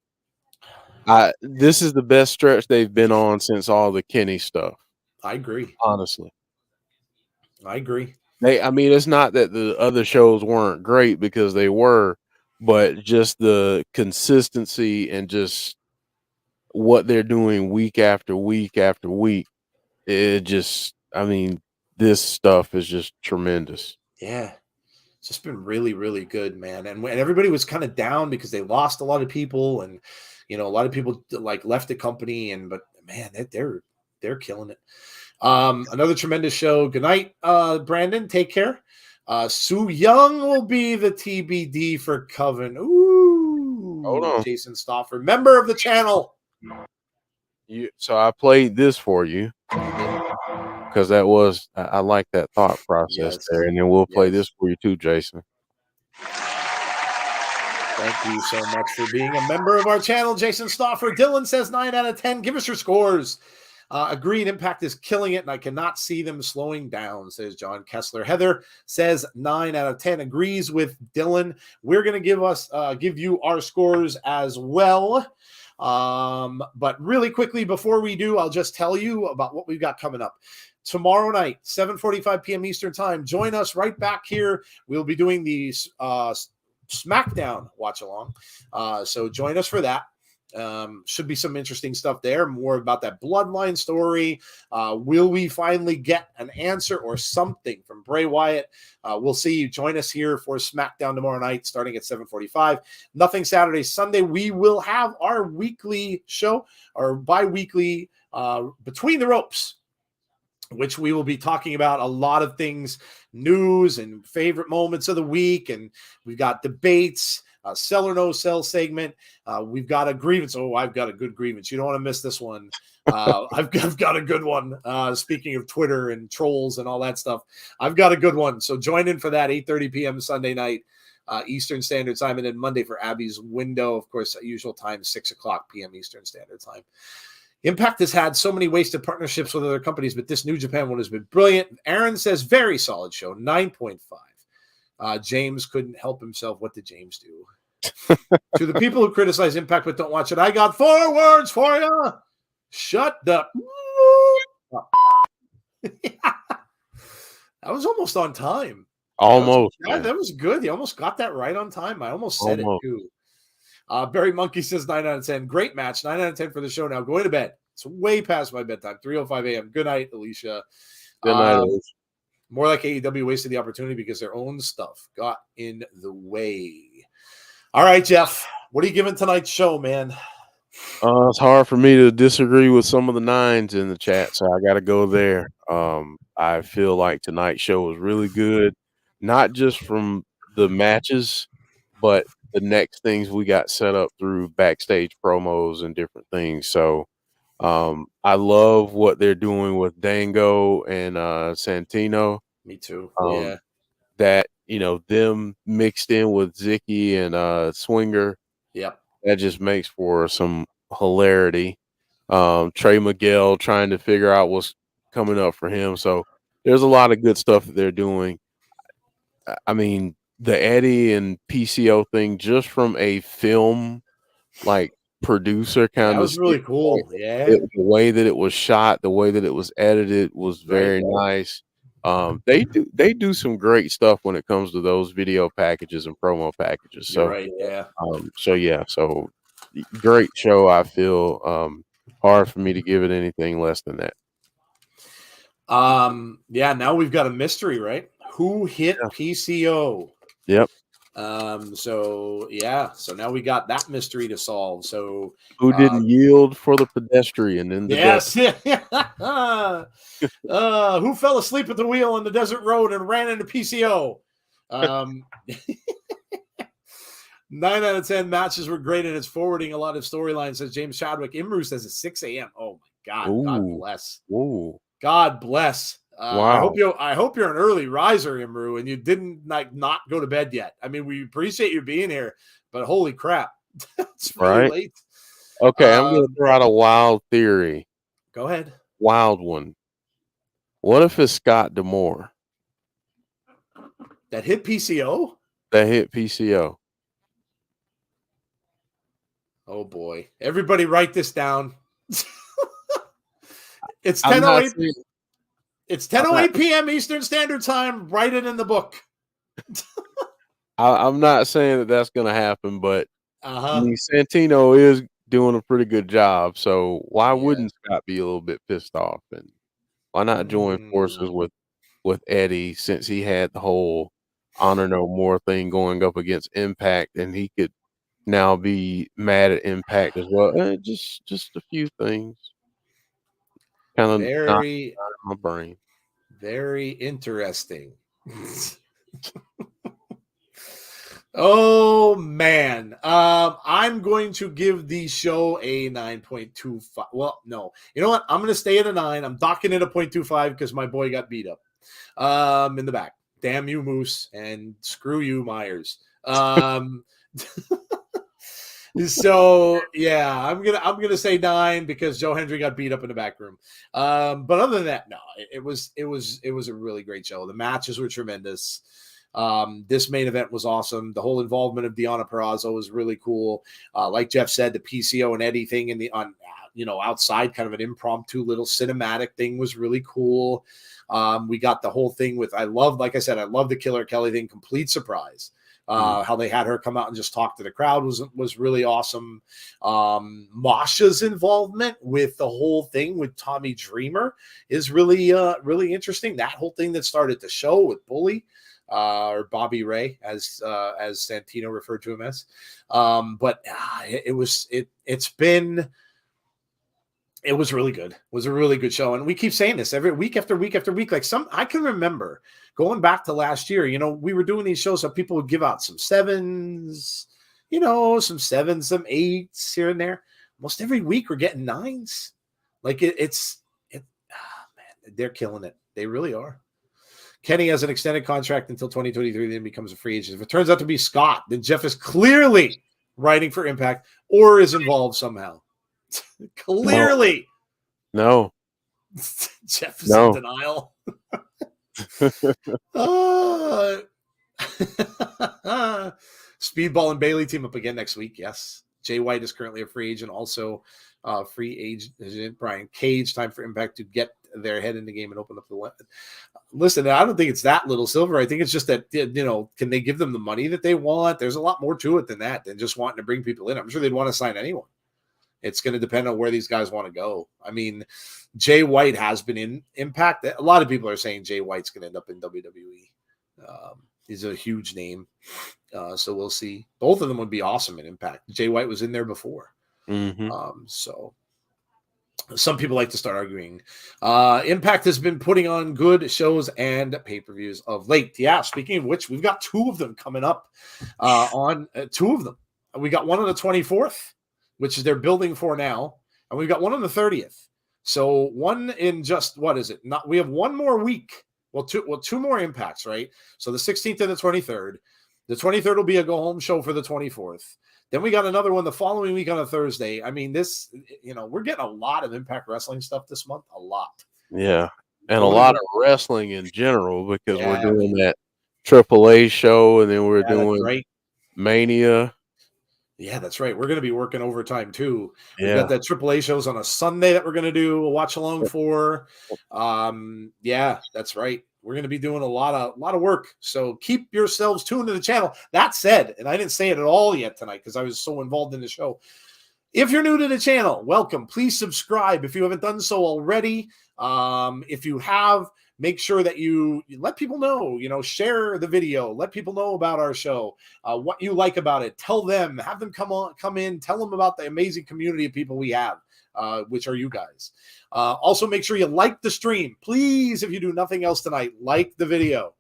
This is the best stretch they've been on since all the Kenny stuff. I agree. Honestly. I agree. It's not that the other shows weren't great because they were, but just the consistency and just what they're doing week after week after week. This stuff is just tremendous. Yeah. It's just been really, really good, man. And when everybody was kind of down because they lost a lot of people and, a lot of people like left the company but man, they're killing it. Another tremendous show. Good night, Brandon. Take care. Su Young will be the TBD for Coven. Ooh, hold on. Jason Stauffer, member of the channel. So I played this for you because I like that thought process there, and then we'll play this for you too, Jason. Thank you so much for being a member of our channel, Jason Stauffer. Dylan says 9 out of 10. Give us your scores. Agreed, Impact is killing it, and I cannot see them slowing down, says John Kessler. Heather says 9 out of 10. Agrees with Dylan. We're going to give you our scores as well. But really quickly, before we do, I'll just tell you about what we've got coming up. Tomorrow night, 7:45 p.m. Eastern Time. Join us right back here. We'll be doing the SmackDown watch along. So join us for that. Should be some interesting stuff there. More about that bloodline story. Will we finally get an answer or something from Bray Wyatt? We'll see. You join us here for SmackDown tomorrow night, starting at 7:45. Nothing Saturday, Sunday. We will have our weekly show, or bi-weekly Between the Ropes, which we will be talking about a lot of things, news and favorite moments of the week, and we've got debates. Sell or no sell segment. We've got a grievance. Oh, I've got a good grievance. You don't want to miss this one. I've got a good one. Speaking of Twitter and trolls and all that stuff, I've got a good one. So join in for that 8:30 p.m. Sunday night, Eastern Standard Time, and then Monday for Abby's window. Of course, usual time 6:00 p.m. Eastern Standard Time. Impact has had so many wasted partnerships with other companies, but this New Japan one has been brilliant. Aaron says very solid show, 9.5. James couldn't help himself. What did James do? To the people who criticize Impact but don't watch it, I got 4 words for you. Shut up. That was almost on time. Almost. That was good. You almost got that right on time. I almost said it too. Barry Monkey says 9 out of 10. Great match. 9 out of 10 for the show. Now going to bed. It's way past my bedtime. 3:05 a.m. Good night, Alicia. Good night, Alicia. More like AEW wasted the opportunity because their own stuff got in the way. All right, Jeff, what are you giving tonight's show, man? It's hard for me to disagree with some of the nines in the chat, so I got to go there. I feel like tonight's show was really good, not just from the matches, but the next things we got set up through backstage promos and different things. So, I love what they're doing with Dango and Santino. Me too. Yeah, that them mixed in with Zicky and Swinger. Yep. That just makes for some hilarity. Trey Miguel trying to figure out what's coming up for him. So there's a lot of good stuff that they're doing. I mean, the Eddie and PCO thing, just from a film like producer kind That of was really cool. Yeah. the way that it was shot, the way that it was edited was very nice. They do some great stuff when it comes to those video packages and promo packages. You're So right. Yeah. So great show. I feel hard for me to give it anything less than that. Yeah, now we've got a mystery, right? Who hit PCO? Yep. So now we got that mystery to solve. So who didn't yield for the pedestrian in the desert? Who fell asleep at the wheel on the desert road and ran into PCO? 9 out of 10 matches were great, and it's forwarding a lot of storylines, says James Chadwick. Imru says it's 6 a.m. Oh my God. Ooh. God bless. Ooh. God bless. Wow. I hope you're an early riser, Imru, and you didn't not go to bed yet. I mean, we appreciate you being here, but holy crap. It's really late. Okay, I'm gonna throw out a wild theory. Go ahead. Wild one. What if it's Scott D'Amore? That hit PCO? That hit PCO. Oh boy. Everybody write this down. It's 10:08. It's 10:08 p.m. Eastern Standard Time. Write it in the book. I'm not saying that that's going to happen, but I mean, Santino is doing a pretty good job. So why wouldn't Scott be a little bit pissed off? And why not join forces with Eddie, since he had the whole Honor No More thing going up against Impact, and he could now be mad at Impact as well. Just a few things. Kind of very my brain. Very interesting. Oh man. I'm going to give the show a 9.25. Well, no. You know what? I'm going to stay at a 9. I'm docking it a 0.25 because my boy got beat up in the back. Damn you, Moose, and screw you, Myers. So yeah, I'm gonna say 9 because Joe Hendry got beat up in the back room. But other than that, no, it was a really great show. The matches were tremendous. This main event was awesome. The whole involvement of Deonna Purrazzo was really cool. Like Jeff said, the PCO and Eddie thing outside, kind of an impromptu little cinematic thing was really cool. We got the whole thing with I love the Killer Kelly thing, complete surprise. How they had her come out and just talk to the crowd was really awesome. Masha's involvement with the whole thing with Tommy Dreamer is really interesting. That whole thing that started the show with Bully, or Bobby Ray, as Santino referred to him as. It was really good. It was a really good show. And we keep saying this every week after week after week. I can remember going back to last year, we were doing these shows so people would give out some 7s, some 7s, some 8s here and there. Most every week we're getting 9s. Man, they're killing it. They really are. Kenny has an extended contract until 2023, then becomes a free agent. If it turns out to be Scott, then Jeff is clearly writing for Impact or is involved somehow. Clearly. No. Jeff is in denial. Speedball and Bailey team up again next week. Yes. Jay White is currently a free agent. Also, free agent Brian Cage. Time for Impact to get their head in the game and open up the weapon. Listen, I don't think it's that little silver. I think it's just that, can they give them the money that they want? There's a lot more to it than that, than just wanting to bring people in. I'm sure they'd want to sign anyone. It's going to depend on where these guys want to go. I mean, Jay White has been in Impact. A lot of people are saying Jay White's going to end up in WWE. He's a huge name. So we'll see. Both of them would be awesome in Impact. Jay White was in there before. So some people like to start arguing. Impact has been putting on good shows and pay-per-views of late. Yeah, speaking of which, we've got 2 of them coming up on 2 of them. We got one on the 24th, which is they're building for now. And we've got one on the 30th. So one in just, what is it? We have one more week. Well, 2 more Impacts, right? So the 16th and the 23rd. The 23rd will be a go-home show for the 24th. Then we got another one the following week on a Thursday. I mean, this, we're getting a lot of Impact Wrestling stuff this month. A lot. Yeah. And a lot of wrestling in general, because we're doing that AAA show, and then we're doing Mania. Yeah, that's right. We're going to be working overtime too. We've got that AAA shows on a Sunday that we're going to do a watch along for. Yeah, that's right. We're going to be doing a lot of work. So keep yourselves tuned to the channel. That said, and I didn't say it at all yet tonight because I was so involved in the show. If you're new to the channel, welcome. Please subscribe if you haven't done so already. If you have, make sure that you let people know, share the video, let people know about our show, what you like about it. Tell them, have them come in, tell them about the amazing community of people we have, which are you guys. Also, make sure you like the stream. Please, if you do nothing else tonight, like the video.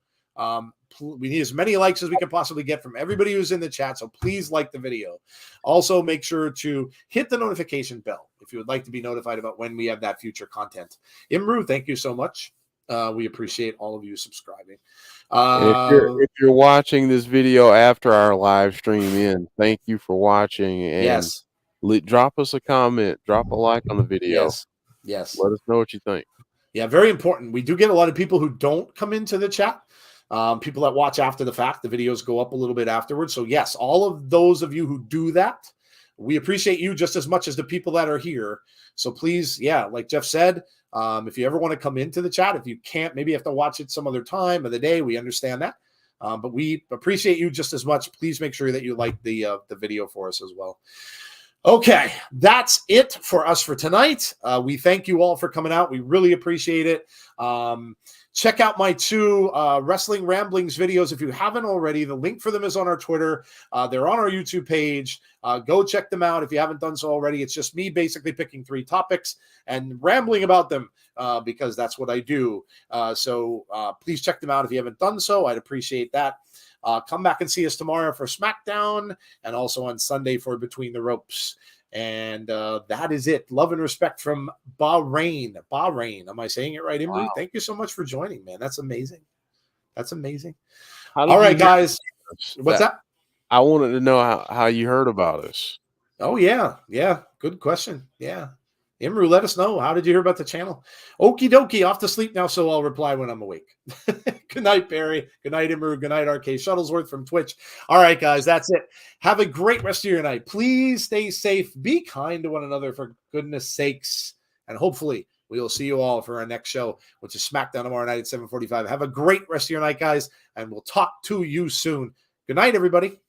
We need as many likes as we can possibly get from everybody who's in the chat, so please like the video. Also, make sure to hit the notification bell if you would like to be notified about when we have that future content. Imru, thank you so much. We appreciate all of you subscribing. If you're watching this video after our live stream thank you for watching. And drop us a comment, drop a like on the video. Yes. Let us know what you think. Yeah, very important. We do get a lot of people who don't come into the chat. People that watch after the fact, the videos go up a little bit afterwards. So yes, all of those of you who do that, we appreciate you just as much as the people that are here. So please, like Jeff said, if you ever want to come into the chat, if you can't, maybe you have to watch it some other time of the day. We understand that. But we appreciate you just as much. Please make sure that you like the video for us as well. Okay, that's it for us for tonight. We thank you all for coming out. We really appreciate it. Check out my 2 Wrestling Ramblings videos if you haven't already. The link for them is on our Twitter. They're on our YouTube page. Go check them out if you haven't done so already. It's just me basically picking 3 topics and rambling about them because that's what I do. So please check them out if you haven't done so. I'd appreciate that. Come back and see us tomorrow for SmackDown and also on Sunday for Between the Ropes. And that is it. Love and respect from Bahrain. Bahrain. Am I saying it right, Imri? Wow. Thank you so much for joining, man. That's amazing. That's amazing. All right, guys. What's that? I wanted to know how you heard about us. Oh, yeah. Yeah. Good question. Yeah. Imru, let us know. How did you hear about the channel? Okie dokie. Off to sleep now, so I'll reply when I'm awake. Good night, Barry. Good night, Imru. Good night, RK Shuttlesworth from Twitch. All right, guys, that's it. Have a great rest of your night. Please stay safe. Be kind to one another, for goodness sakes. And hopefully we will see you all for our next show, which is SmackDown tomorrow night at 7:45. Have a great rest of your night, guys, and we'll talk to you soon. Good night, everybody.